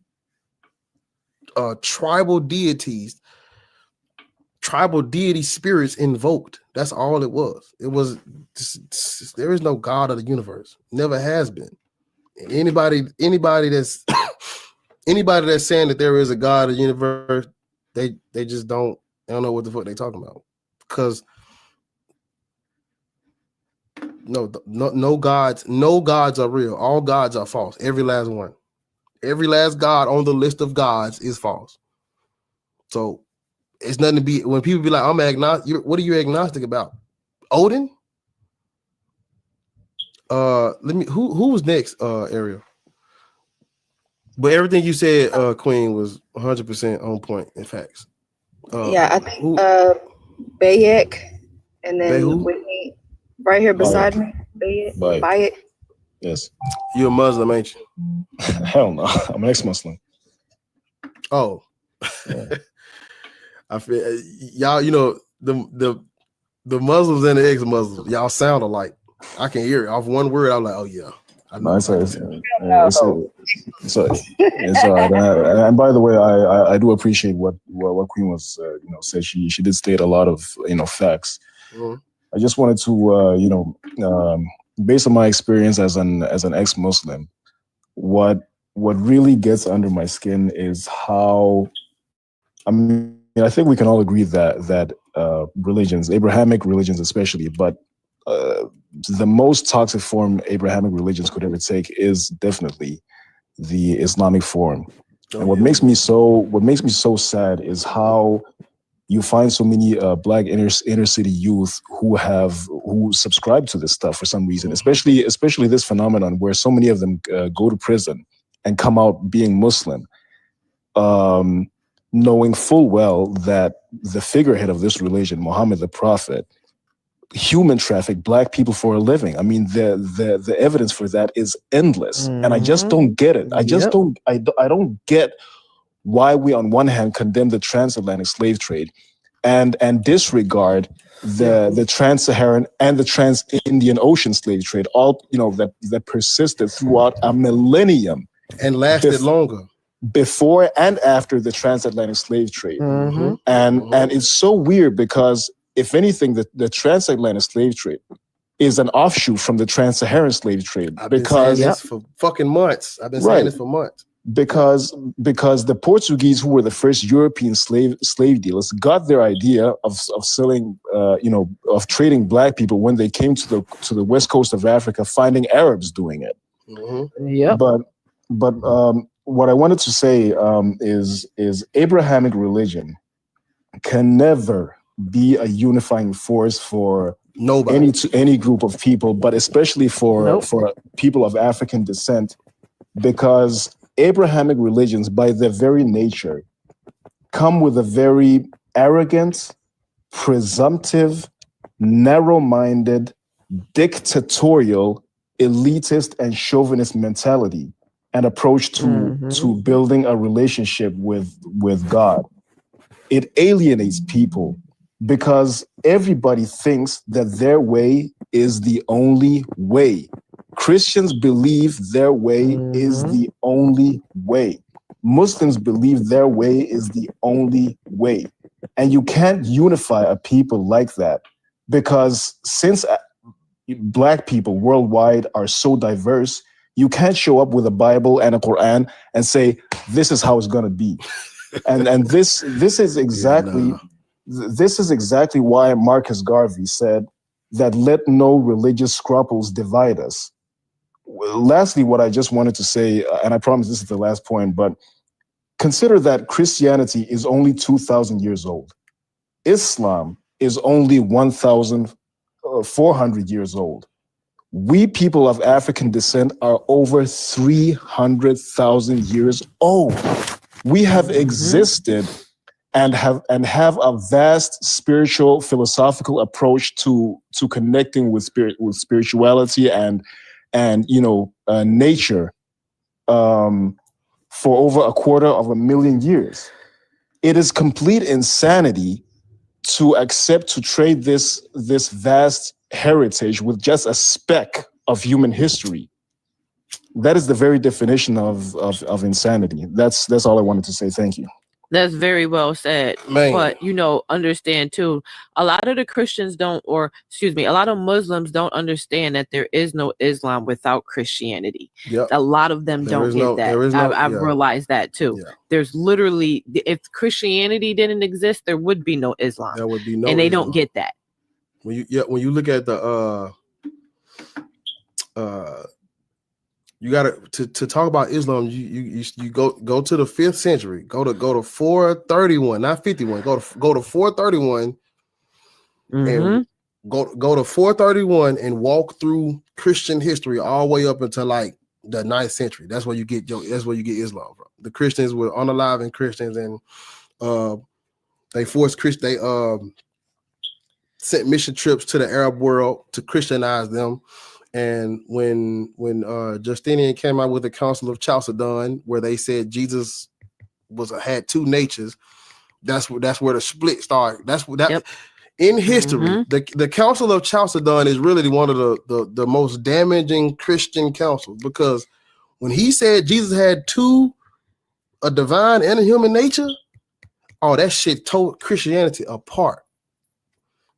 tribal deities, tribal deity spirits invoked. That's all it was. It was there is no God of the universe. Never has been. And anybody that's anybody that's saying that there is a God of the universe, they just don't know what the fuck they talking about. Because no gods are real. All gods are false. Every last one. Every last god on the list of gods is false. So it's nothing to be when people be like, I'm agnostic. What are you agnostic about? Odin? Who was next, Ariel? But everything you said, Queen, was 100% on point in facts. I think Bayek, and then Whitney, right here beside me. Bayek. Yes. You're a Muslim, ain't you? Hell no. I'm an ex-Muslim. Oh. Yeah. I feel y'all, the Muslims and the ex-Muslims, y'all sound alike. I can hear it off one word. I'm like, oh yeah, No, it's all right. And by the way, I do appreciate what Queen was said. She did state a lot of facts. Mhm. I just wanted to based on my experience as an ex-Muslim, what really gets under my skin is how, I mean, I think we can all agree that religions, Abrahamic religions especially, but the most toxic form Abrahamic religions could ever take is definitely the Islamic form. And what makes me so sad is how you find so many black inner city youth who subscribe to this stuff for some reason, especially this phenomenon where so many of them go to prison and come out being Muslim, knowing full well that the figurehead of this religion, Muhammad the Prophet, human traffic black people for a living. I mean, the evidence for that is endless, and I just don't get it. I just don't get why we on one hand condemn the transatlantic slave trade and disregard the trans-Saharan and the trans-Indian Ocean slave trade, all that persisted throughout a millennium and lasted longer before and after the transatlantic slave trade. And it's so weird because if anything, the transatlantic slave trade is an offshoot from the trans-Saharan slave trade. I've been saying this for fucking months. I've been saying this for months. Because the Portuguese, who were the first European slave dealers, got their idea of selling, of trading black people when they came to the west coast of Africa, finding Arabs doing it. But what I wanted to say is Abrahamic religion can never be a unifying force for any group of people, but especially for people of African descent, because Abrahamic religions, by their very nature, come with a very arrogant, presumptive, narrow-minded, dictatorial, elitist, and chauvinist mentality and approach to building a relationship with God. It alienates people because everybody thinks that their way is the only way. Christians believe their way is the only way. Muslims believe their way is the only way. And you can't unify a people like that, because since black people worldwide are so diverse, you can't show up with a Bible and a Quran and say, this is how it's going to be. And this is exactly why Marcus Garvey said that let no religious scruples divide us. Lastly, what I just wanted to say, and I promise this is the last point, but consider that Christianity is only 2,000 years old. Islam is only 1,400 years old. We people of African descent are over 300,000 years old. We have existed and have a vast spiritual, philosophical approach to connecting with spirituality and nature for over 250,000 years. It is complete insanity to trade this vast heritage with just a speck of human history. That is the very definition of insanity. That's all I wanted to say. Thank you. That's very well said. But understand too, a lot of the Christians a lot of Muslims don't understand that there is no Islam without Christianity. A lot of them don't get that. I've realized that too. There's literally, if Christianity didn't exist, there would be no Islam. There would be no and they Islam. don't get that. When you look at the you gotta to talk about Islam, you go to the 5th century, go to 431, not 51, go to 431 and go to 431 and walk through Christian history all the way up until like the 9th century. That's where you get Islam from. The Christians were unaliving Christians, and they sent mission trips to the Arab world to Christianize them. And when Justinian came out with the Council of Chalcedon, where they said Jesus had two natures, that's where the split started. In history, the Council of Chalcedon is really one of the most damaging Christian councils, because when he said Jesus had a divine and a human nature, oh, that shit tore Christianity apart.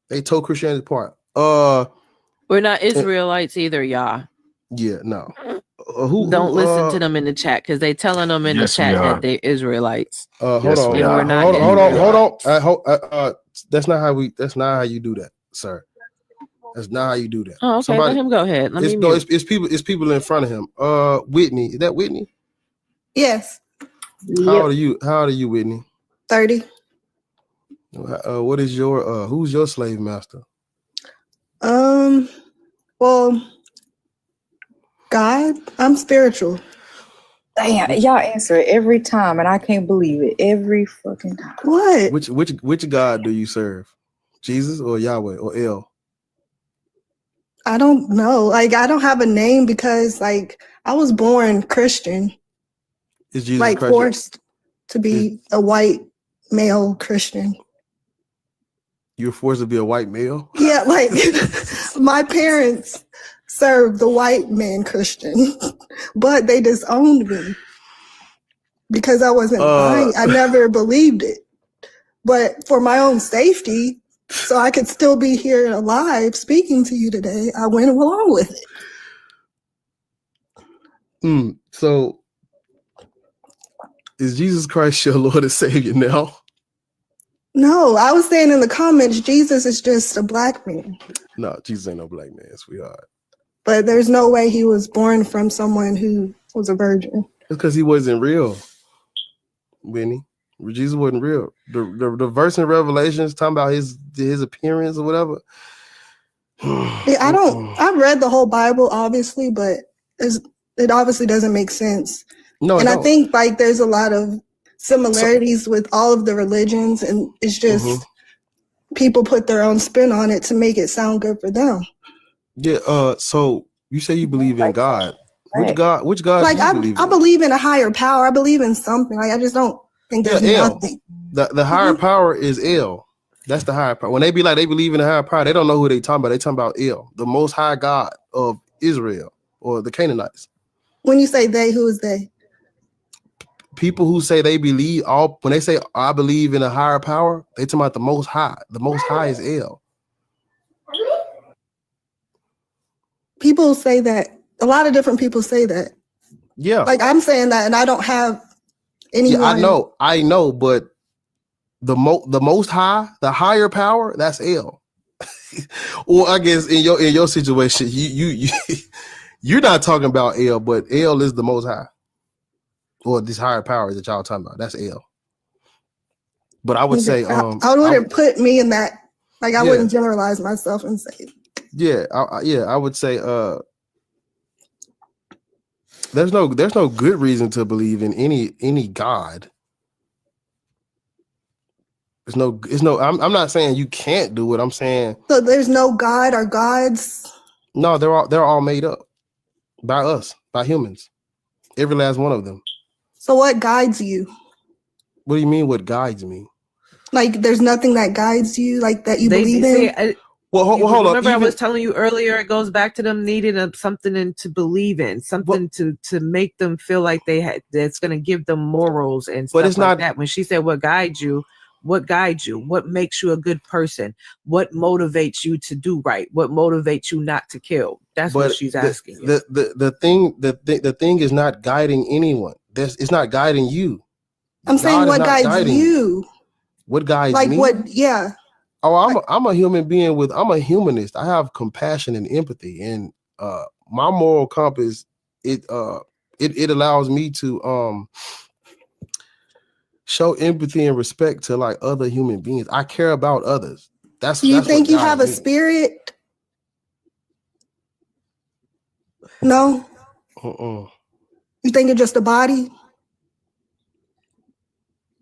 They tore Christianity apart. We're not Israelites either, y'all. Yeah, no. Don't listen to them in the chat because they telling them in the chat that they Israelites. Hold on. And we're not Hold on. That's not how you do that, sir. That's not how you do that. Oh, okay. Let him go ahead. It's people in front of him. Whitney, is that Whitney? Yes. How old are you, Whitney? 30. What is your who's your slave master? Well, God. I'm spiritual. Damn, y'all answer it every time, and I can't believe it every fucking time. What? Which God do you serve? Jesus or Yahweh or El? I don't know. Like, I don't have a name because, like, I was born Christian. Is Jesus like Christ forced to be a white male Christian. You were forced to be a white male? Yeah, like my parents served the white man Christian, but they disowned me because I wasn't white. I never believed it. But for my own safety, so I could still be here alive speaking to you today, I went along with it. So is Jesus Christ your Lord and Savior now? No, I was saying in the comments, Jesus is just a black man. No, Jesus ain't no black man, sweetheart. But there's no way he was born from someone who was a virgin. It's because he wasn't real, Winnie. Jesus wasn't real. The verse in Revelations talking about his appearance or whatever. Yeah, I've read the whole Bible, obviously, but it obviously doesn't make sense. No, and I think like there's a lot of similarities with all of the religions, and it's just people put their own spin on it to make it sound good for them. Yeah. So you say you believe in God. Which God? Like do you believe in? I believe in a higher power. I believe in something. Like I just don't think there's nothing. The higher power is El. That's the higher power. When they be like they believe in a higher power, they don't know who they talking about. They talking about El, the Most High God of Israel or the Canaanites. When you say they, who is they? People who say they believe when they say I believe in a higher power, they talking about the Most High. The Most High is El. People say that. A lot of different people say that. Yeah. Like I'm saying that, and I don't have anyone. Yeah, I know, but the Most High, the higher power, that's El. Or I guess in your situation, you're not talking about El, but El is the Most High. Or this higher power that y'all talking about. That's El. But I would say I wouldn't put me in that. Like I wouldn't generalize myself and say. Yeah, I would say there's no good reason to believe in any God. It's no I'm not saying you can't do it. I'm saying so there's no God or gods. No, they're all made up by us, by humans. Every last one of them. So what guides you? What do you mean what guides me? Like there's nothing that guides you, like that you believe in? Well, hold on. Remember, I was telling you earlier, it goes back to them needing something to believe in, something to make them feel like that's going to give them morals and stuff it's like not that. When she said, "What guides you? What guides you? What makes you a good person? What motivates you to do right? What motivates you not to kill?" That's what she's asking. The thing is not guiding anyone. It's not guiding you. I'm saying what guides you. What guides like me? What? Yeah. Oh, I'm a human being I'm a humanist. I have compassion and empathy, and my moral compass it allows me to show empathy and respect to like other human beings. I care about others. Do you think you have a spirit? No. You think it's just a body?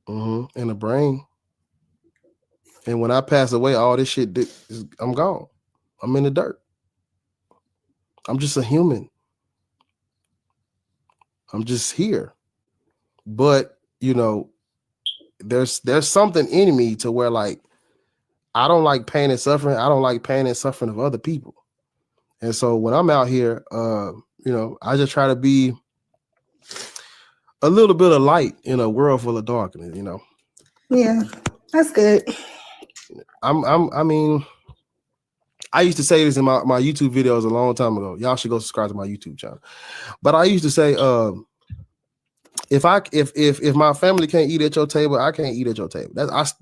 And a brain. And when I pass away, all this shit, I'm gone. I'm in the dirt. I'm just a human. I'm just here. But, there's something in me to where like I don't like pain and suffering. I don't like pain and suffering of other people. And so when I'm out here, I just try to be a little bit of light in a world full of darkness, Yeah, that's good. I mean, I used to say this in my YouTube videos a long time ago. Y'all should go subscribe to my YouTube channel. But I used to say, if my family can't eat at your table, I can't eat at your table. That's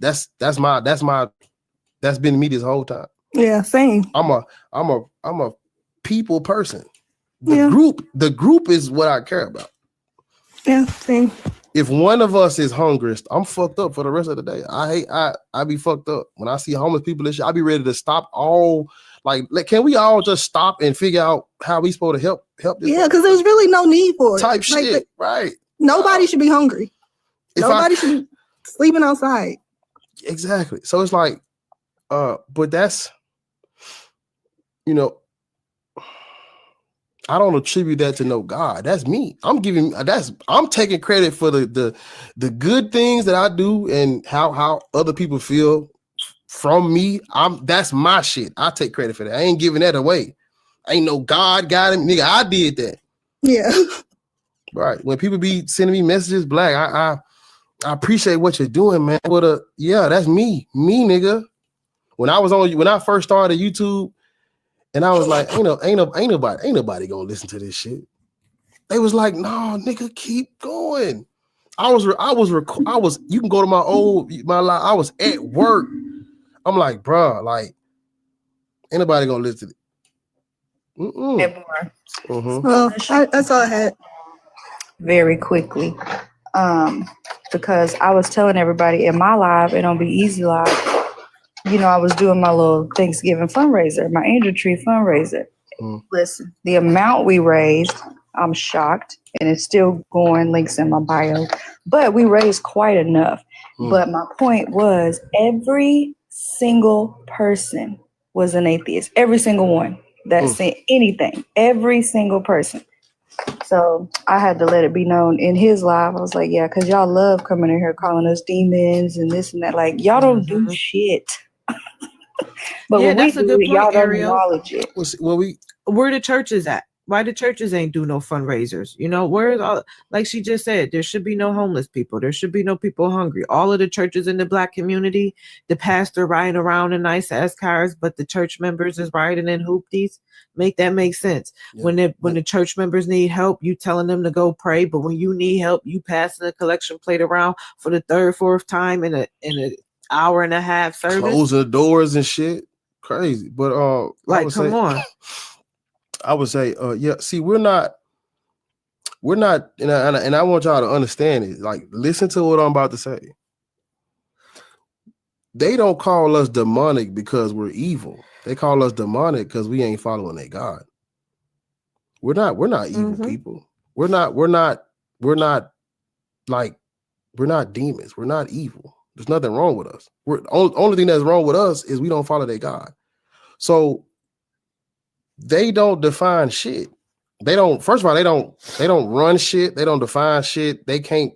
been me this whole time. Yeah, same. I'm a people person. The group is what I care about. Yeah, same. If one of us is hungry, I'm fucked up for the rest of the day. I be fucked up. When I see homeless people and shit, I be ready to stop all. Like, can we all just stop and figure out how we supposed to help this? Yeah, because there's really no need for it. Type shit, right? Nobody should be hungry. Nobody should be sleeping outside. Exactly. So it's like, but that's, I don't attribute that to no God. That's me. I'm taking credit for the good things that I do and how other people feel from me. That's my shit. I take credit for that. I ain't giving that away. Ain't no God got him, nigga. I did that. Yeah. Right. When people be sending me messages, Black, I appreciate what you're doing, man. That's me, nigga. When I first started YouTube, and I was like, ain't nobody gonna listen to this shit. They was like, no, nigga, keep going. You can go to my life. I was at work. I'm like, bro, like, ain't nobody gonna listen to it. Well, that's all I had. Very quickly, because I was telling everybody in my live and on Be Easy Live, I was doing my little Thanksgiving fundraiser, my Angel Tree fundraiser. Listen, the amount we raised, I'm shocked, and it's still going, links in my bio, but we raised quite enough. But my point was, every single person was an atheist, every single one that said anything, every single person. So I had to let it be known in his live. I was like, yeah, because y'all love coming in here calling us demons and this and that. Like, y'all don't do shit. But Yeah, when that's we a do good it, y'all point, don't Ariel. acknowledge it. Where the churches at? Why the churches ain't do no fundraisers? Where's all, like she just said, there should be no homeless people. There should be no people hungry. All of the churches in the Black community, the pastor riding around in nice ass cars, but the church members is riding in hoopties. Make sense. Yeah. When the church members need help, you telling them to go pray, but when you need help, you passing the collection plate around for the third, fourth time in a hour and a half service. Closing the doors and shit. Crazy. But come on. I would say, see, we're not, and I want y'all to understand it. Like, listen to what I'm about to say. They don't call us demonic because we're evil. They call us demonic because we ain't following their God. We're not evil people. We're not demons. We're not evil. There's nothing wrong with us. Only thing that's wrong with us is we don't follow their God. So they don't define shit. First of all, they don't run shit. They don't define shit. They can't,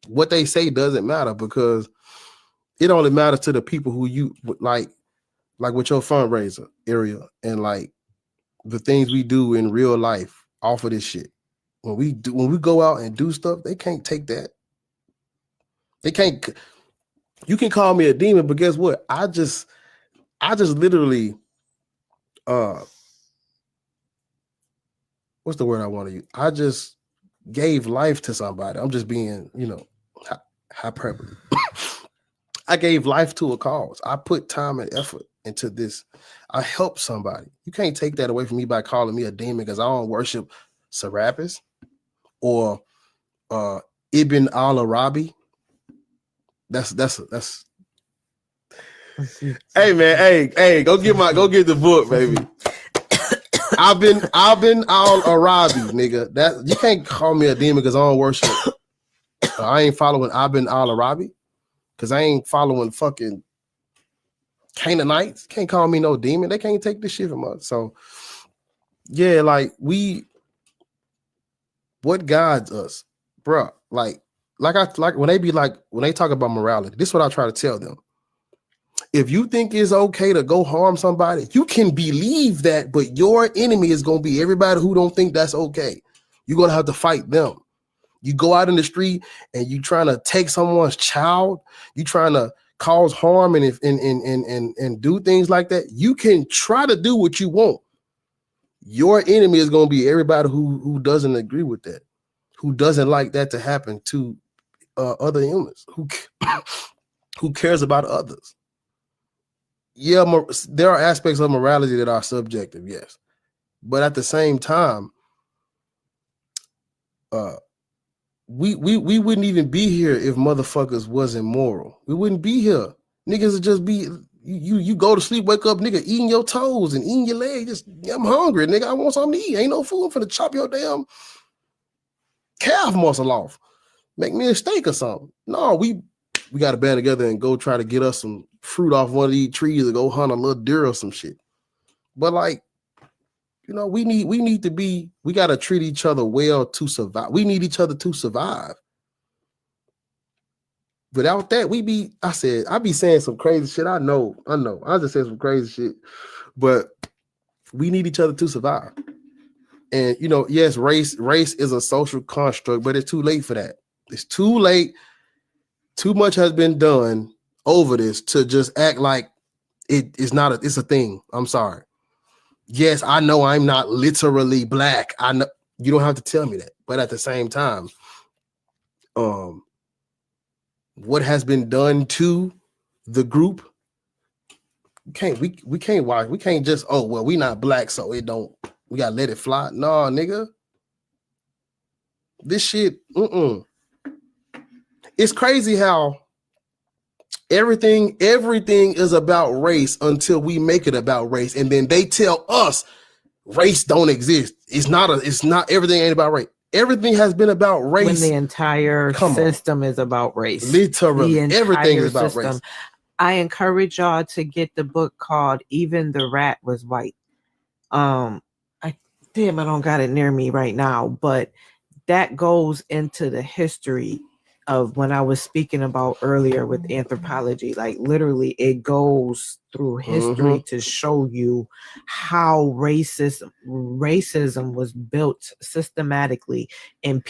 what they say doesn't matter because it only matters to the people who you like with your fundraiser area and like the things we do in real life off of this shit. When we go out and do stuff, they can't take that. They can't, you can call me a demon, but guess what? I just literally, what's the word I want to use? I just gave life to somebody. I'm just being, hyperbole. I gave life to a cause. I put time and effort into this. I helped somebody. You can't take that away from me by calling me a demon because I don't worship Serapis or Ibn al-Arabi. That's hey man, hey, go get the book, baby. I've been al-Arabi, nigga. That you can't call me a demon because I don't worship. I ain't following Ibn al-Arabi because I ain't following fucking Canaanites. Can't call me no demon. They can't take this shit from us. So yeah, like what guides us, bro? Like when they talk about morality, this is what I try to tell them. If you think it's okay to go harm somebody, you can believe that, but your enemy is going to be everybody who don't think that's okay. You're going to have to fight them. You go out in the street and you trying to take someone's child, you trying to cause harm and do things like that. You can try to do what you want. Your enemy is going to be everybody who doesn't agree with that, who doesn't like that to happen to other humans, who cares about others. Yeah, there are aspects of morality that are subjective, yes. But at the same time, we wouldn't even be here if motherfuckers wasn't moral. We wouldn't be here. Niggas would just be, you go to sleep, wake up, nigga, eating your toes and eating your leg. Just, I'm hungry, nigga. I want something to eat. Ain't no food. I'm finna chop your damn calf muscle off. Make me a steak or something. No, we got to band together and go try to get us some fruit off one of these trees or go hunt a little deer or some shit. But like, you know, we got to treat each other well to survive. We need each other to survive. Without that, I be saying some crazy shit. I know. I just said some crazy shit, but we need each other to survive. And, you know, yes, race is a social construct, but it's too late for that. It's too late. Too much has been done over this to just act like it's a thing. I'm sorry. Yes, I know I'm not literally black. I know you don't have to tell me that. But at the same time, what has been done to the group, we can't watch. We can't just, oh, well, we not black, so we gotta let it fly. No, nigga. This shit, It's crazy how everything is about race until we make it about race, and then they tell us race don't exist. It's not everything ain't about race. Everything has been about race. When the entire system is about race. Literally, everything is about race. I encourage y'all to get the book called Even the Rat Was White. I don't got it near me right now, but that goes into the history of when I was speaking about earlier with anthropology. Like literally it goes through history to show you how racism was built systematically and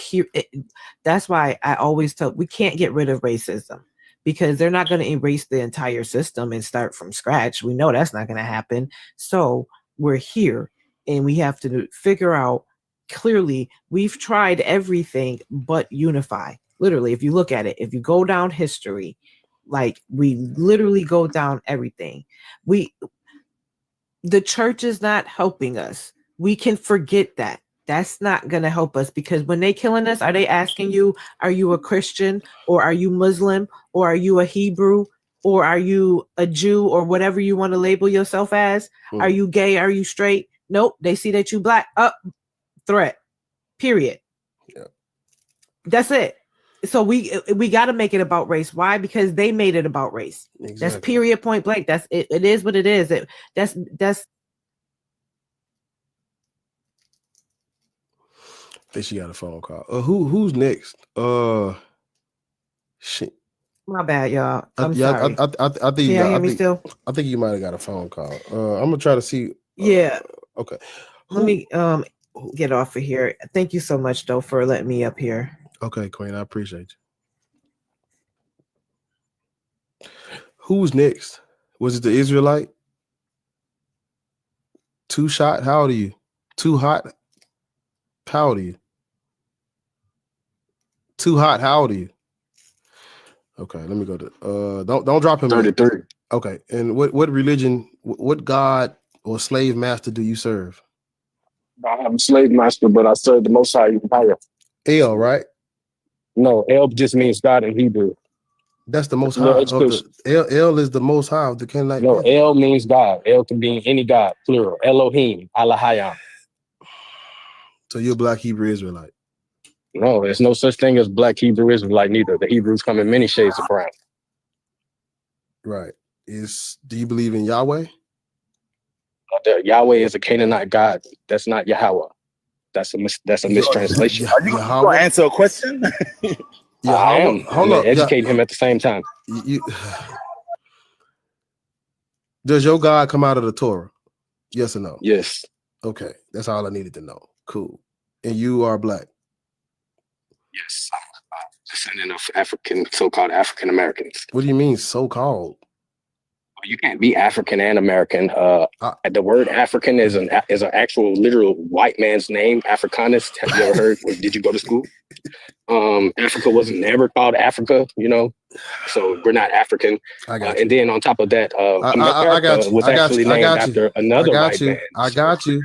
that's why I always tell we can't get rid of racism, because they're not going to erase the entire system and start from scratch. We know that's not going to happen. So we're here and we have to figure out clearly we've tried everything but unify. Literally, if you look at it, if you go down history, like we literally go down everything. The church is not helping us. We can forget that. That's not going to help us, because when they killing us, are they asking you, are you a Christian or are you Muslim or are you a Hebrew or are you a Jew or whatever you want to label yourself as? Are you gay? Are you straight? Nope. They see that you black, threat, period. Yeah. That's it. So we got to make it about race. Why? Because they made it about race. Exactly. That's period, point blank. That's it. It is what it is. That's. I think she got a phone call. Who's next? Shit. My bad, y'all. I'm sorry. I think you hear me still? I think you might have got a phone call. I'm gonna try to see. Yeah. Okay. Let me get off of here. Thank you so much, though, for letting me up here. Okay, Queen, I appreciate you. Who's next? Was it the Israelite? Too Shot? How old are you? Too Hot? How old are you? Too Hot? How old are you? Okay, let me go to don't drop him. 33. Okay, and what religion, what God or slave master do you serve? I'm a slave master, but I serve the Most High Higher. El, right? No, El just means God in Hebrew. That's the Most High. El is the Most High of the Canaanite. No, El means God. El can be any God, plural. Elohim, Allahayam. So you're a Black Hebrew Israelite? No, there's no such thing as Black Hebrew Israelite neither. The Hebrews come in many shades of brown. Right. Do you believe in Yahweh? Yahweh is a Canaanite God. That's not Yahweh. That's a mistranslation. Are you going to answer a question? I am. Hold on. Educate him at the same time. Does your God come out of the Torah? Yes or no? Yes. Okay, that's all I needed to know. Cool. And you are black. Yes. I'm a descendant of African, so-called African Americans. What do you mean so-called? You can't be African and American. The word African is an actual literal white man's name. Africanist. Have you ever heard? Did you go to school? Africa wasn't never called Africa, you know. So we're not African. And then on top of that, America was actually named after another white man. I got you.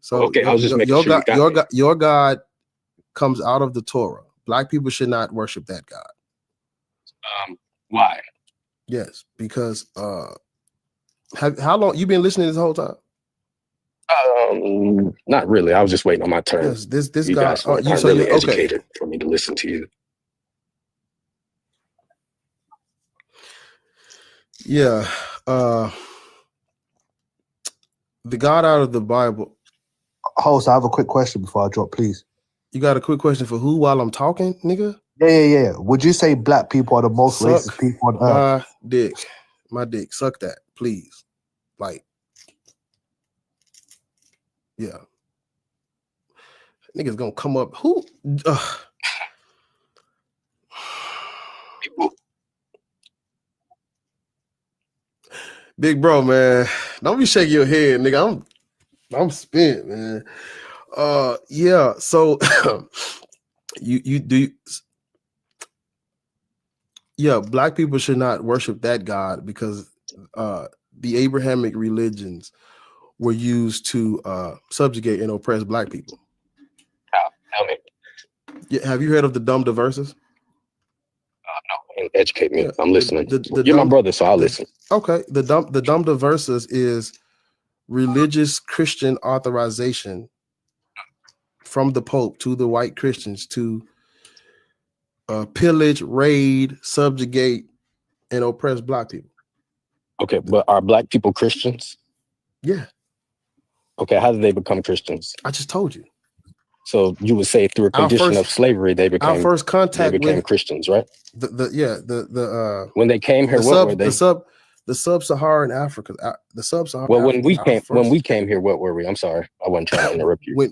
So okay, I was just making sure your God comes out of the Torah. Black people should not worship that God. Why? Yes, because how long you been listening this whole time? Not really. I was just waiting on my turn. Yes, this you guy. guys aren't really educated for me to listen to you. Yeah, the God out of the Bible. Host, I have a quick question before I drop, please. You got a quick question for who while I'm talking, nigga? Yeah. Would you say black people are the most racist people on earth? My dick. Suck that, please. Like, yeah. Niggas gonna come up. Who? Big bro, man. Don't be shaking your head, nigga. I'm spent, man. Yeah. So you do. Yeah, black people should not worship that God because the Abrahamic religions were used to subjugate and oppress black people. Tell me. Yeah, have you heard of the dumb diverses? No, educate me. I'm listening. You're my brother, so I'll listen. Okay, the dumb diverses is religious Christian authorization from the Pope to the white Christians to pillage, raid, subjugate, and oppress black people. Okay, but are black people Christians? Yeah. Okay, how did they become Christians? I just told you. So you would say through a condition of slavery, they became our first contact with Christians, right? When they came here, what were they? The sub-Saharan Africa, the sub-Saharan. Well, when we came here, what were we? I'm sorry, I wasn't trying to interrupt you.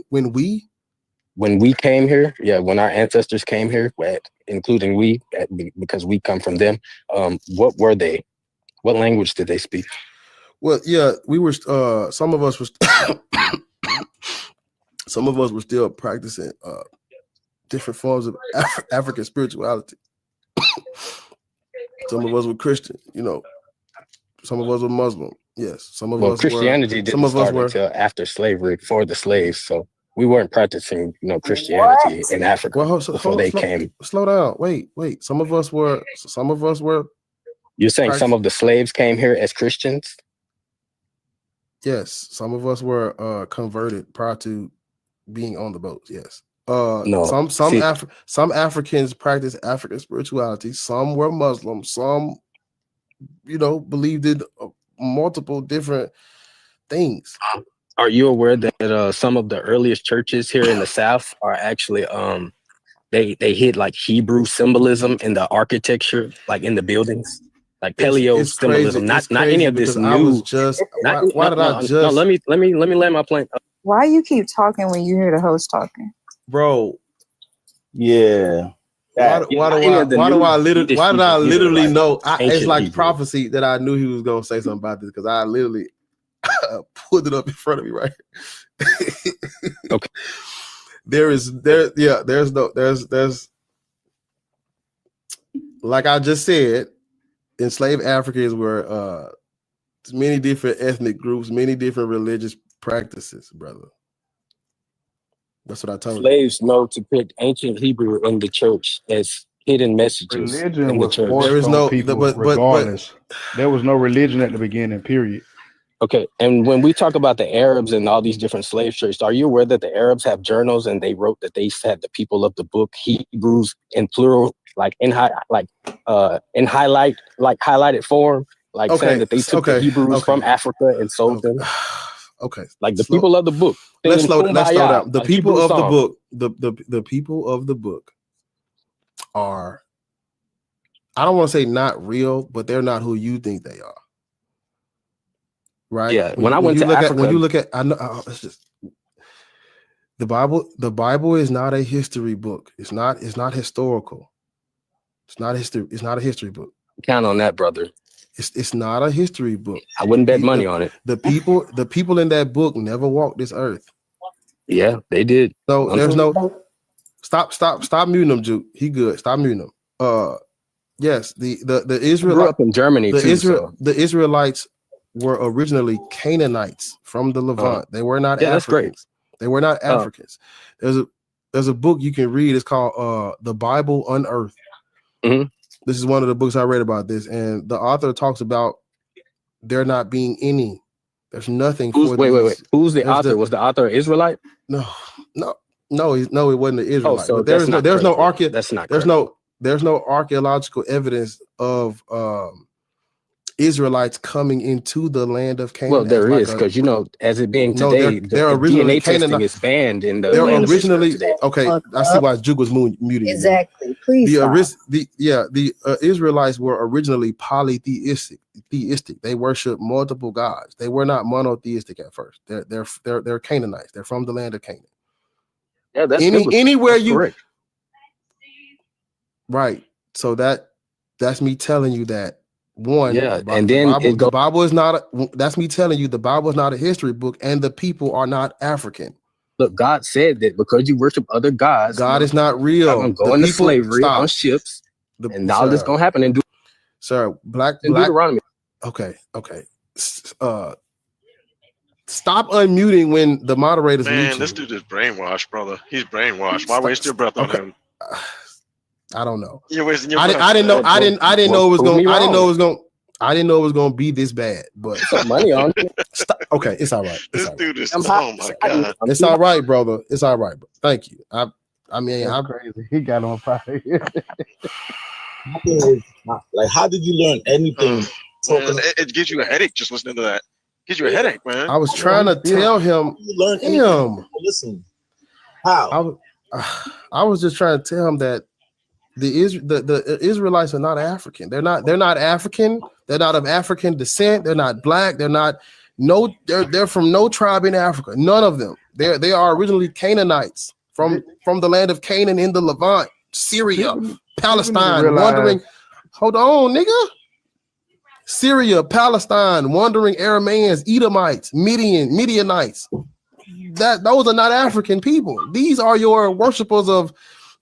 When we came here, yeah, when our ancestors came here, including we, because we come from them, what were they? What language did they speak? Well, yeah, we were. Some of us were. Some of us were still practicing different forms of African spirituality. Some of us were Christian, you know. Some of us were Muslim. Yes, some of us. Christianity didn't start until after slavery for the slaves, so we weren't practicing, Christianity in Africa before they came. Slow down. Wait. Some of us were. You're saying some of the slaves came here as Christians? Yes, some of us were converted prior to being on the boats. Yes. No. Some Africans practice African spirituality. Some were Muslim. Some, believed in multiple different things. Are you aware that some of the earliest churches here in the South are actually they hid like Hebrew symbolism in the architecture, like in the buildings, like paleo symbolism. Not any of this new. Why did I just? No, let me land my plane. Why you keep talking when you hear the host talking, bro? Yeah. Why did I literally know? It's like Hebrew. Prophecy that I knew he was gonna say something about this because I literally pulled it up in front of me right here. Okay. There's like I just said, enslaved Africans were many different ethnic groups, many different religious practices, brother. That's what I told you. Slaves know to put ancient Hebrew in the church as hidden messages. Religion in the was church. forced on people regardless. There was no religion at the beginning, period. Okay, and when we talk about the Arabs and all these different slave trades, are you aware that the Arabs have journals and they wrote that they said the people of the book Hebrews in plural, highlighted form, saying that they took the Hebrews from Africa and sold them. Okay, like the people of the book. Let's slow down. The people of the book, the people of the book are, I don't want to say not real, but they're not who you think they are. right? Yeah, when I went you to look Africa, when you look at, I know it's just the Bible. The Bible is not a history book. It's not historical. It's not history. It's not a history book. count on that, brother. It's not a history book. I wouldn't bet money on it. The people in that book never walked this earth. Yeah, they did. So there's no stop muting him, Juke. He good. Stop muting him. Yes, the Israelites grew up in Germany too. The Israelites were originally Canaanites from the Levant. They were not that's great. Africans. They were not Africans. There's a book you can read. It's called The Bible Unearthed. Mm-hmm. This is one of the books I read about this, and the author talks about there not being any. There's nothing. Wait. Who's the author? Was the author an Israelite? No. It wasn't an Israelite. Oh, so but there's no archaeological evidence of Israelites coming into the land of Canaan. Well, there is, because as it being today, they're originally DNA testing is banned in the They're land of originally Israel today. okay. I see why Juke was muting. Exactly. Please. The Israelites were originally polytheistic. They worship multiple gods. They were not monotheistic at first. They're Canaanites. They're from the land of Canaan. Yeah, that's anywhere that's you correct. Right. So that's me telling you that one. Yeah, the and then the Bible is not. That's me telling you the Bible is not a history book, and the people are not African. Look, God said that because you worship other gods, God is not real. I'm going to go into slavery on ships, and all this gonna happen. And sir, black Deuteronomy. Okay. Stop unmuting when the moderators. Man, this dude is brainwashed, brother. He's brainwashed. Why waste your breath on him? I don't know. You're wasting your I breath. didn't know it was going to be this bad. But money on it. Okay, it's all right. This dude is. Oh my god. It's all right, brother. It's all right, bro. Thank you. I'm crazy. He got on fire. Like, how did you learn anything? Man, it gives you a headache just listening to that. Gives you a headache, man. I was trying to tell him. Listen, how? I was just trying to tell him that the Israelites are not African. They're not African. They're not of African descent. They're not black. They're from no tribe in Africa. None of them. They are originally Canaanites from the land of Canaan in the Levant, Syria, Palestine, wandering. Hold on, nigga. Syria, Palestine, wandering Aramaeans, Edomites, Midianites. Those are not African people. These are your worshipers of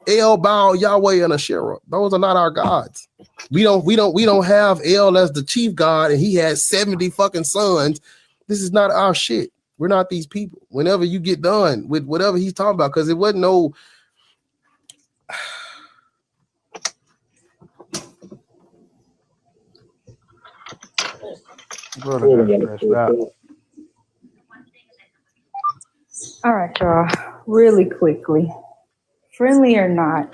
El, Baal, Yahweh, and Asherah. Those are not our gods. We don't have El as the chief god, and he has 70 fucking sons. This is not our shit. We're not these people. Whenever you get done with whatever he's talking about, because it wasn't no. All right, y'all. Really quickly, friendly or not,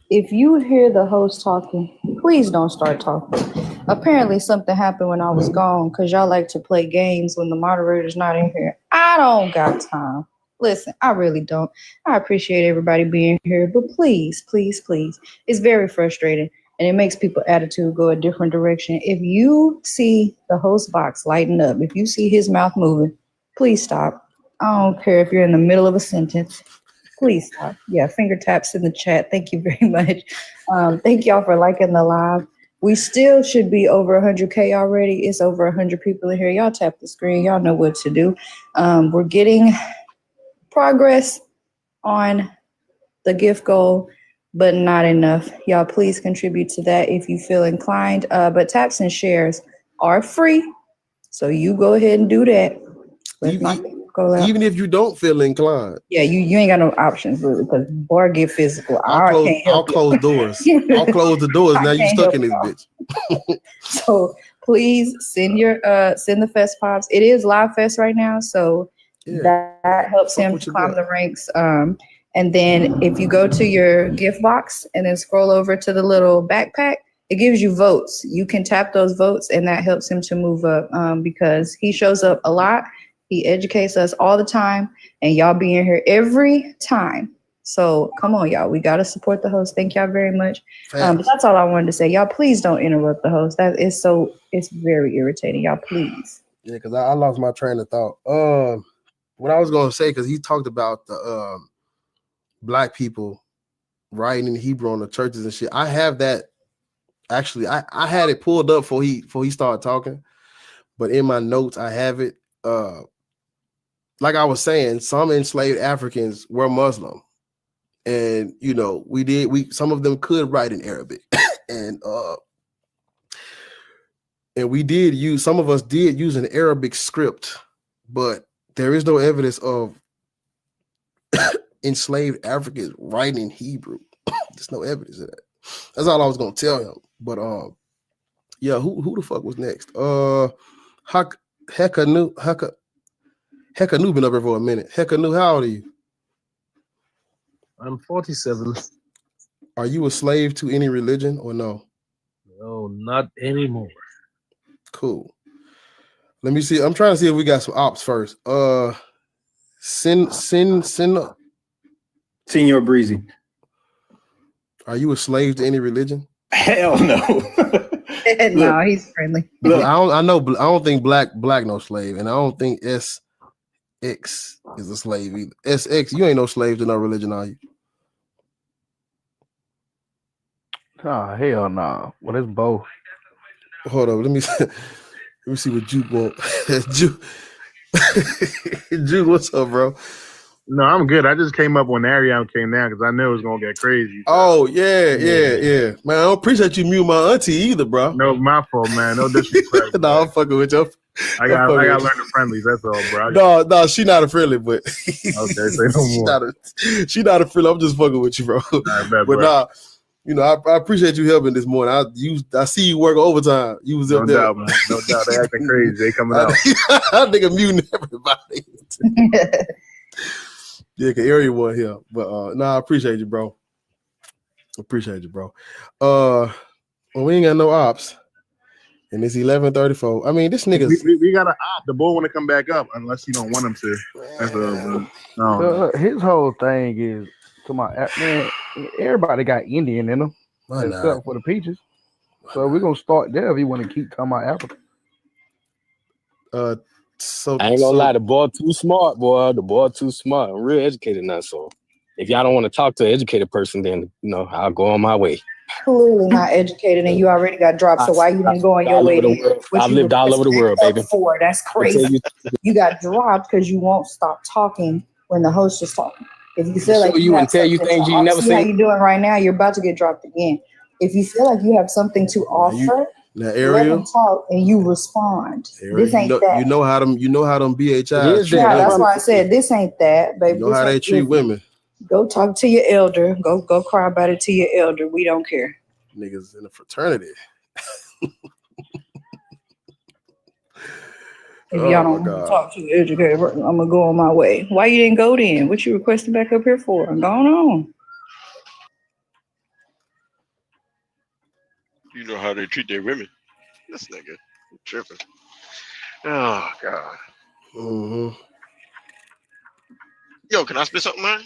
if you hear the host talking, please don't start talking. Apparently, something happened when I was gone because y'all like to play games when the moderator's not in here. I don't got time. Listen, I really don't. I appreciate everybody being here, but please, it's very frustrating. And it makes people's attitude go a different direction. If you see the host box lighting up, if you see his mouth moving, please stop. I don't care if you're in the middle of a sentence. Please stop. Yeah, finger taps in the chat. Thank you very much. Thank y'all for liking the live. We still should be over 100K already. It's over 100 people in here. Y'all tap the screen. Y'all know what to do. We're getting progress on the gift goal, but not enough. Y'all please contribute to that if you feel inclined. But taps and shares are free. So you go ahead and do that. Even if you don't feel inclined. Yeah, you ain't got no options really, because bar get physical. I'll close doors. I'll close the doors. Now you stuck in this bitch. So please send the Fest Pops. It is Live Fest right now, so that helps him to climb the ranks. And then if you go to your gift box and then scroll over to the little backpack, it gives you votes. You can tap those votes, and that helps him to move up because he shows up a lot. He educates us all the time, and y'all be in here every time. So come on, y'all. We got to support the host. Thank y'all very much. But that's all I wanted to say. Y'all, please don't interrupt the host. It's very irritating. Y'all, please. Yeah, because I lost my train of thought. What I was gonna say, because he talked about the black people writing in Hebrew on the churches and shit. I have that actually. I had it pulled up before he started talking, but in my notes I have it. Like I was saying, some enslaved Africans were Muslim, and you know some of them could write in Arabic, and we did use, some of us did use an Arabic script, but there is no evidence of enslaved Africans writing in Hebrew. There's no evidence of that. That's all I was gonna tell him. But yeah, who the fuck was next? Hekanu been up here for a minute. Hekanu, how old are you? I'm 47. Are you a slave to any religion or no? No, not anymore. Cool. Let me see. I'm trying to see if we got some ops first. Senor Breezy. Are you a slave to any religion? Hell no. No, he's friendly. Look, I don't think black no slave, and I don't think SX is a slave either. SX, you ain't no slave to no religion, are you? Oh, hell no. Well, it's both. Hold on, let me see what Juke want. Juke, what's up, bro? No, I'm good. I just came up when Arion came down because I knew it was gonna get crazy. Oh yeah. Man, I don't appreciate you mute my auntie either, bro. No, my fault, man. No disrespect. No, I'm fucking with you. I got to learn the friendlies. That's all, bro. No, she not a friendly, but okay, say no more. She not a friendly. I'm just fucking with you, bro. Right, bet, but nah, you know, I appreciate you helping this morning. I see you work overtime. You was up there. Doubt, man. No doubt. They acting crazy. They coming out. I think I'm muting everybody. Yeah, cause area one here. But I appreciate you, bro. Well, we ain't got no ops. And it's 11:34. I mean, this nigga. We got to opt. The boy want to come back up unless you don't want him to. That's his whole thing is to my man. Everybody got Indian in them, except for the peaches. So we're gonna start there if you want to keep talking about Africa. I ain't gonna lie, the boy too smart, boy. The boy too smart. I'm real educated now. So if y'all don't want to talk to an educated person, then I'll go on my way. Clearly not educated, and you already got dropped. So why you didn't go on your way? I've lived all over the world, baby. That's crazy. You got dropped because you won't stop talking when the host is talking. If you feel like you and tell you things you never see how you doing right now, you're about to get dropped again. If you feel like you have something to offer, let them talk and you respond. This ain't that. You know how them BHIs. Yeah, that's why I said this ain't that, baby. You know how they treat women. Go talk to your elder. Go cry about it to your elder. We don't care. Niggas in a fraternity. If y'all don't talk to the educated person, I'm gonna go on my way. Why you didn't go then? What you requested back up here for? I'm going on. You know how they treat their women. This nigga tripping. Oh God. Mm-hmm. Yo, can I spit something, man?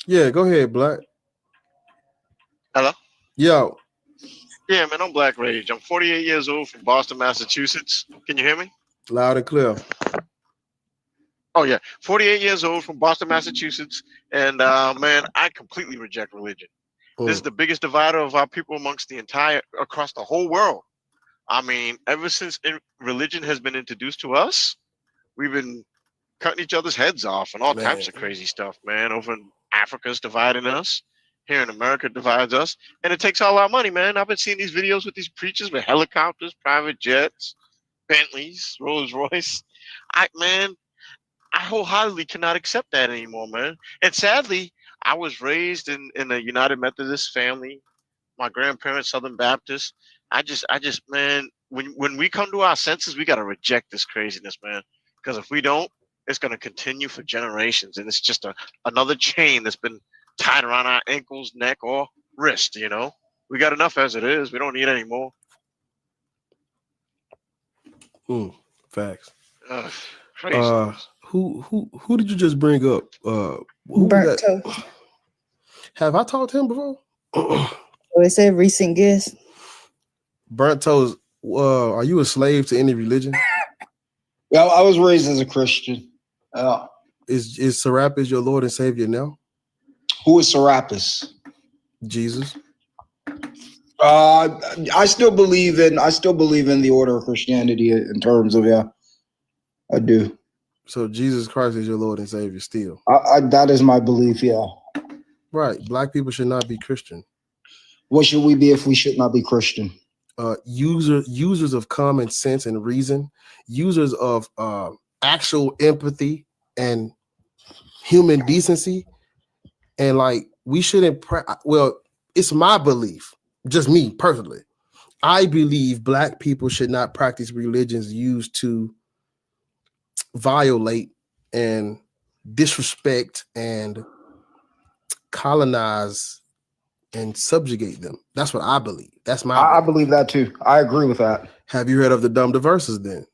Yeah, go ahead, Black. Hello? Yo. Yeah, man, I'm Black Rage. I'm 48 years old from Boston, Massachusetts. Can you hear me? Loud and clear. Oh, yeah. 48 years old from Boston, Massachusetts. And, man, I completely reject religion. This is the biggest divider of our people across the whole world. I mean, ever since religion has been introduced to us, we've been cutting each other's heads off and all types of crazy stuff, man. Over in Africa's dividing us. Here in America divides us. And it takes all our money, man. I've been seeing these videos with these preachers with helicopters, private jets, Bentleys, Rolls Royce. I wholeheartedly cannot accept that anymore, man. And sadly, I was raised in a United Methodist family. My grandparents, Southern Baptist. I just, man, when we come to our senses, we got to reject this craziness, man. Because if we don't, it's going to continue for generations. And it's just another chain that's been tied around our ankles, neck, or wrist, We got enough as it is. We don't need any more. Facts. Crazy. Who did you just bring up? Burnt Toast. Have I talked to him before? It said recent guest. Burnt Toast. Are you a slave to any religion? Yeah, I was raised as a Christian. Is Serapis your Lord and Savior now? Who is Serapis? Jesus. I still believe in the order of Christianity in terms of I do. So Jesus Christ is your Lord and Savior still. That is my belief. Yeah. Right. Black people should not be Christian. What should we be if we should not be Christian? Users of common sense and reason, users of actual empathy and human decency, and like we shouldn't. Well, it's my belief, just me personally. I believe Black people should not practice religions used to violate and disrespect and colonize and subjugate them. That's what I believe. That's my I believe that too. I agree with that. Have you heard of the Dumb Diverses then?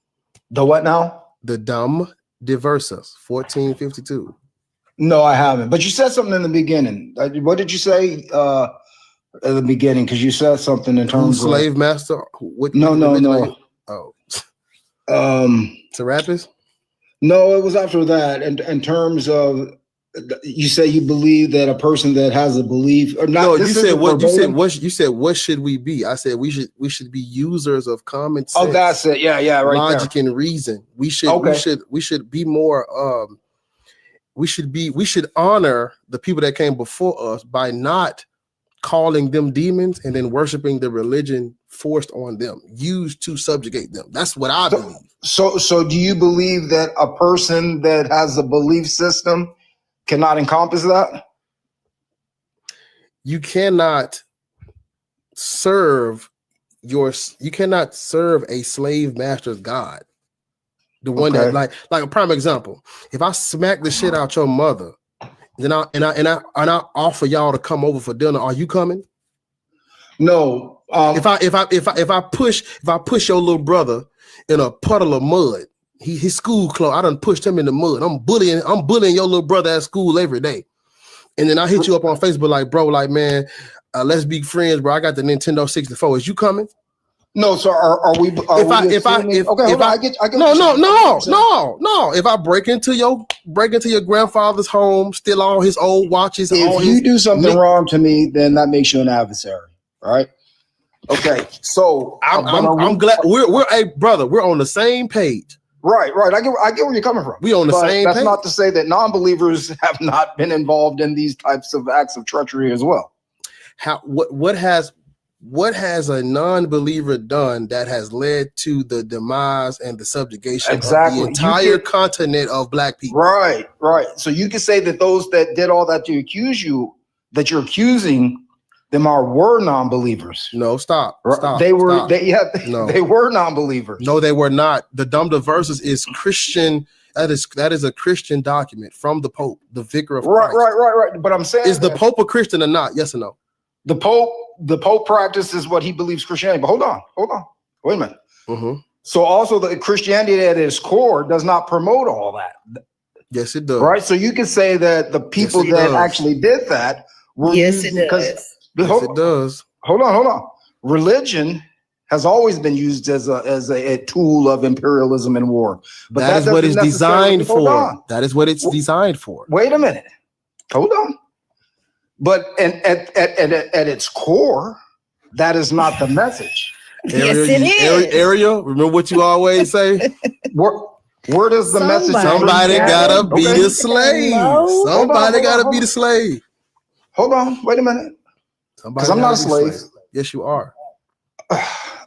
The what now? The Dumb Diverses, 1452. No, I haven't. But you said something in the beginning. What did you say at the beginning? Because you said something in terms of slave master. No. Oh, Serapis? No, it was after that. And in terms of, you say you believe that a person that has a belief or not. No, you said what? You said what should we be? I said we should be users of common sense. Oh, that's it. Yeah, right. Logic there. and reason. We should be more. We should honor the people that came before us by not calling them demons and then worshiping the religion forced on them, used to subjugate them. That's what I believe. So do you believe that a person that has a belief system cannot encompass that? You cannot serve a slave master's God. The one that like a prime example. If I smack the shit out your mother, then I offer y'all to come over for dinner, are you coming? No. If I push your little brother in a puddle of mud, his school clothes, I done pushed him in the mud. I'm bullying your little brother at school every day. And then I hit you up on Facebook like, bro, like, man, let's be friends, bro. I got the Nintendo 64. Is you coming? No, so are we? No. If I break into your grandfather's home, steal all his old watches, if you do something wrong to me, then that makes you an adversary, right? Okay, so I'm glad we're a brother. We're on the same page. Right. I get where you're coming from. We on the same That's page. not to say that non-believers have not been involved in these types of acts of treachery as well. What has a non-believer done that has led to the demise and the subjugation of the entire continent of Black people? Right. So you can say that those that did all that to accuse you, that you're accusing them were non-believers. No, stop. They were non-believers. No, they were not. The Dumb Diverses is Christian. That is a Christian document from the Pope, the Vicar of Christ. Right. But I'm saying, is the Pope a Christian or not? Yes or no? The Pope practices what he believes Christianity. But hold on. Wait a minute. Mm-hmm. So also the Christianity at its core does not promote all that. Yes, it does. Right. So you can say that the people that actually did that were it does. Hold on. Religion has always been used as a tool of imperialism and war. But that is what it's designed for. That is what it's designed for. Wait a minute. Hold on. But at its core, that is not the message. Ariel, remember what you always say? Where does the message? Somebody gotta be the slave. Somebody gotta be the slave. Hold on. Wait a minute. Because I'm not a slave. Yes, you are.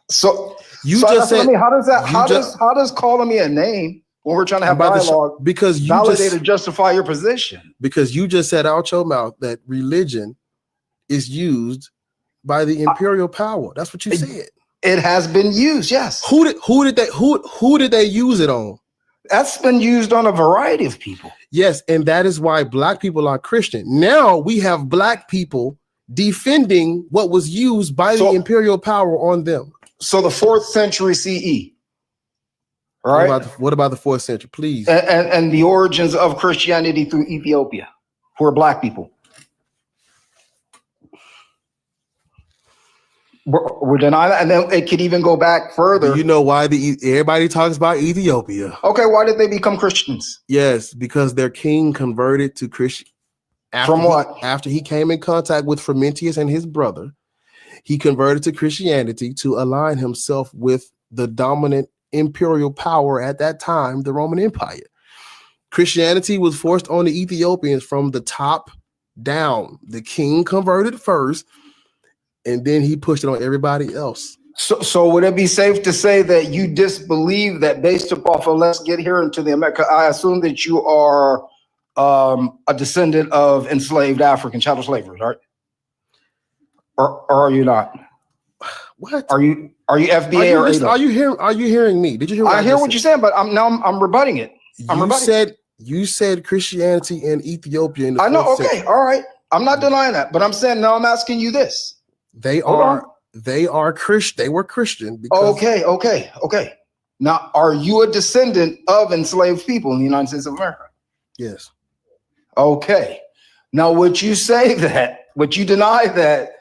So you just said. How does calling me a name when we're trying to have dialogue because you validate or justify your position? Because you just said out your mouth that religion is used by the imperial power. That's what you said. It has been used. Yes. Who did they use it on? That's been used on a variety of people. Yes, and that is why Black people are Christian. Now we have Black people defending what was used by the imperial power on them. So the 4th century CE, right? What about the 4th century, please? And the origins of Christianity through Ethiopia for Black people. We're denying that, and then it could even go back further. Do you know why everybody talks about Ethiopia? Okay, why did they become Christians? Yes, because their king converted to Christian. From what? After he came in contact with Frumentius and his brother, he converted to Christianity to align himself with the dominant imperial power at that time, the Roman Empire. Christianity was forced on the Ethiopians from the top down. The king converted first, and then he pushed it on everybody else. So would it be safe to say that you disbelieve that based off of, let's get here into the America, I assume that you are a descendant of enslaved African chattel slavers, right? Or are you not? What? Are you FBA or ADO? Are you hearing me? Did you hear what I hear what you're saying, but I'm rebutting it. You said Christianity in Ethiopia in the I know, 4th okay, century. all right. I'm not denying that, but I'm saying now I'm asking you this. They are Christian. They were Christian. Because Okay. Now, are you a descendant of enslaved people in the United States of America? Yes. Okay. Now, would you deny that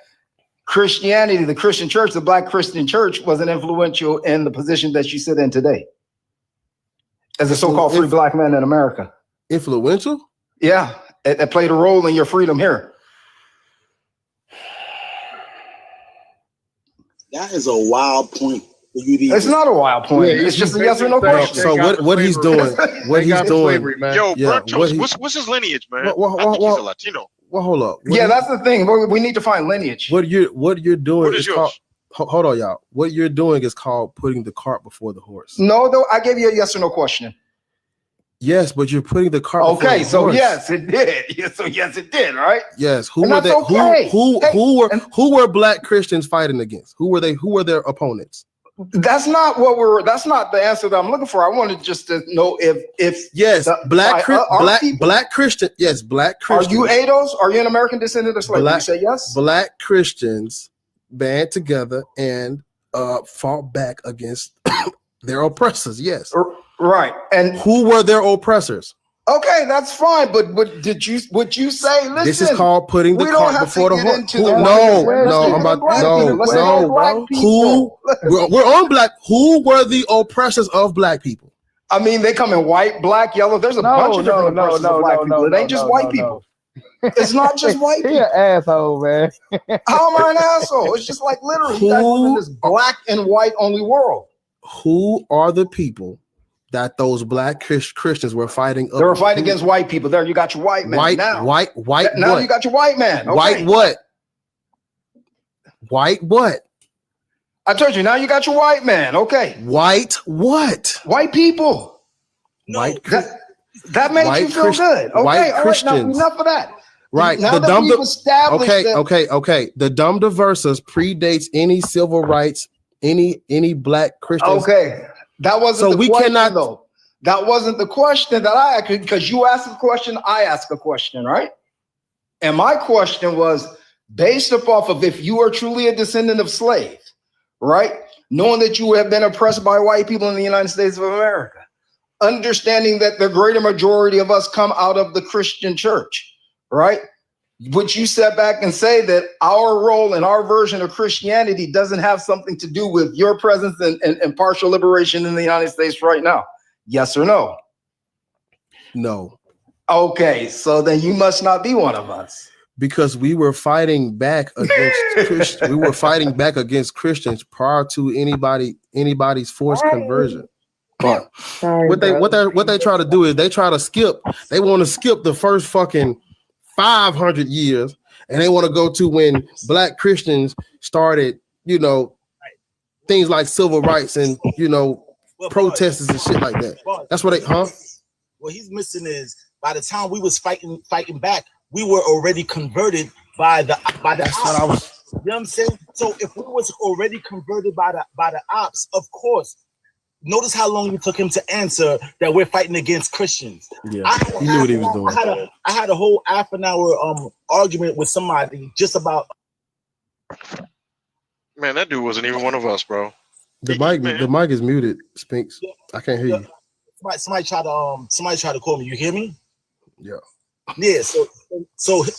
Christianity, the Christian church, the Black Christian church, wasn't influential in the position that you sit in today as a so-called free Black man in America? Influential? Yeah, it played a role in your freedom here. That is a wild point for you to It's not a wild point. It's just a yes or no question. So what he's doing, Yo, what's his lineage, man? I think he's a Latino. Well, hold up. That's the thing. We need to find lineage. What you're doing What is is yours? called. Hold on, y'all. What you're doing is called putting the cart before the horse. No, though, I gave you a yes or no question. Yes, but you're putting the cart. before Okay, the so horse. yes, it did. So yes, it did. Right? Yes. Who And were that's they? okay. Who were Black Christians fighting against? Who were they? Who were their opponents? That's not the answer that I'm looking for. I wanted just to know if yes, Black Christian. Black Christians. Are you ADOS? Are you an American descendant of slavery? You say yes. Black Christians band together and fought back against their oppressors. Yes. Right. And who were their oppressors? Okay, that's fine. But would you say, listen? This is called putting the cart before the horse. We're on Black. Who were the oppressors of Black people? I mean, they come in white, black, yellow. There's a bunch of different oppressors of Black people. It ain't just white people. It's not just white people. He an asshole, man. How am I an asshole? It's just like literally you guys live in this black and white only world. Who are the people that those Black Christians were fighting? They were fighting against white people. There, you got your white man. White. Now What? you got your white man. Okay. White what? White what? I told you. Now you got your white man. Okay. White what? White people. White. That makes you feel good. Okay. White all right. Christians. Now, enough of that. Right. Now that we've established Okay. The Dum Diversas predates any civil rights, any Black Christians. Okay. That wasn't the question, though. That wasn't the question that I asked, because you asked a question, I asked a question, right? And my question was based off of if you are truly a descendant of slaves, right? Knowing that you have been oppressed by white people in the United States of America, understanding that the greater majority of us come out of the Christian church, right? Would you step back and say that our role and our version of Christianity doesn't have something to do with your presence and partial liberation in the United States right now? Yes or no? No. Okay, so then you must not be one of us. Because we were fighting back against we were fighting back against Christians prior to anybody's forced conversion. But what they try to do is they want to skip the first fucking 500 years, and they want to go to when Black Christians started, things like civil rights and protesters and shit like that. That's what What he's missing is by the time we was fighting back, we were already converted by the ops. You know what I'm saying? So if we was already converted by the ops, of course. Notice how long it took him to answer that we're fighting against Christians. Yeah, he knew what he was doing. I had a whole half an hour argument with somebody just about. Man, that dude wasn't even one of us, bro. The mic is muted, Spinks. I can't hear you. Somebody tried to call me. You hear me? Yeah. Yeah, so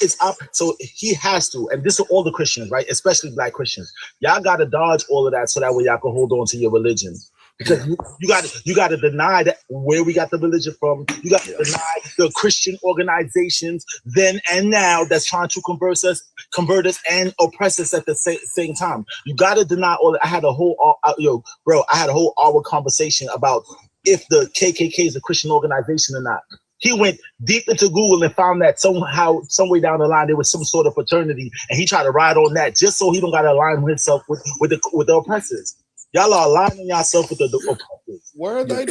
it's up. So he has to, and this is all the Christians, right? Especially black Christians. Y'all got to dodge all of that so that way y'all can hold on to your religion. Because you got to deny that where we got the religion from. You got to deny the Christian organizations then and now that's trying to convert us and oppress us at the same time. You got to deny all that. I had a whole I had a whole hour conversation about if the KKK is a Christian organization or not. He went deep into Google and found that somehow, some way down the line, there was some sort of fraternity, and he tried to ride on that just so he don't got to align himself with the oppressors. Y'all are aligning yourself with the oppressors. Where are they?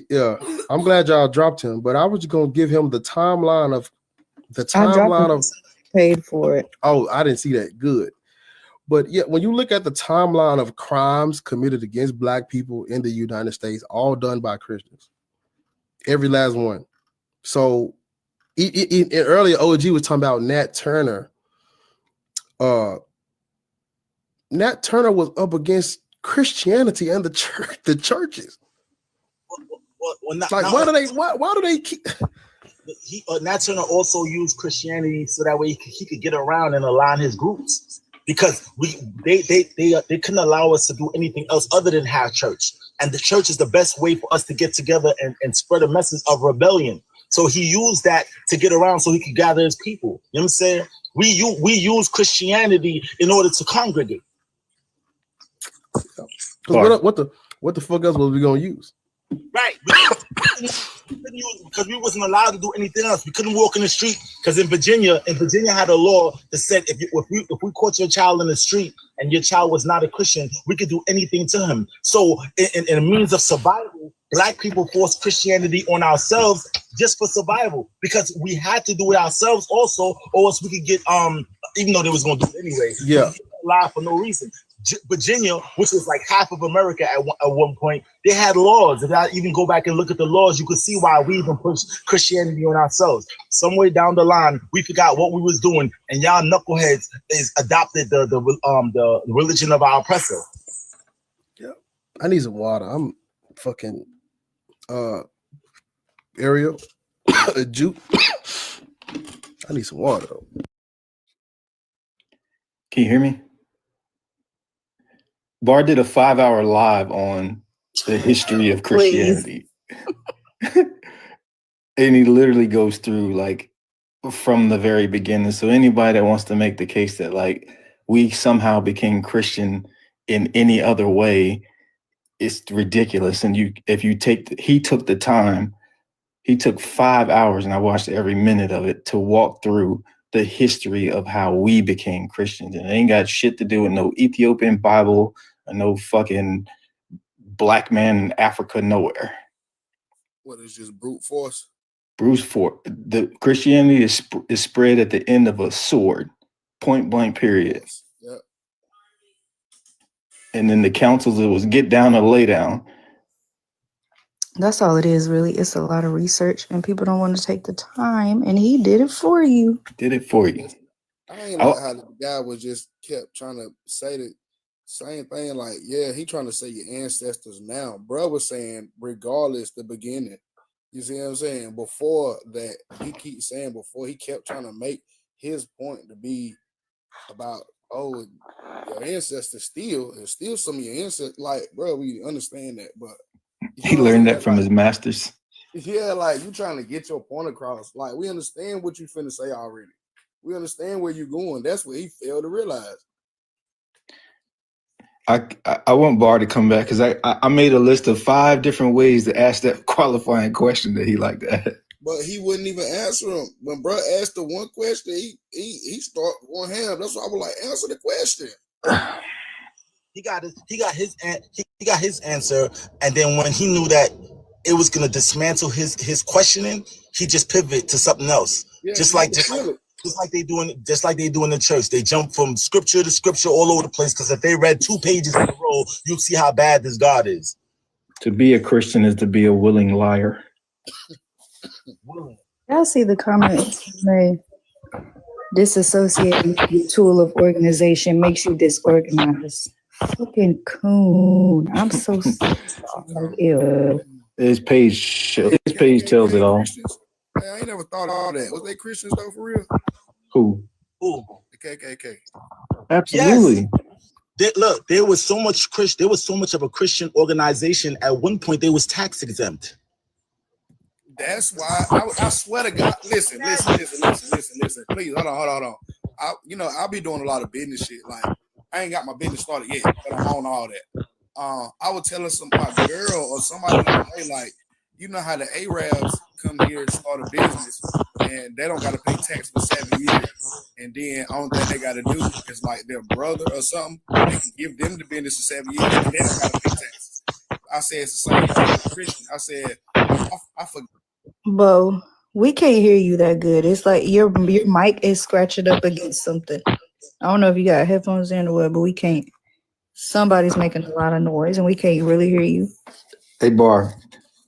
Yeah. I'm glad y'all dropped him, but I was just gonna give him the timeline of paid for it. Oh, I didn't see that. Good. But yeah, when you look at the timeline of crimes committed against black people in the United States, all done by Christians. Every last one. So earlier, OG was talking about Nat Turner. Nat Turner was up against Christianity and the churches. Why do they keep? Nat Turner also used Christianity so that way he could get around and align his groups, because they couldn't allow us to do anything else other than have church. And the church is the best way for us to get together and spread a message of rebellion. So he used that to get around so he could gather his people. You know what I'm saying? We use Christianity in order to congregate. What the fuck else was we gonna use? Right. Because we wasn't allowed to do anything else. We couldn't walk in the street because in Virginia had a law that said if we caught your child in the street and your child was not a Christian, we could do anything to him. So in a means of survival, black people forced Christianity on ourselves just for survival, because we had to do it ourselves also, or else we could get even though they was gonna do it anyway. Yeah. Lie for no reason. Virginia, which was like half of America at one point, they had laws. If I even go back and look at the laws, you could see why we even pushed Christianity on ourselves. Somewhere down the line, we forgot what we was doing, and y'all knuckleheads is adopted the religion of our oppressor. Yeah, I need some water. I'm fucking Ariel, a juke. I need some water though. Can you hear me? Bar did a 5-hour live on the history of Christianity. And he literally goes through like from the very beginning. So anybody that wants to make the case that like we somehow became Christian in any other way, it's ridiculous. And he took the time, he took 5 hours, and I watched every minute of it to walk through the history of how we became Christians. And it ain't got shit to do with no Ethiopian Bible, no fucking black man in Africa nowhere. What is just brute force? Brute force. The Christianity is spread at the end of a sword, point blank, period. Yep. And then the councils, it was get down or lay down. That's all it is, really. It's a lot of research, and people don't want to take the time, and he did it for you. Did it for you. I ain't like how the guy was just kept trying to say the same thing. Like, yeah, he trying to say your ancestors now. Bro was saying regardless the beginning. You see what I'm saying? Before that, he keeps saying before he kept trying to make his point to be about, oh, your ancestors steal some of your ancestors. Like, bro, we understand that, but he learned that from his masters. Yeah, like you trying to get your point across. Like, we understand what you finna say already. We understand where you're going. That's what he failed to realize. I want Bar to come back because I made a list of 5 different ways to ask that qualifying question that he liked to ask. But he wouldn't even answer him. When bro asked the one question, he started on him. That's why I was like, answer the question. He got his answer, and then when he knew that it was gonna dismantle his questioning, he just pivoted to something else. Yeah, just like they do in the church. They jump from scripture to scripture all over the place, because if they read 2 pages in a row, you'll see how bad this God is. To be a Christian is to be a willing liar. Y'all see the comments made. Disassociating the tool of organization makes you disorganized. Fucking coon. I'm so sorry. Ew. His page tells it all. Man, I ain't never thought of all that. Was they Christians though, for real? Who? Who? The KKK. Absolutely. Look, there was so much of a Christian organization. At one point, they was tax exempt. That's why I swear to God. Listen. Please, hold on. I'll be doing a lot of business shit. Like, I ain't got my business started yet, but I'm on all that. I was telling my girl or somebody like, you know how the Arabs come here and start a business and they don't got to pay tax for 7 years, and then only thing they got to do is like their brother or something, they can give them the business for 7 years and they don't got to pay taxes. I said it's the same thing with Christian. I said I forgot. Bo, we can't hear you that good. It's like your mic is scratching up against something. I don't know if you got headphones in or what, but we can't. Somebody's making a lot of noise and we can't really hear you. Hey, Bar,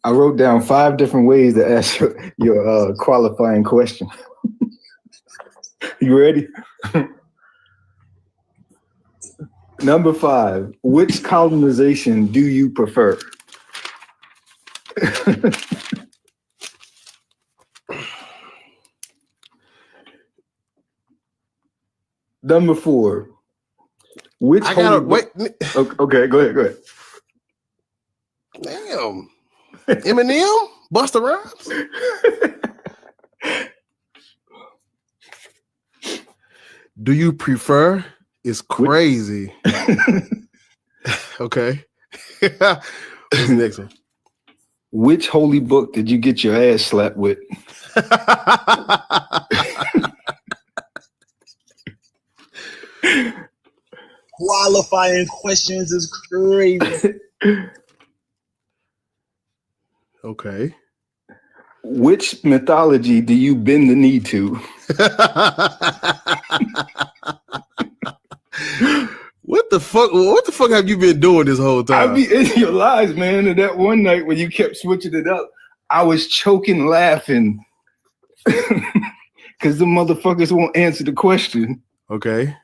I wrote down 5 different ways to ask your qualifying question. You ready? Number 5, which colonization do you prefer? Number 4, which I gotta wait. Okay, go ahead. Damn. Eminem? Busta Rhymes? Do you prefer? It's crazy. Okay. What's the next one? Which holy book did you get your ass slapped with? Qualifying questions is crazy. Okay. Which mythology do you bend the knee to? What the fuck? What the fuck have you been doing this whole time? I be in your lies, man. And that one night when you kept switching it up, I was choking laughing because the motherfuckers won't answer the question. Okay.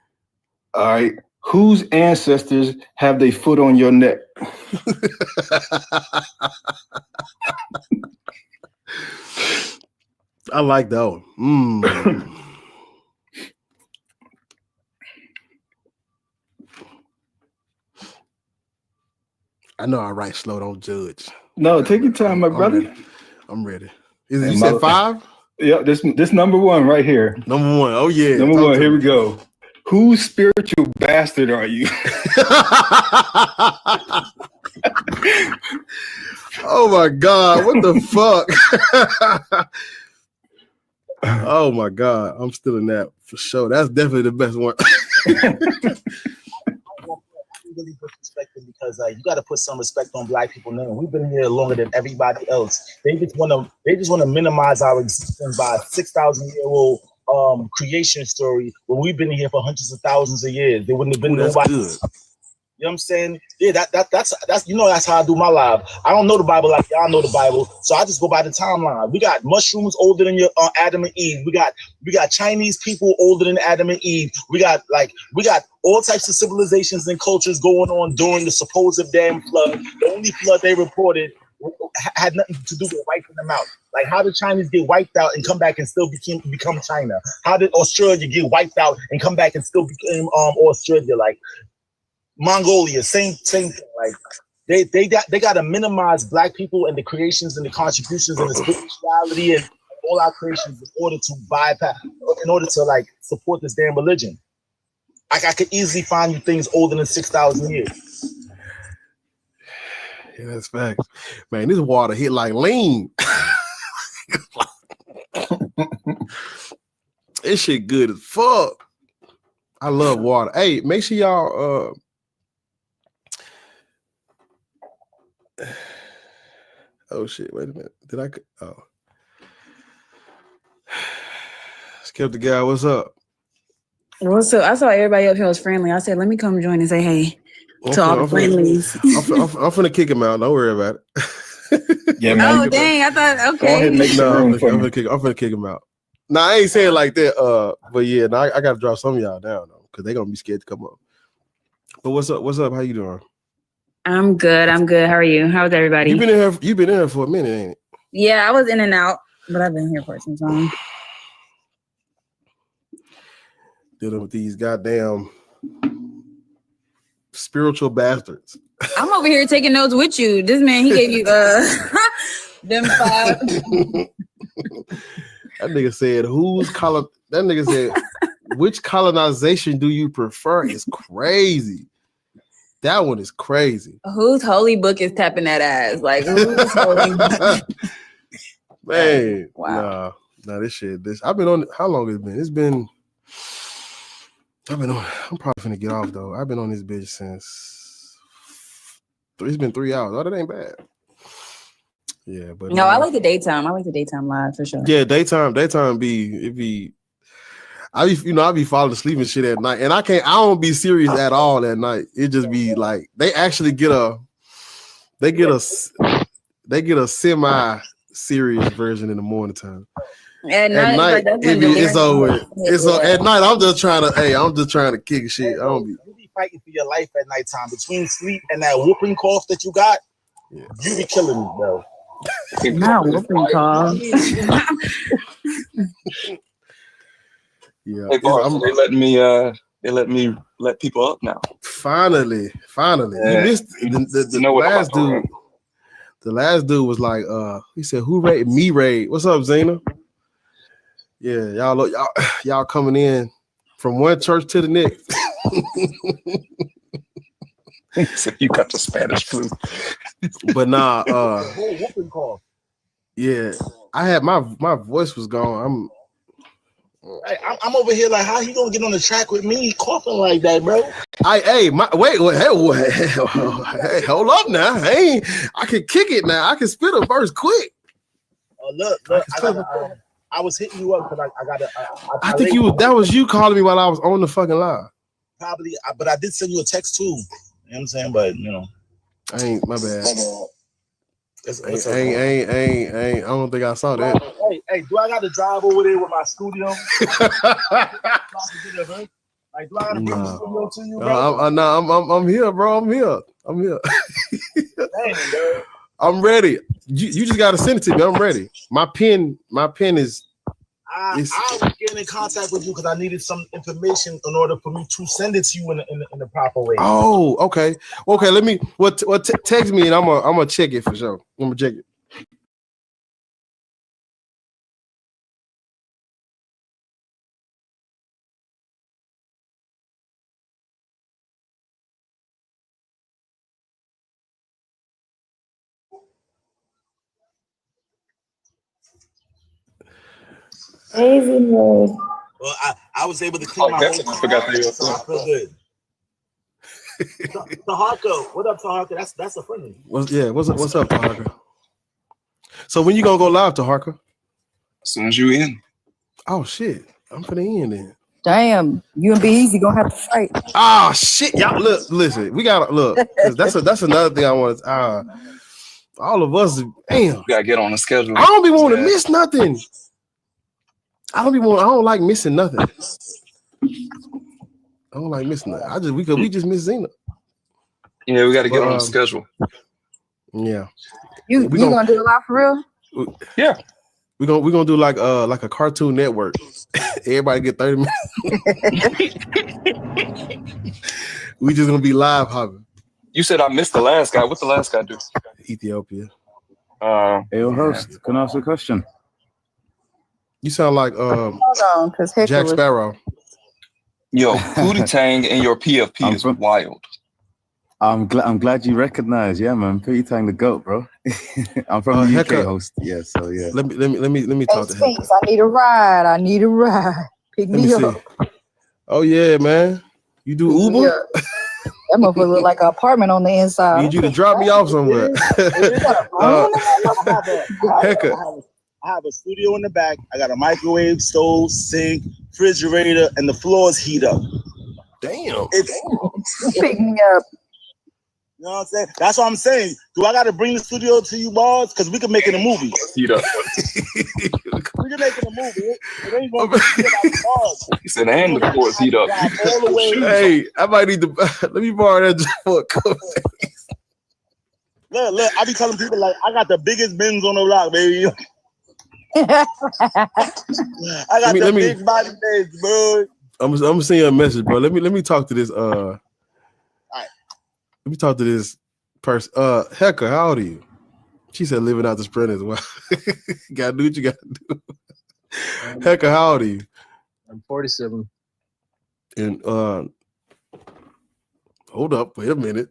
All right. Whose ancestors have they foot on your neck? I like that one. I know I write slow, don't judge. No, take your time, my brother. I'm ready. You said 5? Yeah, this number 1 right here. Number 1. Oh yeah. Number 1. Here we go. Whose spiritual bastard are you? Oh my God! What the fuck? Oh my God! I'm still in that for sure. That's definitely the best one. Really disrespected because you got to put some respect on Black people now. We've been here longer than everybody else. They just want to minimize our existence by a 6,000-year-old creation story when we've been here for hundreds of thousands of years. There wouldn't have been nobody. Good. You know what I'm saying? Yeah, that's that's how I do my live. I don't know the Bible like y'all know the Bible, so I just go by the timeline. We got mushrooms older than your Adam and Eve. We got Chinese people older than Adam and Eve. We got all types of civilizations and cultures going on during the supposed damn flood. The only flood they reported had nothing to do with wiping them out. Like, how did Chinese get wiped out and come back and still become China? How did Australia get wiped out and come back and still become Australia? Like Mongolia, same thing. Like they got to minimize Black people and the creations and the contributions and the spirituality and all our creations in order to bypass, in order to like support this damn religion. Like, I could easily find you things older than 6,000 years. Yeah, that's facts. Man, this water hit like lean. This shit good as fuck. I love water. Hey, make sure y'all oh shit, wait a minute. Did I Skip the guy, what's up? What's up? I saw everybody up here was friendly. I said, let me come join and say hey to all the friendlies. I'm finna kick him out. Don't worry about it. Yeah, man. Oh, dang. I thought, okay. I'm finna kick him out. Nah, I ain't saying like that. But yeah, I gotta drop some of y'all down though, because they're gonna be scared to come up. But what's up? What's up? How you doing? I'm good. How are you? How's everybody? You've been in here for a minute, ain't it? Yeah, I was in and out. But I've been here for some time. Dealing with these goddamn spiritual bastards. I'm over here taking notes with you. This man, he gave you them 5. That nigga said, that nigga said, which colonization do you prefer? Is crazy. That one is crazy. Whose holy book is tapping that ass? Like, whose holy book? Man, wow. Nah, this shit. I've been on. How long has it been? I'm probably finna get off though. I've been on this bitch since. It's been 3 hours. Oh, that ain't bad. Yeah, but no, I like the daytime. I like the daytime live for sure. Yeah, daytime be. I be falling asleep and shit at night, and I don't be serious at all at night. It just be like they actually get a semi-serious version in the morning time. At night it's over. At night. I'm just trying to kick shit. I don't be. You be fighting for your life at nighttime between sleep and that whooping cough that you got. Yeah. You be killing me, bro. Not whooping cough. Yeah, hey, boss, they let me let people up now. Finally. Yeah. You missed the last dude. The last dude was like, he said, "Who raid me? Raid? What's up, Zena?" Yeah, y'all coming in from one church to the next. So you got the Spanish flu, but nah. Yeah, I had my voice was gone. I'm over here like, how he gonna get on the track with me coughing like that, bro? Hey, hold up now. Hey, I can kick it now. I can spit a verse quick. Look, I was hitting you up because I got to. I think that was you calling me while I was on the fucking live. Probably, but I did send you a text too. You know what I'm saying? But I ain't my bad. I don't think I saw that. Hey, do I got to drive over there with my studio? Like, do I got to bring the studio to you, bro? I'm here, bro. I'm here. Dang, bro. I'm ready. You just gotta send it to me. I'm ready. My pen is. I was getting in contact with you because I needed some information in order for me to send it to you in the proper way. Oh, okay. Let me. Text me and I'm gonna check it for sure. I'm gonna check it. Well, I was able to clean my whole car, so I feel good. Taharka, what up, Taharka? That's a friend. What's up, Taharka? So when you gonna go live, Taharka? As soon as you in. Oh shit, I'm finna in then. Damn, you and Be Easy gonna have to fight. Ah shit, y'all listen. We gotta look. That's another thing I want. All of us, damn. You gotta get on the schedule. I don't be wanting to miss nothing. I don't like missing nothing. I don't like missing nothing. We just miss Zena. Yeah, we got to get on the schedule. Yeah. You gonna do a lot for real? Yeah. We're gonna do like a Cartoon Network. Everybody get 30 minutes. We just gonna be live hopping. You said I missed the last guy. What the last guy do? Ethiopia. Hey, host, can I ask a question? You sound like Hold on, because Jack Sparrow. Yo, Pootie Tang and your PFP is wild. I'm glad you recognize. Yeah, man, Pootie Tang the GOAT, bro. I'm from the UK, host. Yeah, so yeah. Let me talk to him. I need a ride. Pick me up. Oh yeah, man. You do Uber? Yeah. That motherfucker look like an apartment on the inside. Need you to drop me off somewhere. I have a studio in the back. I got a microwave, stove, sink, refrigerator, and the floors heat up. Damn. Pick me up. You know what I'm saying? That's what I'm saying. Do I got to bring the studio to you, boss? Because we can make it a movie. Heat up. We can make it a movie. It ain't going to be about the boss. He said, and the floors heat up. All the way. Hey, I might need to let me borrow that for a couple days. Look, I be telling people like I got the biggest bins on the block, baby. I got Let the me- big body legs, bro. I'm gonna send you a message, bro. Let me talk to this. Let me talk to this person. Hecka, how old are you? She said living out the sprint as well. Gotta do what you gotta do. Hecka, how old are you? I'm 47. And hold up, wait a minute.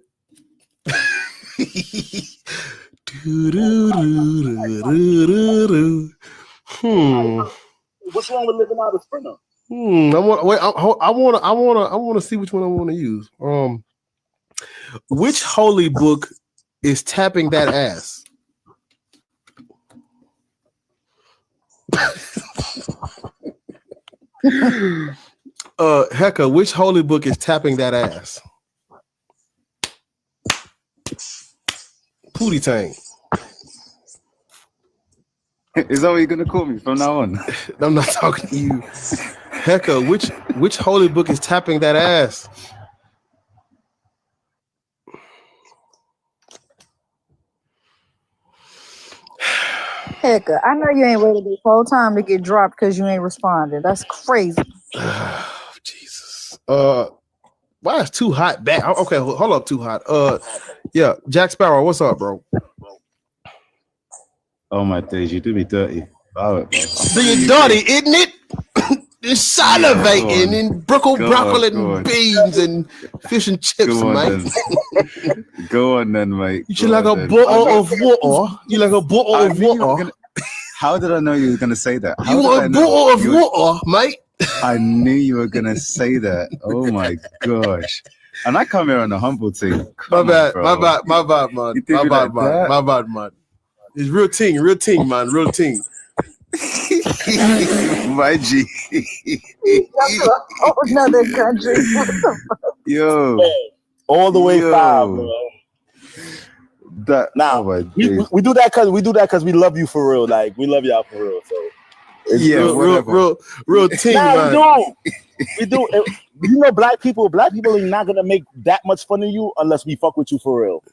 What's wrong with living out a sprinter? I want to see which one I want to use. Which holy book is tapping that ass? Hecka, which holy book is tapping that ass? Pootie Tang. Is that what you're gonna call me from now on? I'm not talking to you. Hecka, which holy book is tapping that ass? Heck, I know you ain't waited this whole time to get dropped because you ain't responded. That's crazy. Jesus. Why is too hot back? Okay, hold up, too hot. Yeah, Jack Sparrow, what's up, bro? Oh my days, you do me dirty. Allow it, bro. Do you dirty, isn't it? It's salivating and broccoli and beans and fish and chips, Go on, mate. then. Go on then, mate. You like a bottle of water? You like a bottle of water? How did I know you were gonna say that? You want a bottle of water, mate? I knew you were gonna say that. Oh my gosh. And I come here on a humble thing. My bad, man. My bad, man. It's real ting, man. Real ting. My G. Another country. What the fuck? Yo. All the way Yo. 5, bro. That now we do that because we love you for real. Like we love y'all for real. So it's real ting, man. We do. You know, black people are not gonna make that much fun of you unless we fuck with you for real.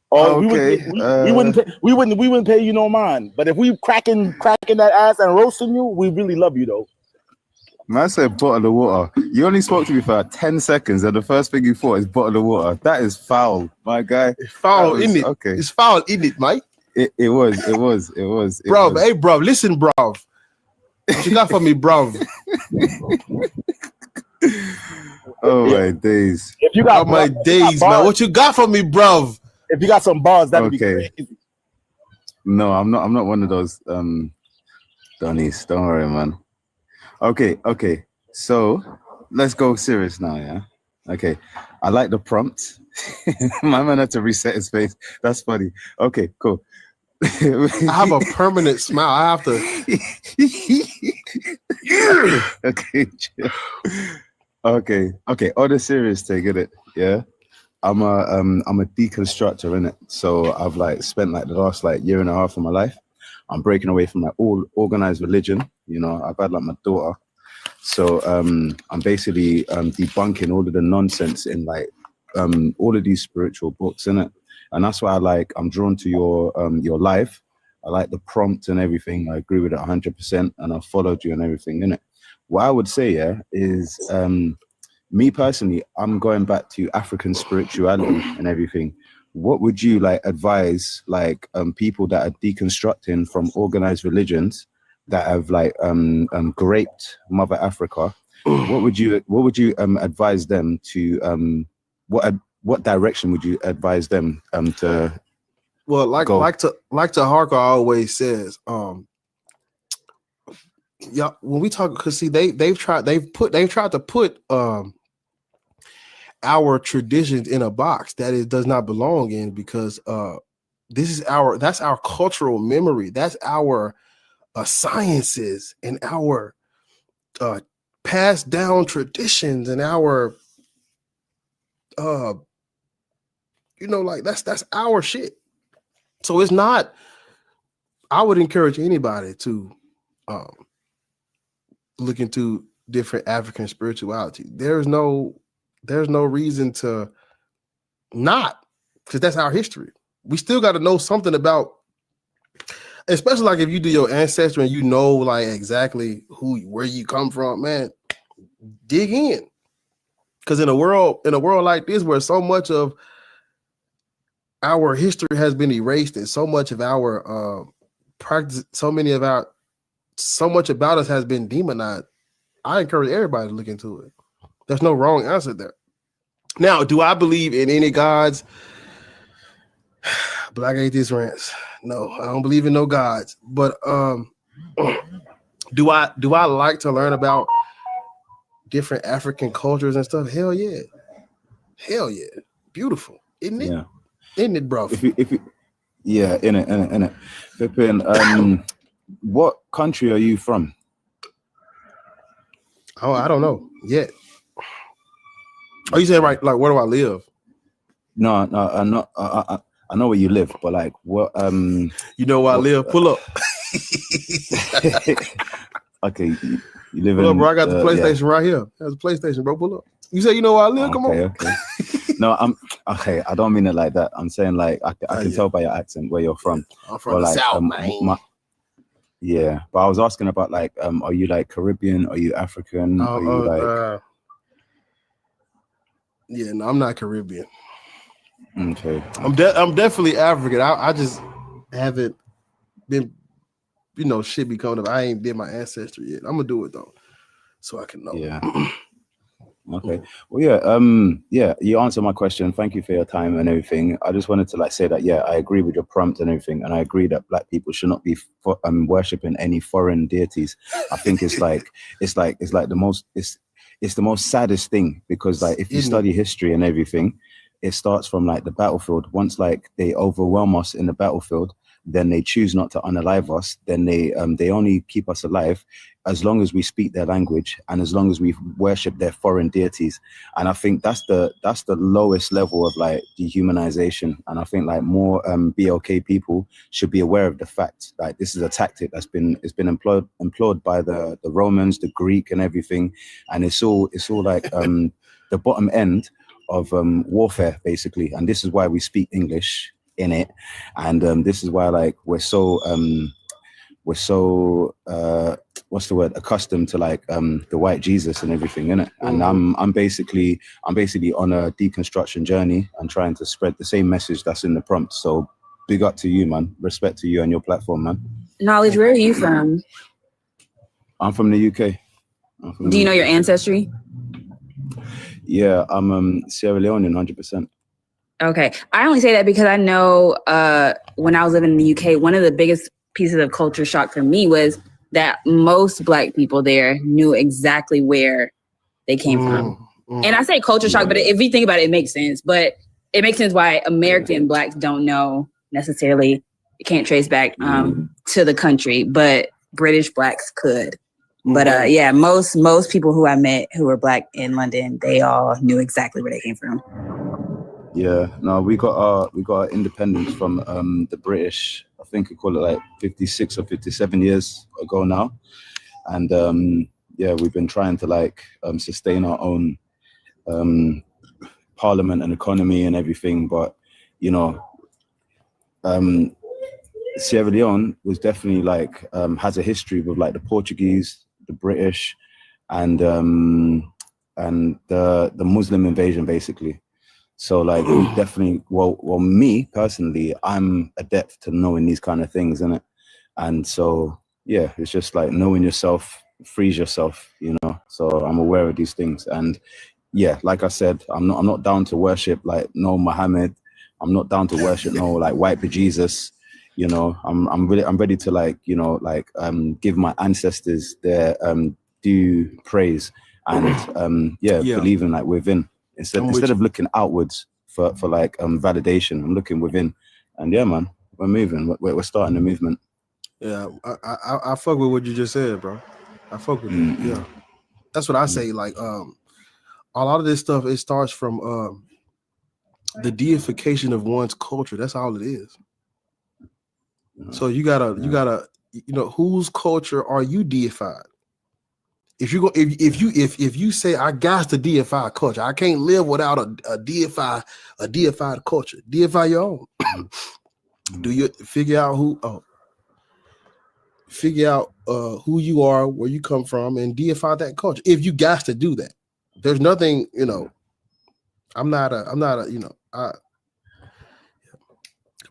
Or Okay, we wouldn't pay you no mind. But if we cracking that ass and roasting you, we really love you though. Man said bottle of water. You only spoke to me for 10 seconds, and the first thing you thought is bottle of water. That is foul, my guy. It's foul, isn't it? Okay. It's foul, isn't it, mate? It was. Bro, hey, bro, listen, bro. What you got for me, bro? Oh my days. If you got my days, man. What you got for me, bro? If you got some bars, that'd be Okay. crazy. No, I'm not one of those Donnies. Don't worry, man. Okay. So let's go serious now, yeah. Okay. I like the prompt. My man had to reset his face. That's funny. Okay, cool. I have a permanent smile. I have to. Okay, chill. Okay. On the serious thing, innit? Yeah. I'm a deconstructor, innit? So I've like spent like the last like year and a half of my life. I'm breaking away from like all organized religion. You know, I've had like my daughter. So I'm basically debunking all of the nonsense in like all of these spiritual books, innit? And that's why I'm drawn to your life. I like the prompt and everything. I agree with it 100%, and I followed you and everything, innit? What I would say, yeah, is me personally, I'm going back to African spirituality and everything. What would you like advise like people that are deconstructing from organized religions that have like graped Mother Africa? What would you advise them to what direction would you advise them to? Well, like Harker always says, yeah, when we talk, because see, they've tried to put our traditions in a box that it does not belong in, because that's our cultural memory, that's our sciences and our passed down traditions and our like that's our shit. So it's not. I would encourage anybody to look into different African spirituality. There's no reason to not, because that's our history. We still got to know something about especially like if you do your ancestry and you know like exactly where you come from, man, dig in. Because in a world like this, where so much of our history has been erased and so much of our practice, so much about us has been demonized, I encourage everybody to look into it. There's no wrong answer there. Now, do I believe in any gods? Black atheist rants. No, I don't believe in no gods. But do I like to learn about different African cultures and stuff? Hell yeah. Hell yeah. Beautiful. Isn't it? Yeah. Isn't it, bro? If you, yeah, in it. Pippin, what country are you from? Oh, I don't know yet. Are you saying right? Like, where do I live? No, I'm not. I know where you live, but like, what? You know where I live? Pull up. Okay, you live Pull in. up, bro. I got the PlayStation right here. There's a PlayStation, bro. Pull up. You say you know where I live? Come on. Okay. No, I'm okay. I don't mean it like that. I'm saying like I can tell by your accent where you're from. I'm from the South, man. Yeah, but I was asking about like, are you like Caribbean? Are you African? Are you like? Yeah, no, I'm not Caribbean. Okay. I'm definitely African. I just haven't been, shit be coming up. I ain't did my ancestry yet. I'm gonna do it though, so I can know. Yeah. Okay. Well, yeah. You answered my question. Thank you for your time and everything. I just wanted to like say that I agree with your prompt and everything, and I agree that Black people should not be worshiping any foreign deities. I think it's the most saddest thing, because like if you study history and everything, it starts from like the battlefield. Once like they overwhelm us in the battlefield, then they choose not to unalive us. Then they only keep us alive as long as we speak their language and as long as we worship their foreign deities. And I think that's the lowest level of like dehumanization. And I think like more BLK people should be aware of the fact like this is a tactic that's been employed by the Romans, the Greek, and everything. And it's all like the bottom end of warfare basically. And this is why we speak English in it, and this is why like we're so what's the word, accustomed to like the white Jesus and everything in it. And I'm basically on a deconstruction journey and trying to spread the same message that's in the prompt. So big up to you, man. Respect to you and your platform, man. Knowledge, where are you from? I'm from the UK. Do you know your ancestry? Yeah, I'm Sierra Leonean 100%. Okay. I only say that because I know when I was living in the UK, one of the biggest pieces of culture shock for me was that most Black people there knew exactly where they came from. And I say culture shock, but if you think about it, it makes sense. But it makes sense why American Blacks don't know necessarily, can't trace back to the country, but British Blacks could. But yeah, most people who I met who were Black in London, they all knew exactly where they came from. Yeah, no, we got our independence from the British. I think we call it like 56 or 57 years ago now, and yeah, we've been trying to like sustain our own parliament and economy and everything. But Sierra Leone was definitely like has a history with like the Portuguese, the British, and the Muslim invasion basically. So like we definitely, well, me personally, I'm adept to knowing these kind of things, innit? And so yeah, it's just like knowing yourself frees yourself, So I'm aware of these things, and yeah, like I said, I'm not down to worship like no Muhammad. I'm not down to worship no like white bejesus. I'm ready to like give my ancestors their due praise and believing like within. Instead of looking outwards for like validation, I'm looking within, and yeah, man, we're moving. We're starting the movement. Yeah, I fuck with what you just said, bro. I fuck with it. Yeah, that's what I say. Like, a lot of this stuff, it starts from the deification of one's culture. That's all it is. So you gotta, whose culture are you deified? If you say I got to deify culture, I can't live without a deified culture. Deify your own. Do you figure out who? Oh, figure out who you are, where you come from, and deify that culture. If you got to do that, there's nothing, I'm not a,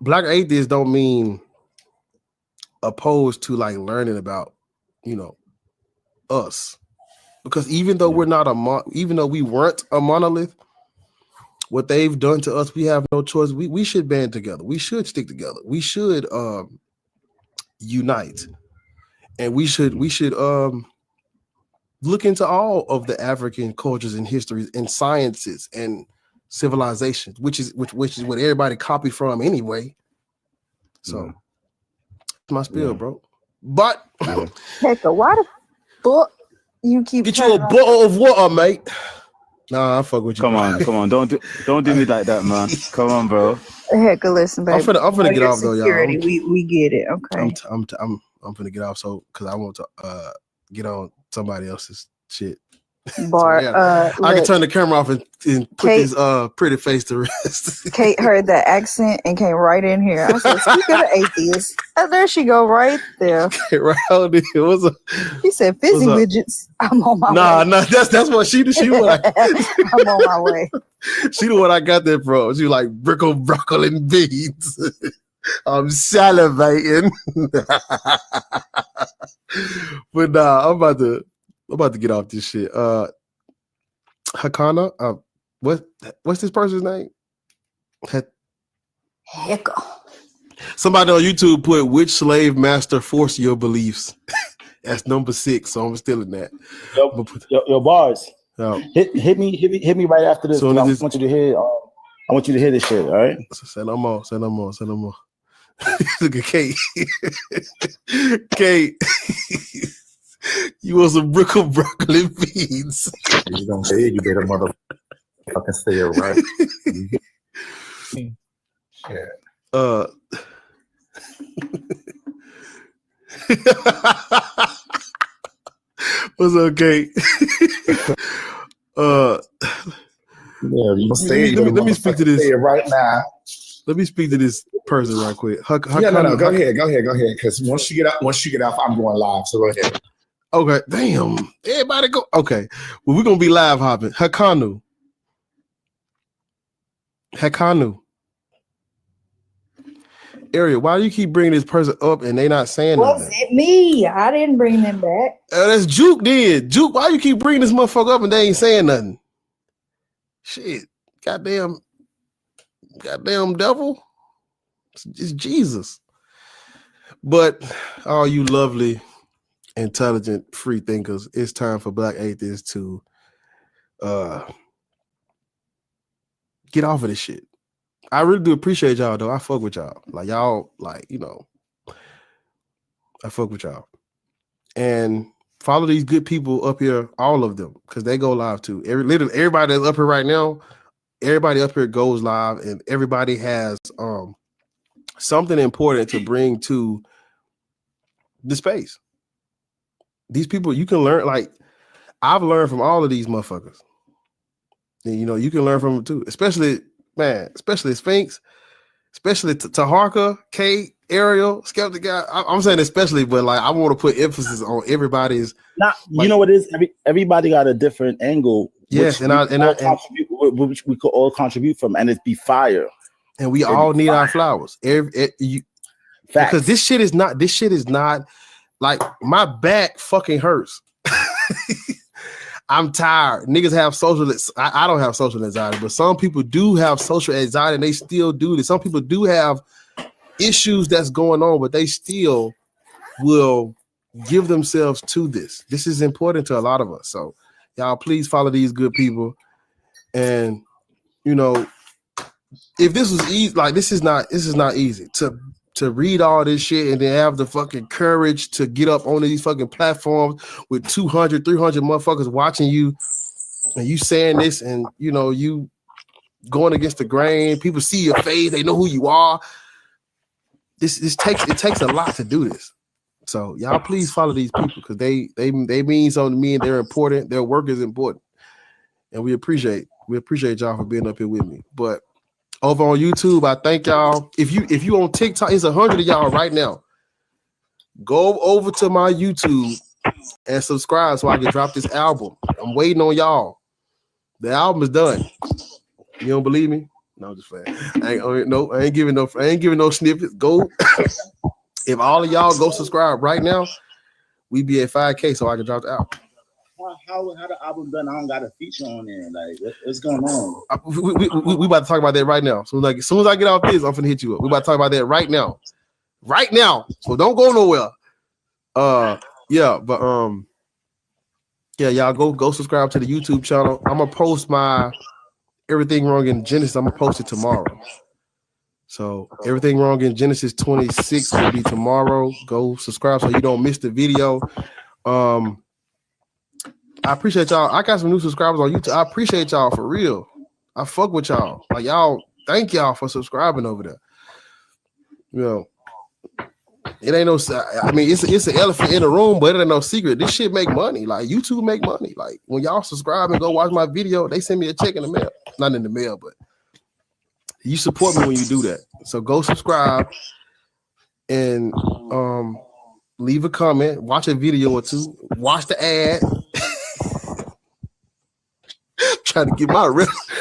black atheists don't mean opposed to like learning about, us, because even though we're not even though we weren't a monolith, what they've done to us, we have no choice. We should band together. We should stick together. We should unite, and we should look into all of the African cultures and histories and sciences and civilizations, which is what everybody copied from anyway. So that's my spiel, bro. But Hector, why the fuck you keep get you a bottle of water, mate? Nah, I fuck with you. Come on. Don't do me like that, man. Come on, bro. Hector, listen, baby. I'm finna get off though, y'all. We get it. Okay. I'm finna get off because I want to get on somebody else's shit. Bar. I can turn the camera off and put Kate, this pretty face to rest. Kate heard that accent and came right in here. I said, "Speak of the atheist." And there she go, right there. Right out there. What's up? He said, "Fizzy widgets." I'm on my way. Nah, that's what she what I'm on my way. She the one I got that from. She was like broccoli and beans. I'm salivating. But nah, I'm about to get off this shit. Hakana, what's this person's name? Hecka. Somebody on YouTube put which slave master forced your beliefs. That's number 6, so I'm still in that. Yo, bars. Yo. Hit me right after this. So I want you to hear. I want you to hear this shit. All right. Say no more. Look at Kate. Kate. You want some broccoli and beans? You don't say you better motherfucking stay right. Yeah. What's up, Kate? Let me speak to this right now. Let me speak to this person right quick. No. Go ahead. Because once you get off, I'm going live. So go ahead. Okay, damn. Everybody go. Okay, well, we're gonna be live hopping. Hakanu. Ariel, why do you keep bringing this person up and they not saying Was nothing? it me? I didn't bring them back. That's Juke did. Juke, why you keep bringing this motherfucker up and they ain't saying nothing? Shit, goddamn devil. It's Jesus. But all you lovely, intelligent, free thinkers, it's time for black atheists to get off of this shit. I really do appreciate y'all though. I fuck with y'all. Like y'all, I fuck with y'all. And follow these good people up here, all of them, because they go live too. Everybody that's up here right now, everybody up here goes live, and everybody has something important to bring to the space. These people, you can learn, like I've learned from all of these motherfuckers. And, you can learn from them too, especially Sphinx, especially Taharka, Kate, Ariel, Skeptic Guy. I'm saying especially, but like I want to put emphasis on everybody's. You know what it is? Everybody got a different angle. Yes, which we could all contribute from, and it'd be fire. And we all need our flowers. Because this shit is not like my back fucking hurts. I'm tired. Niggas have social. I don't have social anxiety, but some people do have social anxiety, and they still do this. Some people do have issues that's going on, but they still will give themselves to this. This is important to a lot of us. So, y'all, please follow these good people. And if this was easy, like this is not easy to read all this shit and then have the fucking courage to get up on these fucking platforms with 200, 300 motherfuckers watching you and you saying this and, you going against the grain. People see your face. They know who you are. It takes a lot to do this. So y'all please follow these people because they mean something to me and they're important. Their work is important. And we appreciate y'all for being up here with me. But over on YouTube, I thank y'all. If you on TikTok, it's 100 of y'all right now. Go over to my YouTube and subscribe so I can drop this album. I'm waiting on y'all. The album is done. You don't believe me? No, I'm just playing. I ain't giving no snippets. Go. If all of y'all go subscribe right now, we be at 5K so I can drop the album. How the album done? I don't got a feature on there. Like, what's going on? We about to talk about that right now. So like, as soon as I get off this, I'm finna hit you up. We about to talk about that right now. Right now. So don't go nowhere. Yeah, y'all go subscribe to the YouTube channel. I'm gonna post my Everything Wrong in Genesis. I'm gonna post it tomorrow. So Everything Wrong in Genesis 26 will be tomorrow. Go subscribe so you don't miss the video. I appreciate y'all. I got some new subscribers on YouTube. I appreciate y'all for real. I fuck with y'all. Like y'all, thank y'all for subscribing over there. You know, it ain't no. I mean, it's an elephant in the room, but it ain't no secret. This shit make money. Like YouTube make money. Like when y'all subscribe and go watch my video, they send me a check in the mail. Not in the mail, but you support me when you do that. So go subscribe and leave a comment, watch a video or two, watch the ad. Trying to get my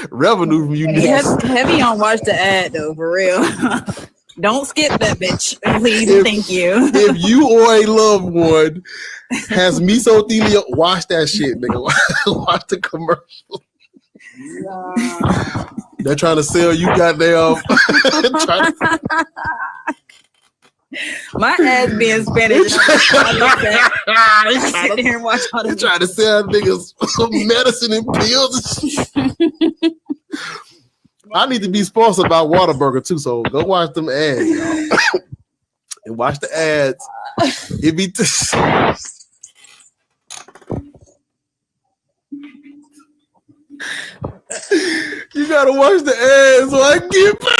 revenue from you niggas. Heavy on watch the ad though, for real. Don't skip that bitch, please. Thank you. If you or a loved one has mesothelioma, watch that shit, nigga. Watch the commercial. They're trying to sell you goddamn. My ass being Spanish. Sit here and watch all They this. trying to sell niggas medicine and pills. I need to be sponsored by Whataburger too, so go watch them ads, y'all. And watch the ads. It be you gotta watch the ads so I can get paid.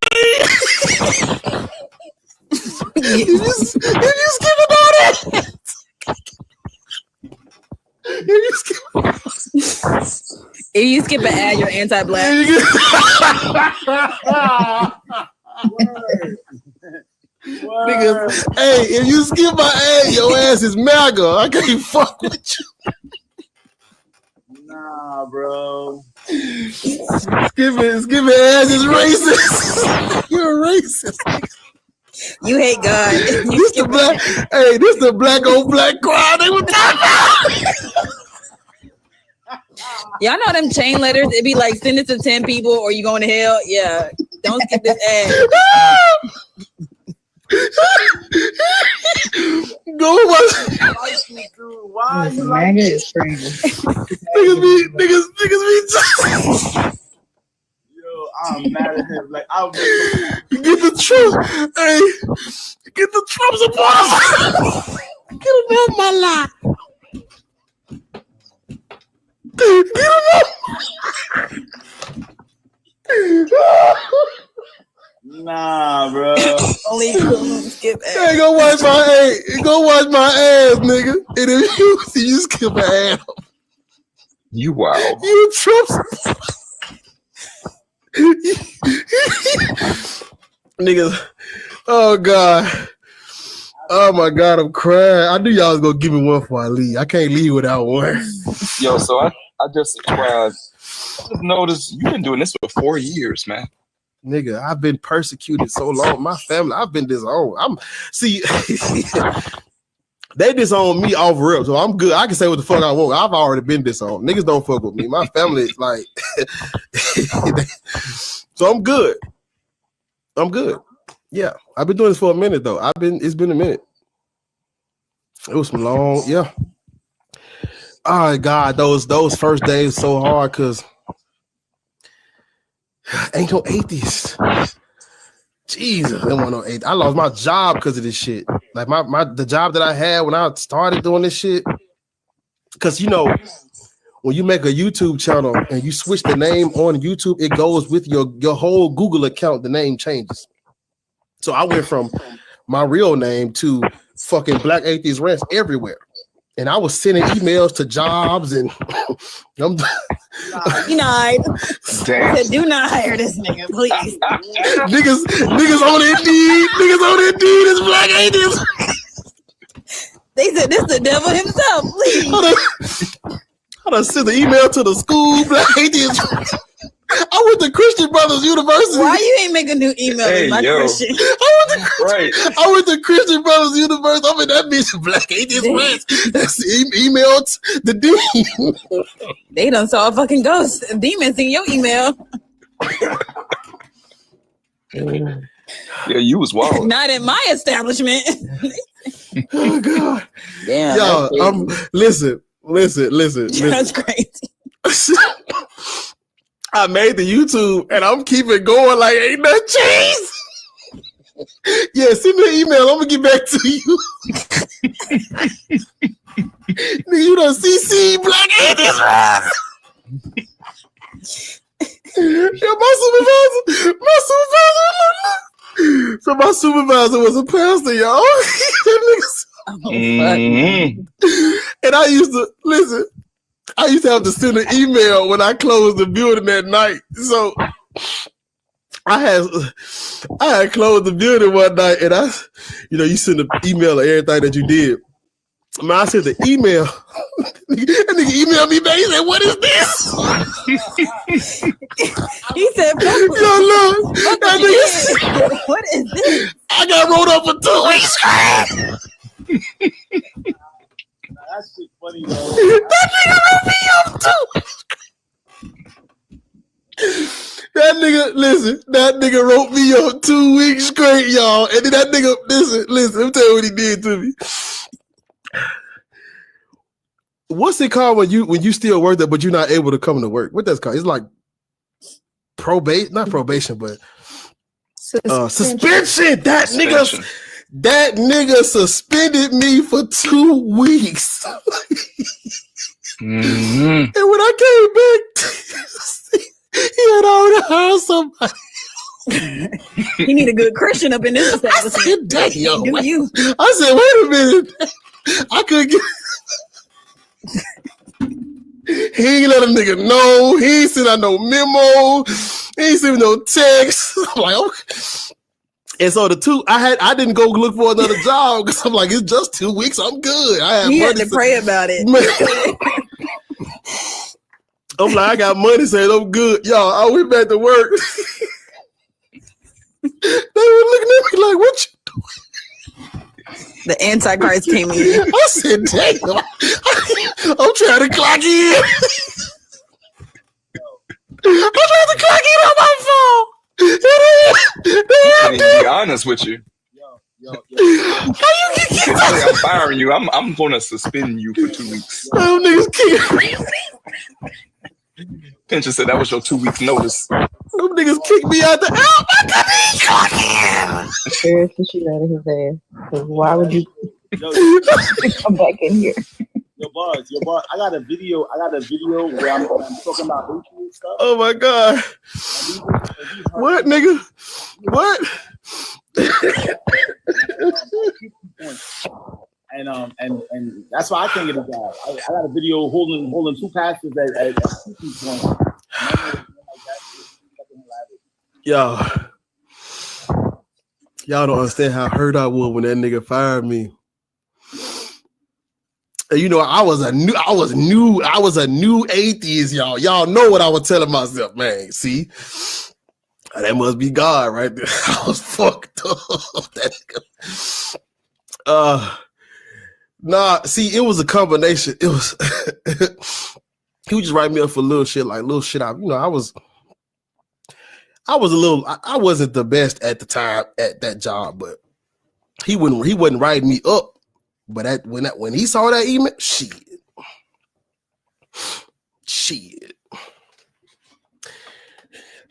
If you skip it all that. If you skip an ad, you're anti-black. Niggas, hey, if you skip my ad, your ass is MAGA. I can't fuck with you. Nah, bro. Skipping ass is racist. You're a racist. You hate God. This the black. Hey, this the black on black crowd. They were talking about. Y'all know them chain letters? It be like send it to 10 people or you going to hell. Yeah. Don't skip this ad. Go watch. Why you MAGA is crazy. Niggas be. Yo, I'm mad at him. Like, I'm Get the Trump. Hey, get the Trump supporters. Get them off my lot. Get them off. Nah, bro. Only skip ad. Hey, go watch my ass, nigga. And if you skip an ad, You wow. you Trump. Niggas, oh God. Oh my God, I'm crying. I knew y'all was gonna give me one before I leave. I can't leave without one. Yo, so I just subscribed. I just noticed you've been doing this for 4 years, man. Nigga, I've been persecuted so long. My family, I've been disowned. They disown me off rip, so I'm good. I can say what the fuck I want. I've already been disowned. Niggas don't fuck with me. My family is like, so I'm good. I'm good. Yeah, I've been doing this for a minute though. It's been a minute. It was some long, yeah. Oh God, those first days so hard because ain't no atheists. Jesus, I don't want no atheist. I lost my job because of this shit. Like the job that I had when I started doing this shit. Because you know, when you make a YouTube channel and you switch the name on YouTube, it goes with your whole Google account. The name changes. So I went from my real name to fucking Black Atheist Ranch everywhere. And I was sending emails to jobs and I'm Denied. Damn. Said, do not hire this nigga, please. niggas on Indeed. Niggas on Indeed is Black Atheist. They said this the devil himself. Please. I done sent the email to the school. Black atheist. I went to Christian Brothers University. Why you ain't make a new email with my question? I went to Christian Brothers University. I'm in that bitch Black Atheist Friends. That's emailed the dean. They done saw a fucking ghost. Demons in your email. Yeah, you was wild. Not in my establishment. Oh God. Damn. Yo, listen. That's crazy. I made the YouTube and I'm keeping going like ain't nothing changed. Yeah, send me an email. I'm gonna get back to you. Nigga, you done CC Black Atheist. Yeah, my supervisor. So my supervisor was a pastor, y'all. And I used to listen. I used to have to send an email when I closed the building at night. So I had closed the building one night, and you send an email of everything that you did. Man, I sent the email. That nigga emailed me back. He said, "What is this?" He said, "Yo, look, that nigga, what is this?" I got rolled up for 2 weeks. That shit funny, though. That nigga wrote me up too. That nigga wrote me up 2 weeks straight, y'all. And then that nigga, listen, let me tell you what he did to me. What's it called when you still work there, but you're not able to come to work? What that's called? It's like not probation, but suspension. That nigga suspended me for 2 weeks. And when I came back, he had already hired somebody. He need a good Christian up in this establishment. I said, wait a minute. I couldn't get. He ain't let a nigga know. He ain't sent out no memo. He ain't sent me no text. I'm like, okay. And so I didn't go look for another job because I'm like, it's just 2 weeks. I'm good. I have You had money to pray about it. I'm like, I got money, saying I'm good. Y'all, I went back to work. They were looking at me like, what you doing? The Antichrist came in. I said, damn. I'm trying to clock in. I'm trying to clock in on my phone. To be honest with you. I'm firing you. I'm gonna suspend you for 2 weeks. Them niggas kicked me. Pincher said that was your 2 weeks notice. Them niggas kicked me out the out. I couldn't clock in. Scares the shit out of his ass. So why would you come back in here? Yo, Buzz, I got a video where I'm talking about Patreon stuff. Oh my God. What, nigga? What? And that's why I can't get a job. I got a video holding two pastors at teaching point. Y'all don't understand how hurt I was when that nigga fired me. And I was a new atheist, y'all. Y'all know what I was telling myself, man. See, that must be God right there. I was fucked up. That nigga. See, it was a combination. It was he would just write me up for little shit. I wasn't the best at the time at that job, but he wasn't writing me up. But when he saw that email, shit.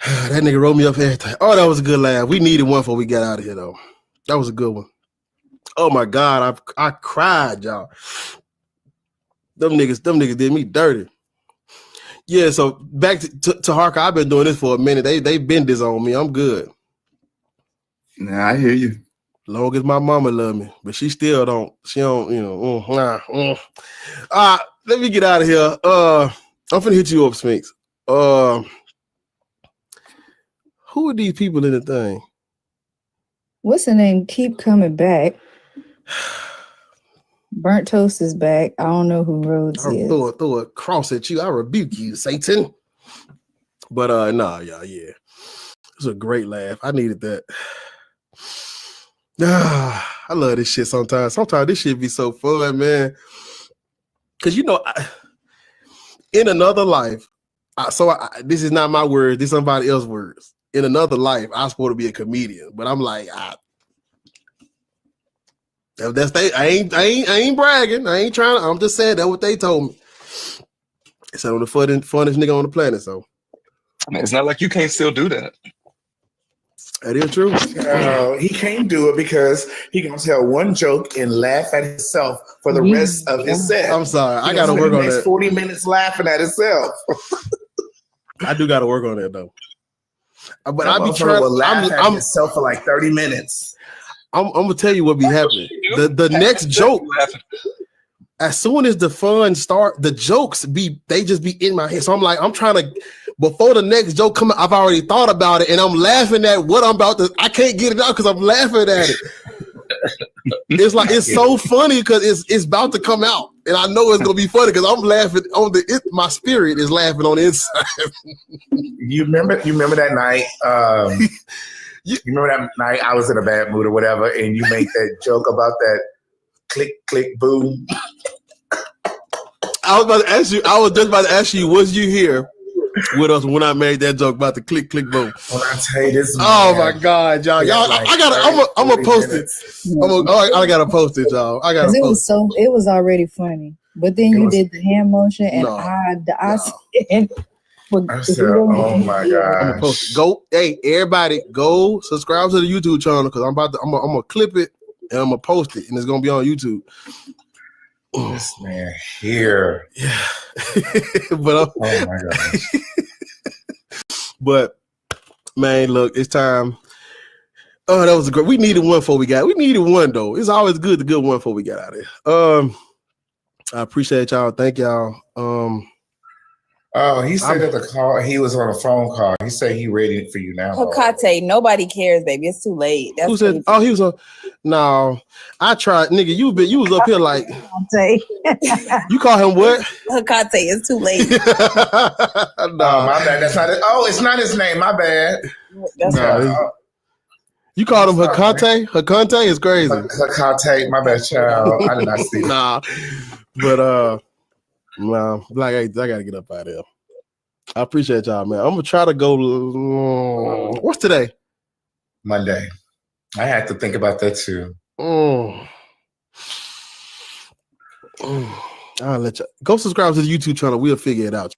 That nigga wrote me up everything. Oh, that was a good laugh. We needed one before we got out of here, though. That was a good one. Oh my God, I cried, y'all. Them niggas did me dirty. Yeah, so back to Harker. I've been doing this for a minute. They been this on me. I'm good. Nah, I hear you. Long as my mama love me, but she still don't. She don't, let me get out of here. I'm finna hit you up, Sphinx. Who are these people in the thing? What's the name? Keep coming back. Burnt toast is back. I don't know who Rhodes I'll is. throw a cross at you. I rebuke you, Satan. But yeah. It's a great laugh. I needed that. I love this shit sometimes. Sometimes this shit be so fun, man. Cause in another life, this is not my words, this is somebody else's words. In another life, I was supposed to be a comedian, but I'm like, I ain't bragging. I ain't trying. I'm just saying that's what they told me. It's I'm the funnest nigga on the planet. So I mean, it's not like you can't still do that. That is true. He can't do it because he gonna tell one joke and laugh at himself for the rest of his set. I'm sorry. I gotta work on that. 40 minutes laughing at himself. I do gotta work on that though. But I be Motherfucker trying. will laugh at himself for like 30 minutes. I'm gonna tell you what be happening. The next joke, as soon as the fun start, the jokes they just be in my head. So I'm trying to, before the next joke come out, I've already thought about it and I'm laughing at what I'm about to. I can't get it out because I'm laughing at it. It's like it's so funny because it's about to come out and I know it's gonna be funny because I'm laughing on my spirit is laughing on the inside. You remember that night? You remember that night I was in a bad mood or whatever, and you make that joke about that click, click, boom. I was just about to ask you, was you here with us when I made that joke about the click, click, boom? When I tell you this, oh my God, y'all! I'm gonna post it. I gotta post it, y'all. I gotta post it. It was already funny, but then you did the hand motion, and I said, oh my God! I'm gonna post it. Go, hey, everybody, go subscribe to the YouTube channel because I'm gonna clip it and I'm gonna post it, and it's gonna be on YouTube. This man here, yeah. But oh my God! But man, look, it's time. Oh, that was great. We needed one before we got. We needed one though. It's always good to get one before we get out of here. I appreciate y'all. Thank y'all. Oh, he said that the call. He was on a phone call. He said he ready for you now. Hokate, nobody cares, baby. It's too late. That's who said? Oh, he was on. No, I tried, nigga. You was up here like. You call him what? Hokate. It's too late. No, my bad. That's not it. Oh, it's not his name. My bad. That's right. You called him Hakante? Hakante is crazy. Hakante, my bad, child. I did not see it. Nah, but like I gotta get up out of here. I appreciate y'all, man. I'm gonna try to go. What's today? Monday. I had to think about that too. I'll let you go subscribe to the YouTube channel. We'll figure it out.